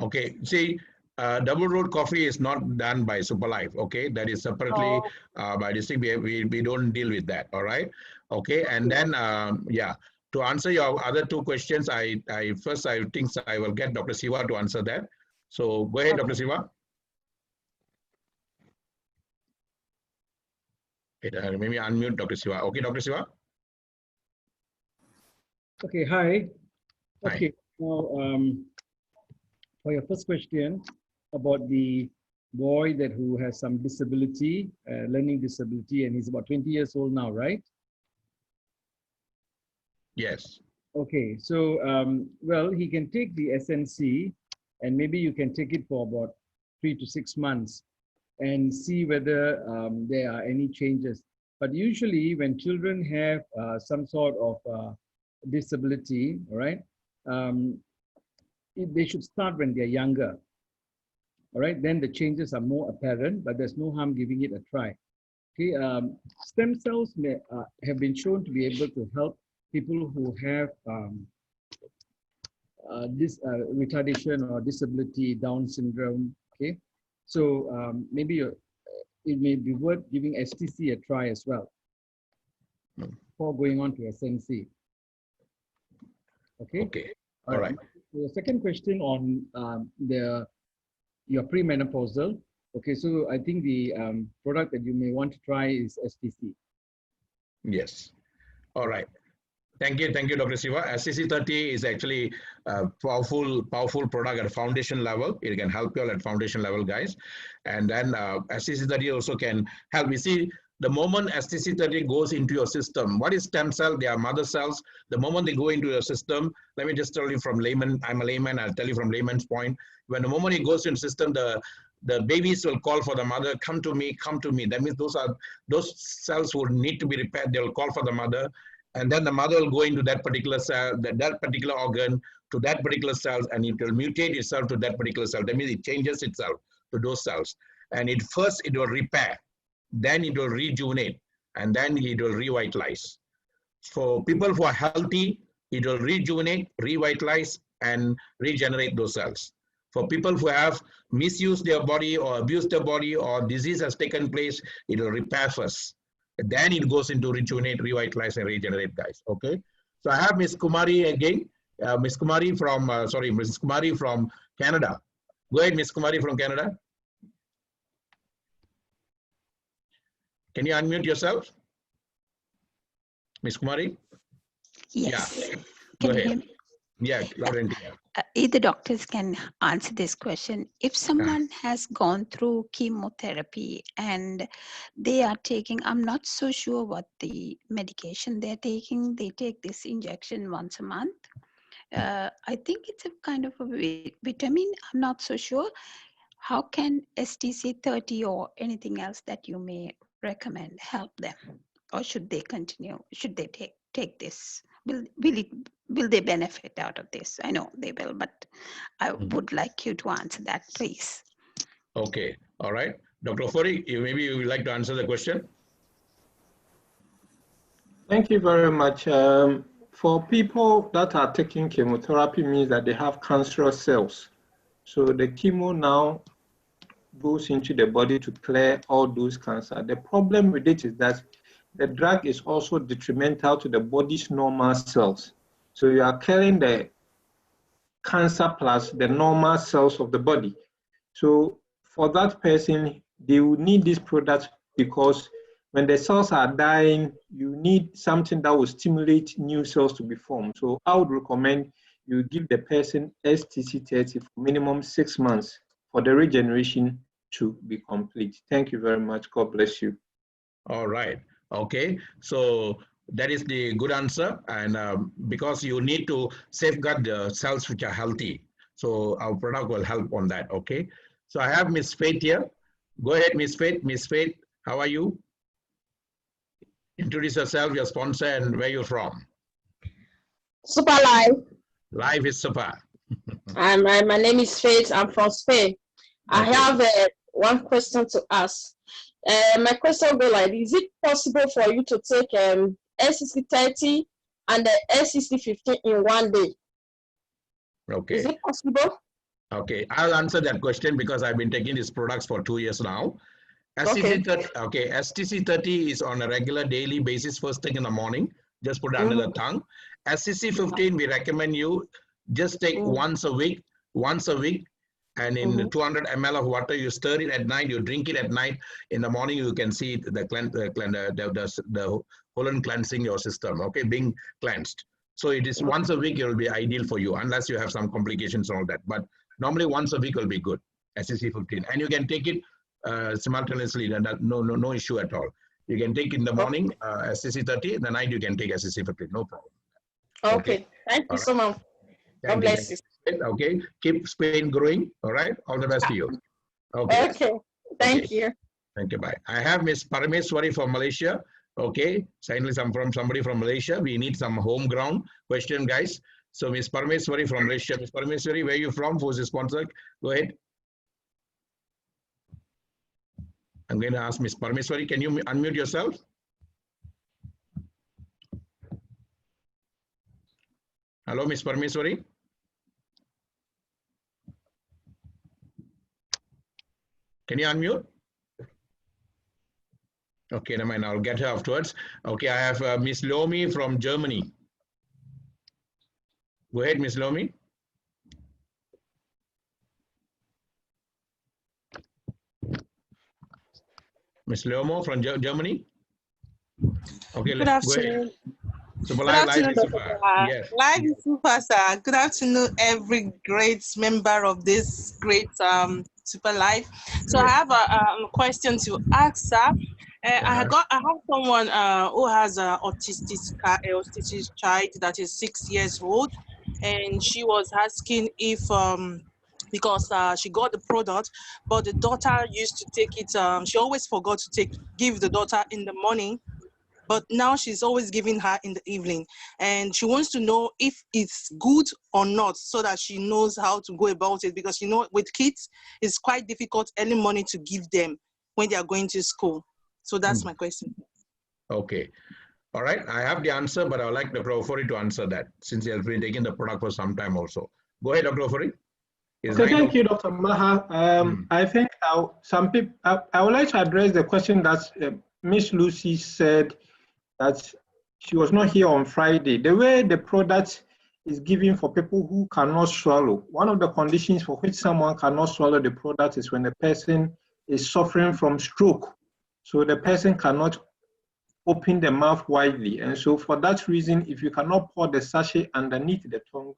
Okay, see, double root coffee is not done by Superlife. Okay, that is separately by this thing. We don't deal with that. All right. Okay, and then yeah. To answer your other two questions, I think I will get Dr. Siva to answer that. So go ahead, Dr. Siva. Maybe unmute Dr. Siva. Okay, Dr. Siva. Okay, hi. Okay, now for your first question about the boy who has some disability, learning disability, and he's about 20 years old now, right? Yes. Okay, so well, he can take the SNC, and maybe you can take it for about 3 to 6 months and see whether there are any changes. But usually when children have some sort of disability, all right, they should start when they're younger. All right, then the changes are more apparent, but there's no harm giving it a try. Okay, stem cells have been shown to be able to help people who have this retardation or disability, Down syndrome. Okay, so maybe it may be worth giving STC a try as well before going on to SNC. Okay. Okay. All right. So the second question on your premenopausal. Okay, so I think the product that you may want to try is STC. Yes. All right. Thank you, Dr. Siva. SCC30 is actually a powerful product at a foundation level. It can help you all at foundation level, guys. And then SCC30 also can help. You see, the moment SCC30 goes into your system, what is stem cell? They are mother cells. The moment they go into your system, let me just tell you from layman. I'm a layman. I'll tell you from layman's point. When the moment it goes into the system, the babies will call for the mother, come to me, come to me. That means those cells will need to be repaired. They'll call for the mother. And then the mother will go into that particular cell, that particular organ, to that particular cells, and it will mutate itself to that particular cell. That means it changes itself to those cells. And it will repair, then it will rejuvenate, and then it will revitalize. For people who are healthy, it will rejuvenate, revitalize, and regenerate those cells. For people who have misused their body or abused their body or disease has taken place, it will repair first. Then it goes into rejuvenate, revitalize, and regenerate, guys. Okay. So I have Miss Kumari again. Ms. Kumari from, Mrs. Kumari from Canada. Go ahead, Ms. Kumari from Canada. Can you unmute yourself? Ms. Kumari? Yes. Yeah. Can Go you ahead. hear me? Yeah, loud and clear. Either doctors can answer this question. If someone has gone through chemotherapy and they are taking, I'm not so sure what the medication they're taking. They take this injection once a month. I think it's a kind of a vitamin. I'm not so sure. How can STC30 or anything else that you may recommend help them? Or should they continue? Should they take this? Will they benefit out of this? I know they will, but I would like you to answer that, please. Okay, all right. Dr. OFORI, maybe you would like to answer the question? Thank you very much. For people that are taking chemotherapy means that they have cancerous cells. So the chemo now goes into the body to clear all those cancer. The problem with it is that the drug is also detrimental to the body's normal cells. So you are killing the cancer plus the normal cells of the body. So for that person, they will need this product because when the cells are dying, you need something that will stimulate new cells to be formed. So I would recommend you give the person STC30 for minimum 6 months for the regeneration to be complete. Thank you very much. God bless you. All right. Okay. So that is the good answer. And because you need to safeguard the cells which are healthy. So our product will help on that. Okay. So I have Miss Faith here. Go ahead, Miss Faith. Miss Faith, how are you? Introduce yourself, your sponsor, and where you're from. Super Live. Live is super. My name is Faith. I'm from Spain. I have one question to ask. My question will be like, is it possible for you to take SCC30 and the SCC15 in one day? Okay. Is it possible? Okay, I'll answer that question because I've been taking these products for 2 years now. STC30 is on a regular daily basis, first thing in the morning, just put it under the tongue. SCC15, we recommend you just take once a week, and in 200 ml of water, you stir it at night, you drink it at night. In the morning, you can see the colon cleansing your system, okay, being cleansed. So it is once a week, it will be ideal for you, unless you have some complications and all that. But normally once a week will be good, SCC15. And you can take it simultaneously, no issue at all. You can take in the morning SCC30, in the night you can take SCC15, no problem. Okay. Thank you so much. God bless you. Okay, keep Spain growing. All right, all the best to you. Okay. Thank you. Thank you. Bye. I have Miss Parameswari from Malaysia. Okay, finally somebody from Malaysia. We need some home ground question, guys. So Miss Parameswari from Malaysia. Miss Parameswari, where are you from? Who's the sponsor? Go ahead. I'm going to ask Miss Parameswari. Can you unmute yourself? Hello, Miss Parameswari. Can you unmute? Okay, never mind. I'll get her afterwards. Okay, I have Miss Lomi from Germany. Go ahead, Miss Lomi. Miss Lomo from Germany. Okay, good afternoon. Super Good afternoon, Dr. Yes. Live is super, sir. Good afternoon, every great member of this great Super Live. So I have a question to ask, sir. I have someone who has an autistic child that is 6 years old, and she was asking if because she got the product, but the daughter used to take it. She always forgot to give the daughter in the morning, but now she's always giving her in the evening, and she wants to know if it's good or not, so that she knows how to go about it. Because with kids, it's quite difficult early morning to give them when they are going to school. So that's my question. Okay. All right. I have the answer, but I would like Dr. OFORI to answer that, since he has been taking the product for some time also. Go ahead, Dr. OFORI. Okay, thank you, Dr. Maha. I think I would like to address the question that Miss Lucy said that she was not here on Friday. The way the product is given for people who cannot swallow. One of the conditions for which someone cannot swallow the product is when the person is suffering from stroke. So the person cannot open the mouth widely. And so for that reason, if you cannot pour the sachet underneath the tongue,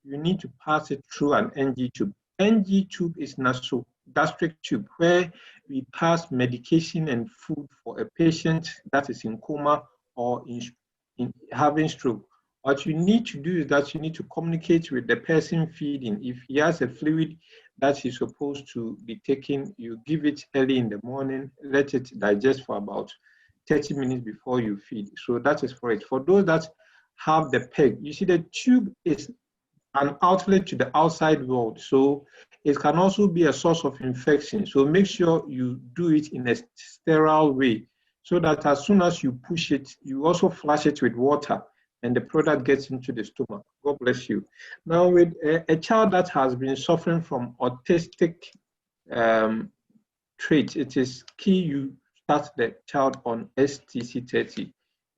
you need to pass it through an NG tube. NG tube is nasogastric tube, where we pass medication and food for a patient that is in coma or in having stroke. What you need to do is that you need to communicate with the person feeding. If he has a fluid that he's supposed to be taking, you give it early in the morning, let it digest for about 30 minutes before you feed. So that is for it. For those that have the peg, you see the tube is an outlet to the outside world. So it can also be a source of infection. So make sure you do it in a sterile way so that as soon as you push it, you also flush it with water and the product gets into the stomach. God bless you. Now with a child that has been suffering from autistic traits, it is key you start the child on STC30.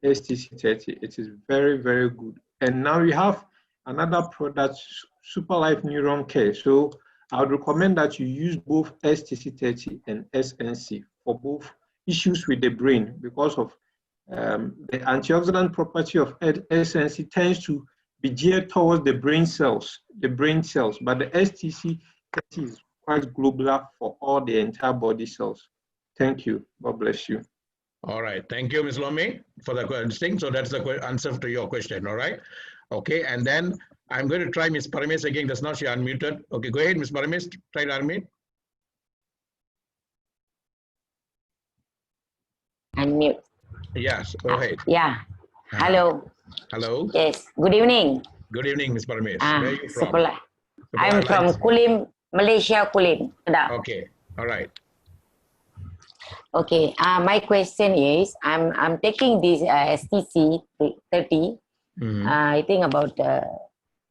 STC30, it is very, very good. And now we have another product, Super Life Neuron Care. So I would recommend that you use both STC30 and SNC for both issues with the brain because of the antioxidant property of SNC tends to be geared towards the brain cells, but the STC30 is quite global for all the entire body cells. Thank you. God bless you. All right. Thank you, Ms. Lome, for the question. So that's the answer to your question. All right. Okay. And then I'm going to try Ms. Paramesh again. Just now she unmuted. Okay. Go ahead, Ms. Paramesh. Try to unmute. Unmute. Yes. Go ahead. Yeah. Hello. Hello. Yes. Good evening. Good evening, Ms. Paramesh. Where are you from? I'm from Kulim, Malaysia, Kulim. Okay. All right. Okay. My question is, I'm taking this STC 30. I think about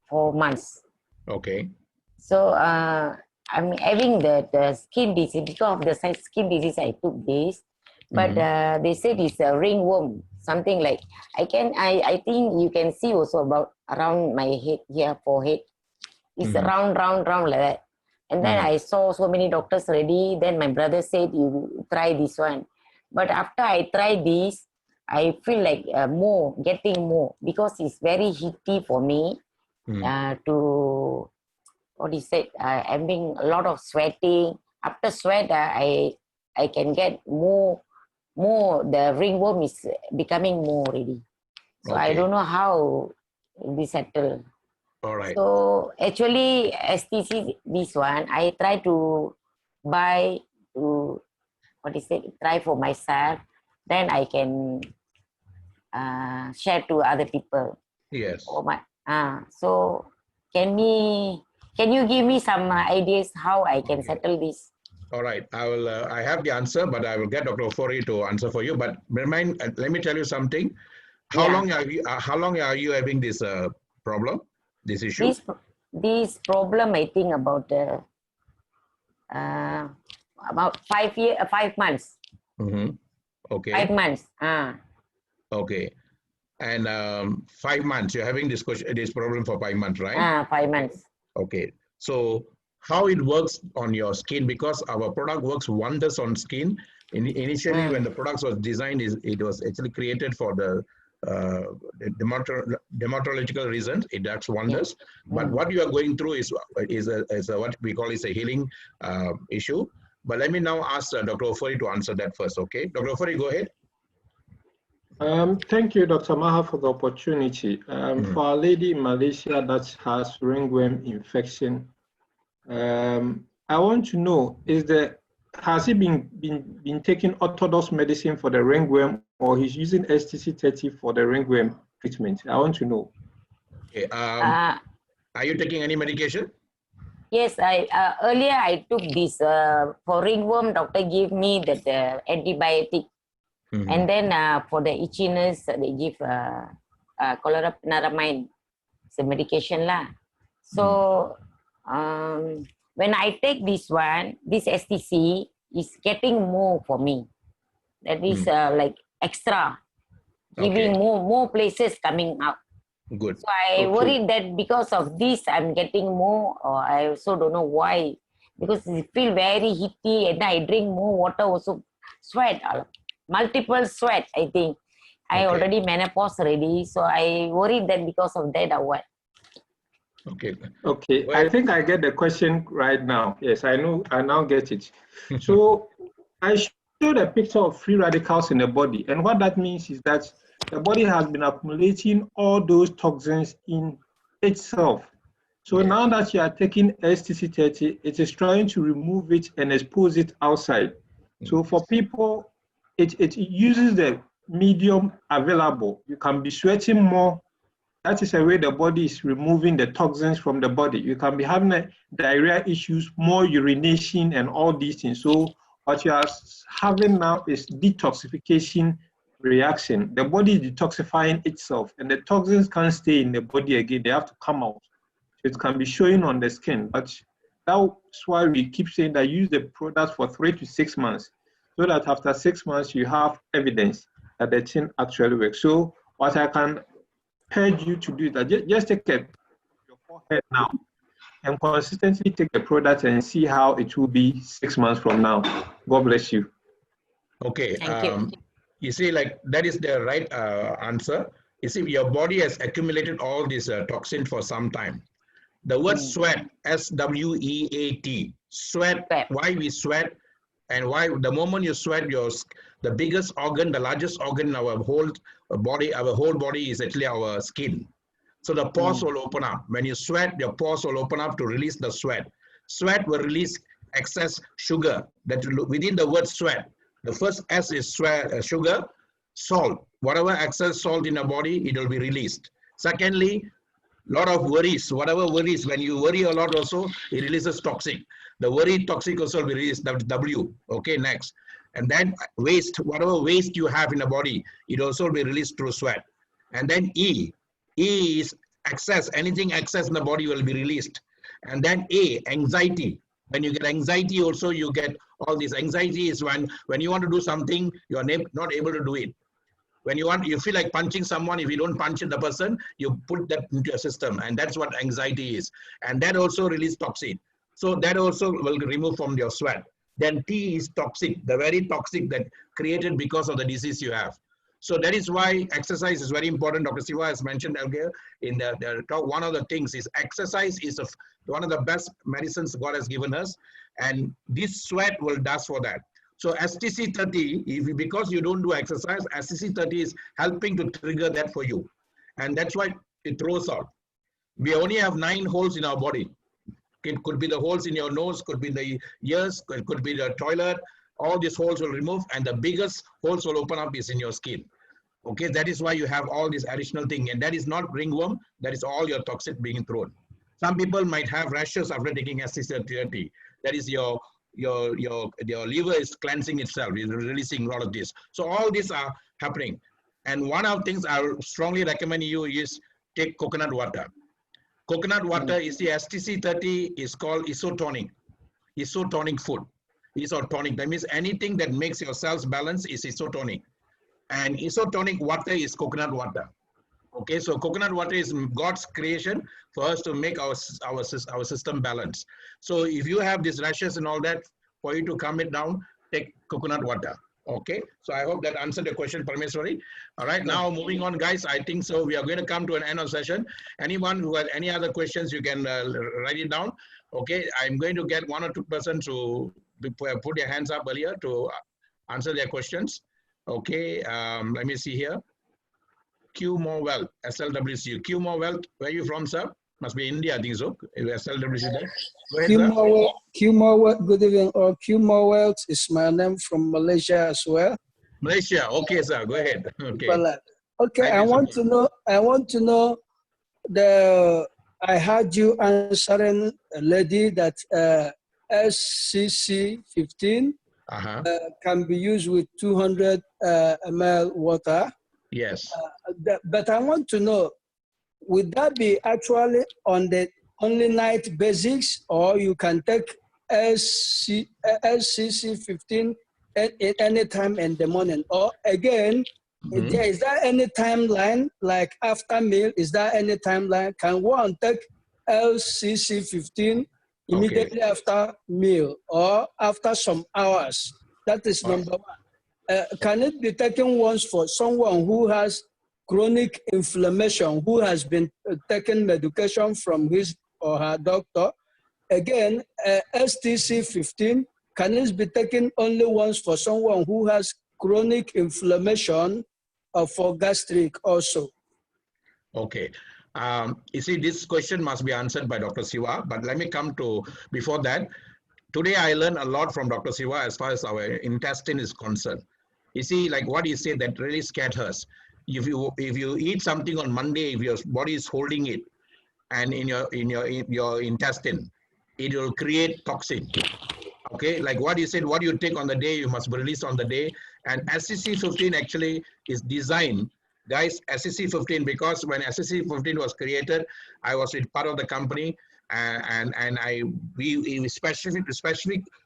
4 months. Okay. So I'm having the skin disease. Because of the skin disease, I took this. But they said it's a ringworm, something like I think you can see also about around my head here, forehead. It's round like that. And then I saw so many doctors already. Then my brother said, you try this one. But after I try this, I feel like getting more because it's very heaty for me to, what is it, having a lot of sweating. After sweat, I can get more, the ringworm is becoming more already. So I don't know how we settle. All right. So actually, STC, this one, I try to buy to, try for myself. Then I can share to other people. Yes. So can you give me some ideas how I can settle this? All right. I will. I have the answer, but I will get Dr. OFORI to answer for you. But remind. Let me tell you something. How long are you having this problem? This issue? This problem, I think about 5 months. Okay. 5 months. Okay. And 5 months. You're having this problem for 5 months, right? 5 months. Okay. So how it works on your skin, because our product works wonders on skin. Initially, when the product was designed, it was actually created for the dermatological reasons. It does wonders. But what you are going through is what we call is a healing issue. But let me now ask Dr. OFORI to answer that first. Okay, Dr. OFORI, go ahead. Thank you, Dr. Maha, for the opportunity. For a lady in Malaysia that has ringworm infection, I want to know, has he been taking orthodox medicine for the ringworm, or he's using STC30 for the ringworm treatment? I want to know. Okay. Are you taking any medication? Yes, earlier I took this for ringworm. Doctor gave me that antibiotic, and then for the itchiness they give chlorpheniramine, it's a medication lah. So when I take this one, this STC is getting more for me. That is like extra, giving more places coming out. Good. So I worried that because of this, I'm getting more, or I also don't know why. Because it feel very heaty, and I drink more water, also sweat, multiple sweat, I think. I already menopause already, so I worried that because of that or what. Okay. Okay, I think I get the question right now. Yes, I know, I now get it. So I showed a picture of free radicals in the body, and what that means is that the body has been accumulating all those toxins in itself. So now that you are taking STC30, it is trying to remove it and expose it outside. So for people, it uses the medium available. You can be sweating more. That is a way the body is removing the toxins from the body. You can be having diarrhea issues, more urination and all these things. So what you are having now is detoxification reaction. The body is detoxifying itself and the toxins can't stay in the body again. They have to come out. It can be showing on the skin, but that's why we keep saying that use the product for 3 to 6 months, so that after 6 months you have evidence that the thing actually works. So what I can urge you to do is that just take your forehead now and consistently take the product and see how it will be 6 months from now. God bless you. Okay. You see, like that is the right answer. You see, your body has accumulated all this toxin for some time. The word sweat, S-W-E-A-T, sweat, why we sweat, and why the moment you sweat, the biggest organ, the largest organ in our whole body is actually our skin. So the pores will open up. When you sweat, your pores will open up to release the sweat. Sweat will release excess sugar. That within the word sweat, the first S is sweat, sugar, salt. Whatever excess salt in the body, it will be released. Secondly, lot of worries, whatever worries, when you worry a lot also, it releases toxic. The worry toxic also will be released, W. Okay, next. And then waste, whatever waste you have in the body, it also will be released through sweat. And then E is excess, anything excess in the body will be released. And then A, anxiety. When you get anxiety also, you get all this. Anxiety is when you want to do something, you are not able to do it. When you feel like punching someone, if you don't punch the person, you put that into your system, and that's what anxiety is. And that also releases toxin. So that also will remove from your sweat. Then T is toxic, the very toxic that created because of the disease you have. So that is why exercise is very important. Dr. Siva has mentioned earlier in the talk, one of the things is exercise is one of the best medicines God has given us. And this sweat will do for that. So STC30, because you don't do exercise, STC30 is helping to trigger that for you. And that's why it throws out. We only have 9 holes in our body. It could be the holes in your nose, could be the ears, it could be the toilet. All these holes will remove, and the biggest holes will open up is in your skin. Okay, that is why you have all this additional thing. And that is not ringworm, that is all your toxic being thrown. Some people might have rashes after taking STC30. That is your liver is cleansing itself, is releasing a lot of this. So all these are happening. And one of the things I would strongly recommend you is take coconut water. Coconut water is the STC30 is called isotonic food. Isotonic, that means anything that makes your cells balance is isotonic. And isotonic water is coconut water. Okay, so coconut water is God's creation for us to make our system balance. So if you have these rashes and all that, for you to calm it down, take coconut water. Okay, so I hope that answered the question, Parameswari. All right, now moving on, guys. I think so. We are going to come to an end of session. Anyone who has any other questions, you can write it down. Okay, I'm going to get 1 or 2 persons to put their hands up earlier to answer their questions. Okay, let me see here. Q More Wealth, SLWC. Q More Wealth, where are you from, sir? Must be India, I think so. SLWC there. Go ahead, Q More Wealth, good evening. Q More Wealth is my name, from Malaysia as well. Malaysia, okay, sir. Go ahead. Okay. Okay, I want to know I heard you answering a lady that SCC15 can be used with 200 ml water. Yes. But I want to know, would that be actually on the only night basics, or you can take SCC15 at any time in the morning? Or again, Is there any timeline, like after meal, is there any timeline? Can one take LCC 15 immediately after meal or after some hours? That is number one. Can it be taken once for someone who has chronic inflammation, who has been taking medication from his or her doctor? Again, STC 15, can it be taken only once for someone who has chronic inflammation or for gastric also? Okay. You see, this question must be answered by Dr. Siva, but let me come to, before that, today I learned a lot from Dr. Siva as far as our intestine is concerned. You see, like what he said, that really scared us. If you eat something on Monday, if your body is holding it, and in your intestine, it will create toxin. Okay, like what you said, what you take on the day, you must release on the day. And SCC 15 actually is designed, guys, SCC 15, because when SCC 15 was created, I was with part of the company, and we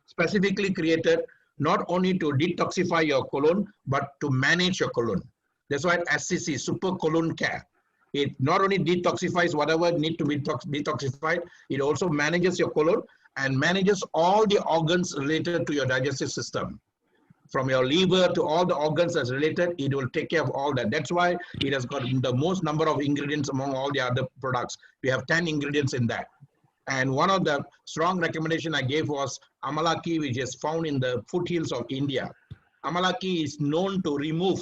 specifically created not only to detoxify your colon, but to manage your colon. That's why SCC, Super Colon Care. It not only detoxifies whatever need to be detoxified, it also manages your colon and manages all the organs related to your digestive system. From your liver to all the organs that's related, it will take care of all that. That's why it has got the most number of ingredients among all the other products. We have 10 ingredients in that. And one of the strong recommendation I gave was Amalaki, which is found in the foothills of India. Amalaki is known to remove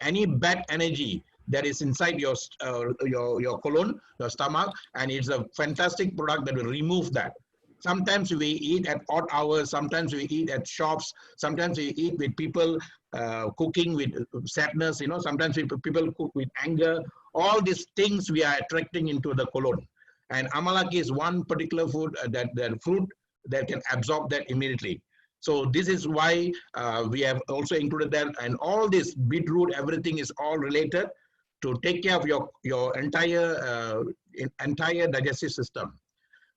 any bad energy that is inside your colon, your stomach, and it's a fantastic product that will remove that. Sometimes we eat at odd hours, sometimes we eat at shops, sometimes we eat with people cooking with sadness, you know, sometimes people cook with anger. All these things we are attracting into the colon. And Amalaki is one particular food, fruit that can absorb that immediately. So this is why we have also included that, and all this beetroot, everything is all related to take care of your entire digestive system.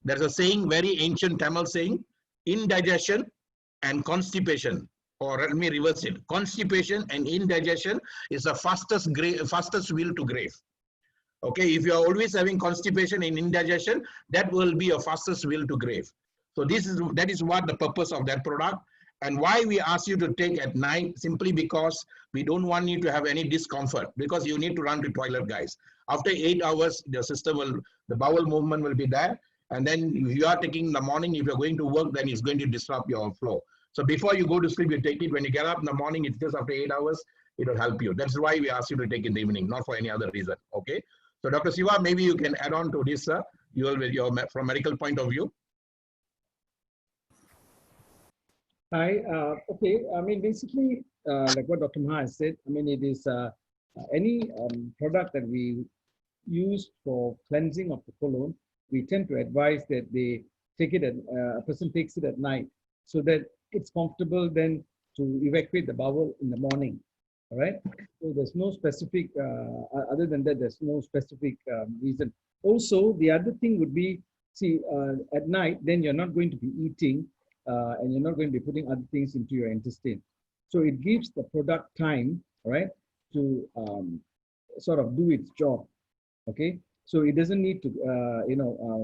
There's a saying, very ancient Tamil saying, indigestion and constipation, or let me reverse it. Constipation and indigestion is the fastest wheel to grave. Okay, if you are always having constipation and indigestion, that will be your fastest wheel to grave. So that is what the purpose of that product, and why we ask you to take at night, simply because we don't want you to have any discomfort, because you need to run to toilet, guys. After 8 hours, the bowel movement will be there. And then if you are taking in the morning, if you're going to work, then it's going to disrupt your flow. So before you go to sleep, you take it. When you get up in the morning, it's just after 8 hours, it will help you. That's why we ask you to take in the evening, not for any other reason. Okay. So Dr. Siva, maybe you can add on to this, sir. From medical point of view. Hi. Okay. I mean, basically, like what Dr. Maha has said, I mean, it is any product that we use for cleansing of the colon, we tend to advise that they take it a person takes it at night, so that it's comfortable then to evacuate the bowel in the morning. All right. So there's no specific, other than that, there's no specific reason. Also, the other thing would be, see, at night, then you're not going to be eating and you're not going to be putting other things into your intestine. So it gives the product time, right, to sort of do its job. Okay. So it doesn't need to,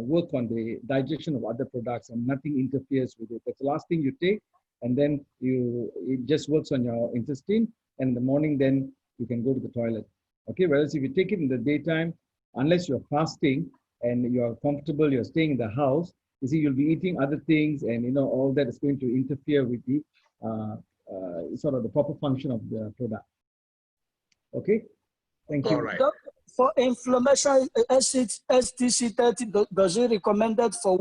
work on the digestion of other products, and nothing interferes with it. That's the last thing you take, and then it just works on your intestine, and in the morning, then you can go to the toilet. Okay, whereas if you take it in the daytime, unless you're fasting and you're comfortable, you're staying in the house, you see, you'll be eating other things, and all that is going to interfere with the sort of the proper function of the product. Okay, thank you. All right. For inflammation, STC 30, does it recommend that for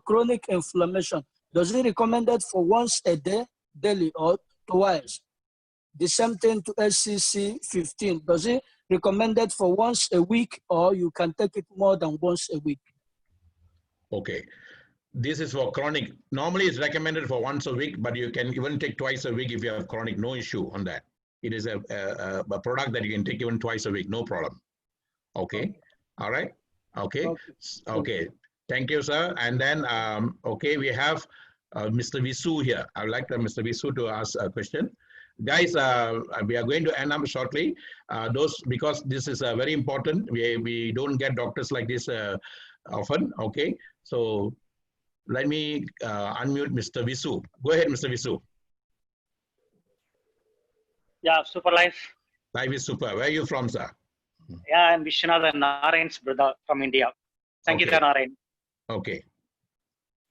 chronic inflammation? Does it recommend that for once a day, daily, or twice? The same thing to SCC 15. Does it recommend that for once a week, or you can take it more than once a week? Okay. This is for chronic. Normally it's recommended for once a week, but you can even take twice a week if you have chronic, no issue on that. It is a product that you can take even twice a week, no problem. Okay. All right. Okay. Okay. Thank you, sir. And then, okay, we have Mr. Visu here. I would like Mr. Visu to ask a question. guys, we are going to end up shortly. Because this is very important. We don't get doctors like this often. Okay, so let me unmute Mr. Visu. Go ahead, Mr. Visu. Yeah, super life. Life is super. Where are you from, sir? Yeah, I'm Vishwanath Narayan's brother from India. Sankita Narayan. Okay.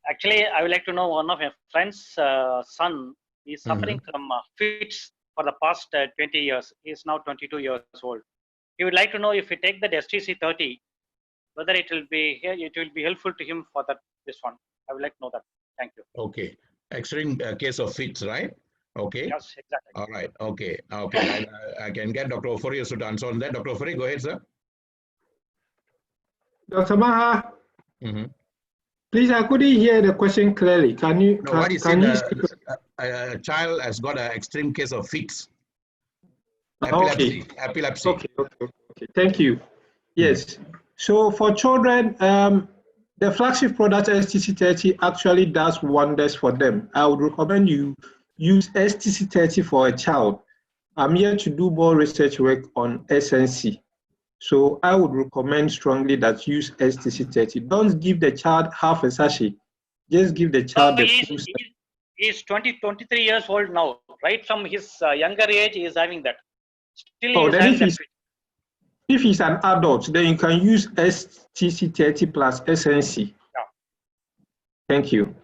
Actually, I would like to know one of my friend's son is suffering from fits for the past 20 years. He is now 22 years old. He would like to know if he take the STC30, whether it will be helpful to him for this one. I would like to know that. Thank you. Okay. Extreme case of fits, right? Okay. Yes, exactly. All right. Okay. Okay. I can get Dr. OFORI to answer on that. Dr. OFORI, go ahead, sir. Dr. Maha, please, I couldn't hear the question clearly. Can you? No, what is a child has got an extreme case of fits. Epilepsy. Okay. Epilepsy. Okay. Thank you. Yes. So for children, the flagship product STC30 actually does wonders for them. I would recommend you use STC30 for a child. I'm here to do more research work on SNC. So I would recommend strongly that use STC30. Don't give the child half a sachet. Just give the child the full. He's 23 years old now. Right from his younger age, he is having that. Still, if he's an adult, then you can use STC30 plus SNC. Yeah. Thank you.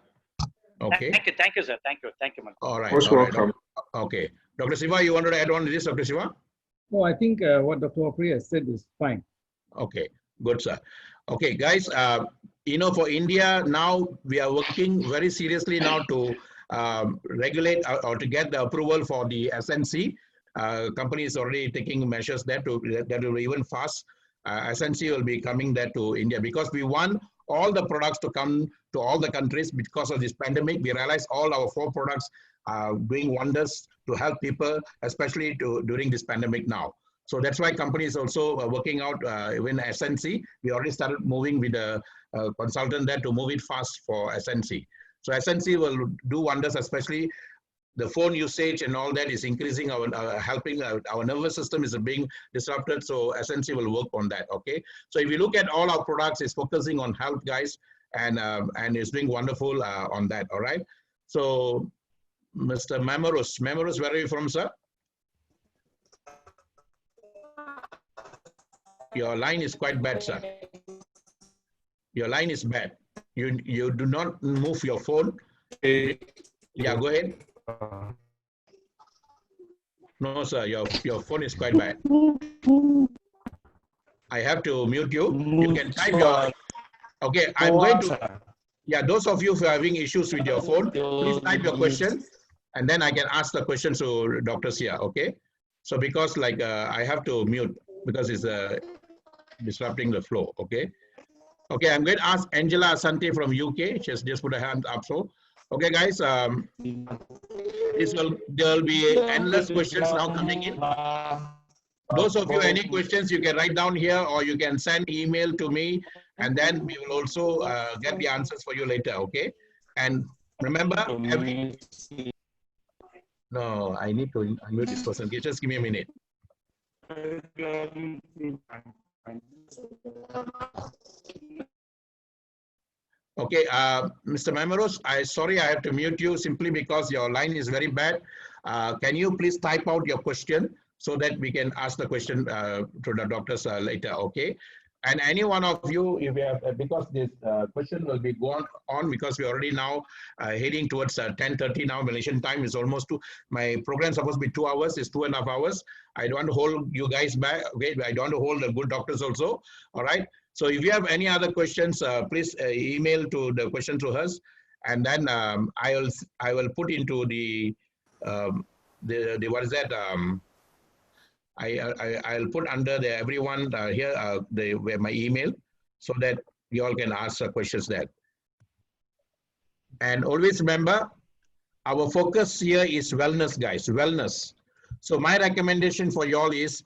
Okay. Thank you, sir. Thank you, man. All right. Most welcome. Okay. Dr. Siva, you wanted to add on to this, Dr. Siva? No, I think what Dr. OFORI has said is fine. Okay, good, sir. Okay, guys, for India, now we are working very seriously now to regulate or to get the approval for the SNC. Company is already taking measures there that will be even fast. SNC will be coming there to India because we want all the products to come to all the countries because of this pandemic. We realize all our 4 products are doing wonders to help people, especially during this pandemic now. So that's why companies also working out even SNC. We already started moving with a consultant there to move it fast for SNC. So SNC will do wonders, especially the phone usage and all that is increasing, helping our nervous system is being disrupted. So SNC will work on that. Okay. So if you look at all our products, it's focusing on health, guys, and it's doing wonderful on that. All right. So Mr. Memorous, where are you from, sir? Your line is quite bad, sir. Your line is bad. You do not move your phone. Yeah, go ahead. No, sir, your phone is quite bad. I have to mute you. You can type your. Okay, I'm going to. Yeah, those of you who are having issues with your phone, please type your question, and then I can ask the questions to doctors here. Okay. So because I have to mute because it's disrupting the flow. Okay. Okay, I'm going to ask Angela Asante from UK. She's just put her hand up. So, okay, guys, there will be endless questions now coming in. Those of you any questions, you can write down here or you can send email to me, and then we will also get the answers for you later. Okay, and remember, no, I need to unmute this person. Okay, just give me a minute. Okay, Mr. Memoros, sorry I have to mute you simply because your line is very bad. Can you please type out your question so that we can ask the question to the doctors later, okay? And any one of you, if you have, because this question will be going on because we're already now heading towards 10:30 now, Malaysian time is almost 2. My program is supposed to be 2 hours, it's 2.5 hours. I don't want to hold you guys back, okay? I don't want to hold the good doctors also, all right? So if you have any other questions, please email to the question to us, and then I will put into the what is that? I'll put under the everyone here my email so that you all can ask questions there. And always remember, our focus here is wellness, guys, wellness. So my recommendation for you all is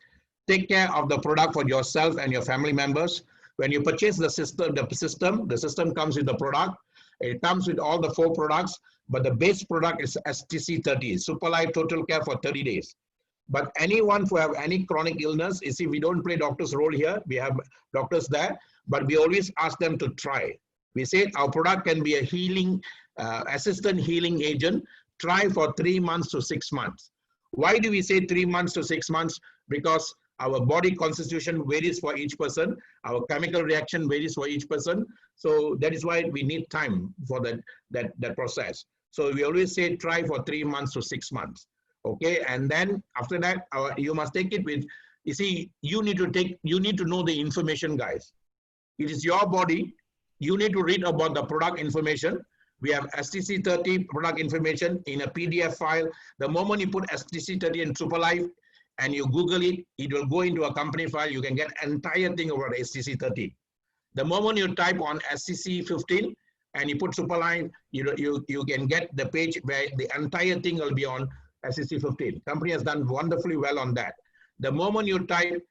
take care of the product for yourself and your family members. When you purchase the system comes with the product. It comes with all the 4 products, but the base product is STC30, Super Life Total Care for 30 days. But anyone who have any chronic illness, you see, we don't play doctor's role here. We have doctors there, but we always ask them to try. We say our product can be a healing, assistant healing agent. Try for 3 months to 6 months. Why do we say 3 months to 6 months? Because our body constitution varies for each person. Our chemical reaction varies for each person. So that is why we need time for that process. So we always say try for 3 months to 6 months. Okay, and then after that, you must take it with, you see, you need to know the information, guys. It is your body. You need to read about the product information. We have STC30 product information in a PDF file. The moment you put STC30 in Super Life and you Google it, it will go into a company file. You can get entire thing about STC30. The moment you type on STC15 and you put Super Life, you can get the page where the entire thing will be on STC15. Company has done wonderfully well on that. The moment you type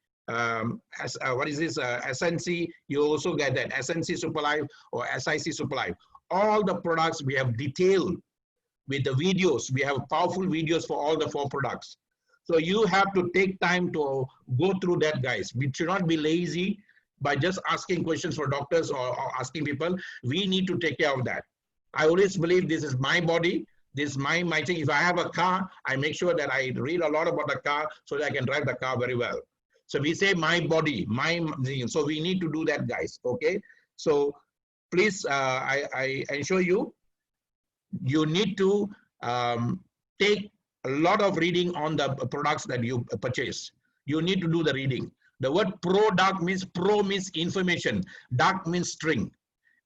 SNC, you also get that SNC Super Life or SIC Super Life. All the products we have detailed with the videos. We have powerful videos for all the 4 products. So you have to take time to go through that, guys. We should not be lazy by just asking questions for doctors or asking people. We need to take care of that. I always believe this is my body. This is my thing. If I have a car, I make sure that I read a lot about the car so that I can drive the car very well. So we say my body, so we need to do that, guys. Okay. So please, I ensure you need to take a lot of reading on the products that you purchase. You need to do the reading. The word product means information. Dark means string.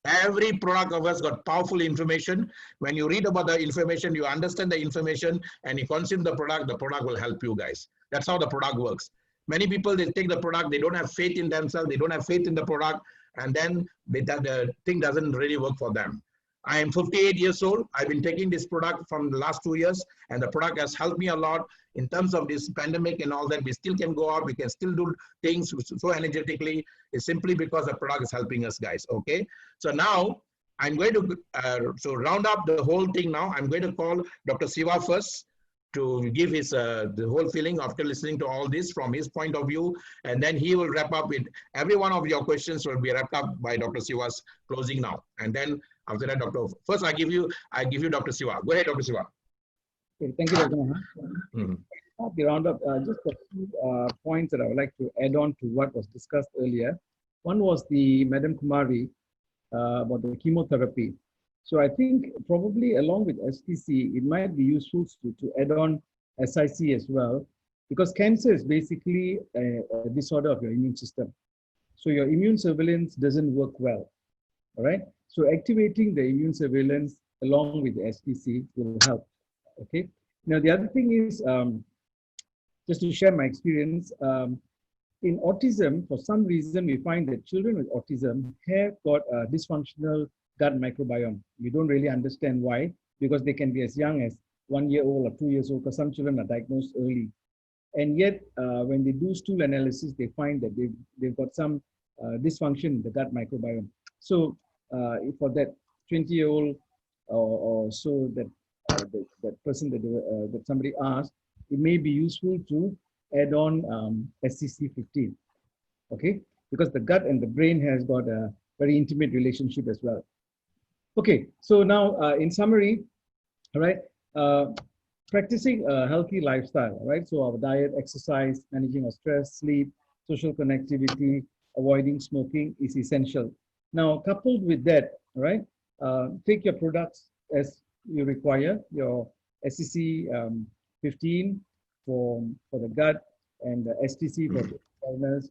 Every product of us got powerful information. When you read about the information, you understand the information and you consume the product will help you, guys. That's how the product works. Many people, they take the product, they don't have faith in themselves, they don't have faith in the product, and then the thing doesn't really work for them. I am 58 years old. I've been taking this product from the last 2 years, and the product has helped me a lot in terms of this pandemic and all that. We still can go out, we can still do things so energetically. It's simply because the product is helping us, guys. Okay. So now I'm going to round up the whole thing. Now I'm going to call Dr. Siva first to give his the whole feeling after listening to all this from his point of view, and then he will wrap up with every one of your questions will be wrapped up by Dr. Siva's closing now, and then after that, first I give you Dr. Siva. Go ahead, Dr. Siva. Okay, thank you, Dr. Maha. The roundup, just a few points that I would like to add on to what was discussed earlier. One was the Madam Kumari about the chemotherapy. So I think probably along with STC, it might be useful to add on SIC as well, because cancer is basically a disorder of your immune system. So your immune surveillance doesn't work well, all right? So activating the immune surveillance along with the STC will help, okay? Now the other thing is, just to share my experience, in autism, for some reason, we find that children with autism have got a dysfunctional gut microbiome. We don't really understand why, because they can be as young as 1 year old or 2 years old, because some children are diagnosed early. And yet, when they do stool analysis, they find that they've got some dysfunction in the gut microbiome. So for that 20-year-old or so that person that somebody asked, it may be useful to add on SCC15, okay? Because the gut and the brain has got a very intimate relationship as well. Okay, so now in summary, all right, practicing a healthy lifestyle, right? So our diet, exercise, managing our stress, sleep, social connectivity, avoiding smoking is essential. Now, coupled with that, right, take your products as you require, your SCC15 for the gut, and the STC for the wellness,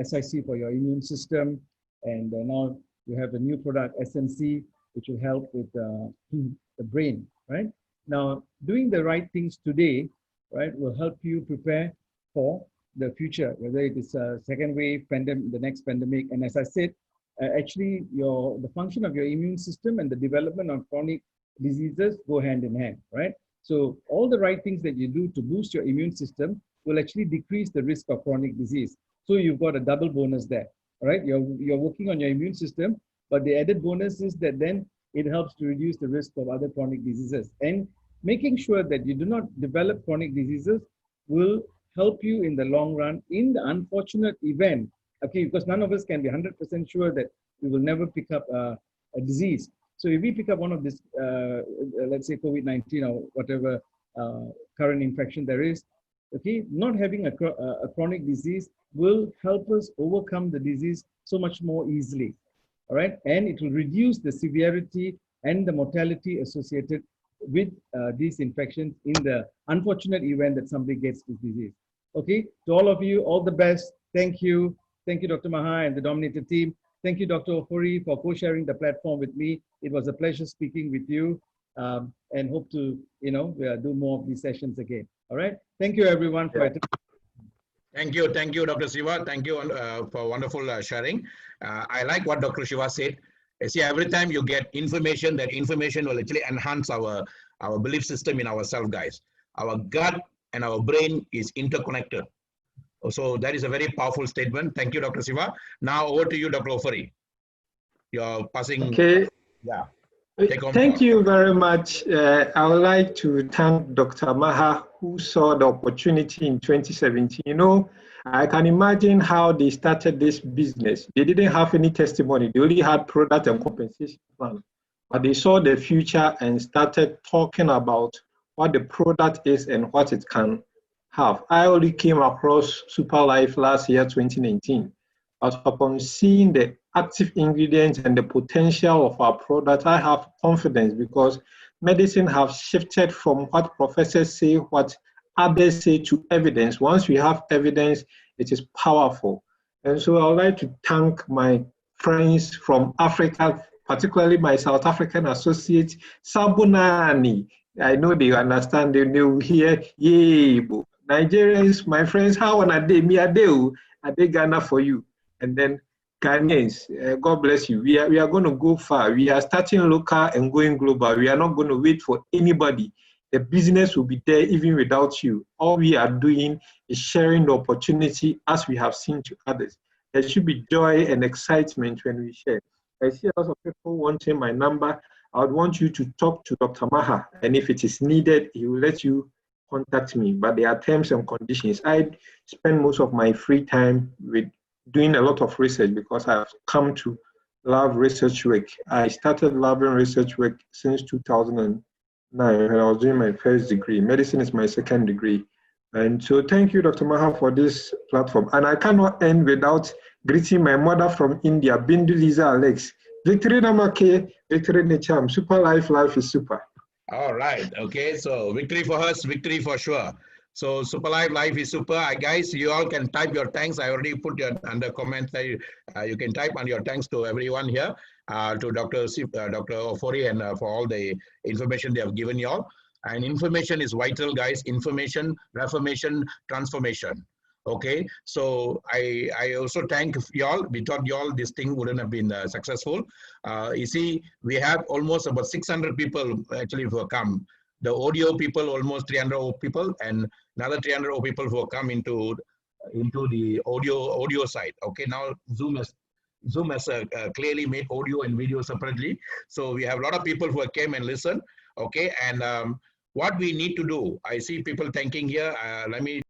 SIC for your immune system, and now you have a new product, SNC, which will help with the brain, right? Now, doing the right things today, right, will help you prepare for the future, whether it is a second wave, pandemic, the next pandemic. And as I said, actually, the function of your immune system and the development of chronic diseases go hand in hand, right? So all the right things that you do to boost your immune system will actually decrease the risk of chronic disease. So you've got a double bonus there, all right? You're working on your immune system, but the added bonus is that then it helps to reduce the risk of other chronic diseases. And making sure that you do not develop chronic diseases will help you in the long run in the unfortunate event, okay, because none of us can be 100% sure that we will never pick up a disease. So if we pick up one of this, let's say COVID-19 or whatever current infection there is, okay, not having a chronic disease will help us overcome the disease so much more easily, all right? And it will reduce the severity and the mortality associated with these infections in the unfortunate event that somebody gets this disease. Okay, to all of you, all the best. Thank you. Thank you, Dr. Maha and the Dominator team. Thank you, Dr. OFORI, for co-sharing the platform with me. It was a pleasure speaking with you, and hope to, do more of these sessions again. All right. Thank you, everyone, for attending. Thank you, Dr. Siva. Thank you for wonderful sharing. I like what Dr. Siva said. See, every time you get information, that information will actually enhance our belief system in ourselves, guys. Our gut and our brain is interconnected. So that is a very powerful statement. Thank you, Dr. Siva. Now over to you, Dr. OFORI. You're passing. Okay. Yeah. Thank you very much. I would like to thank Dr. Maha, who saw the opportunity in 2017. I can imagine how they started this business. They didn't have any testimony. They only had product and compensation plan. But they saw the future and started talking about what the product is and what it can have. I only came across Super Life last year, 2019. But upon seeing the active ingredients and the potential of our product, I have confidence because medicine has shifted from what professors say, what others say, to evidence. Once we have evidence, it is powerful. And so I would like to thank my friends from Africa, particularly my South African associate, Sabunani. I know they understand, they will hear, yay, Nigerians, my friends, how are they? Me, are they Ghana for you? And then Ghanaians, God bless you. We are going to go far. We are starting local and going global. We are not going to wait for anybody. The business will be there even without you. All we are doing is sharing the opportunity as we have seen to others. There should be joy and excitement when we share. I see a lot of people wanting my number. I would want you to talk to Dr. Maha, and if it is needed, he will let you contact me. But there are terms and conditions. I spend most of my free time with doing a lot of research because I've come to love research work. I started loving research work since 2009 when I was doing my first degree. Medicine is my second degree. And so thank you, Dr. Maha, for this platform. And I cannot end without greeting my mother from India, Bindu Lisa Alex. Victory Namake, Victory Necham. Super life is super. All right. Okay. So victory for us, victory for sure. So Super life is super. Guys, you all can type your thanks. I already put your under comments. You can type on your thanks to everyone here, to Dr. OFORI, and for all the information they have given you all. And information is vital, guys. Information, reformation, transformation. Okay. So I also thank you all. Without you all, this thing wouldn't have been successful. You see, we have almost about 600 people actually who have come. The audio people, almost 300 people, and another 300 people who have come into the audio side. Okay, now Zoom has clearly made audio and video separately. So we have a lot of people who have came and listened. Okay, and what we need to do, I see people thanking here. Let me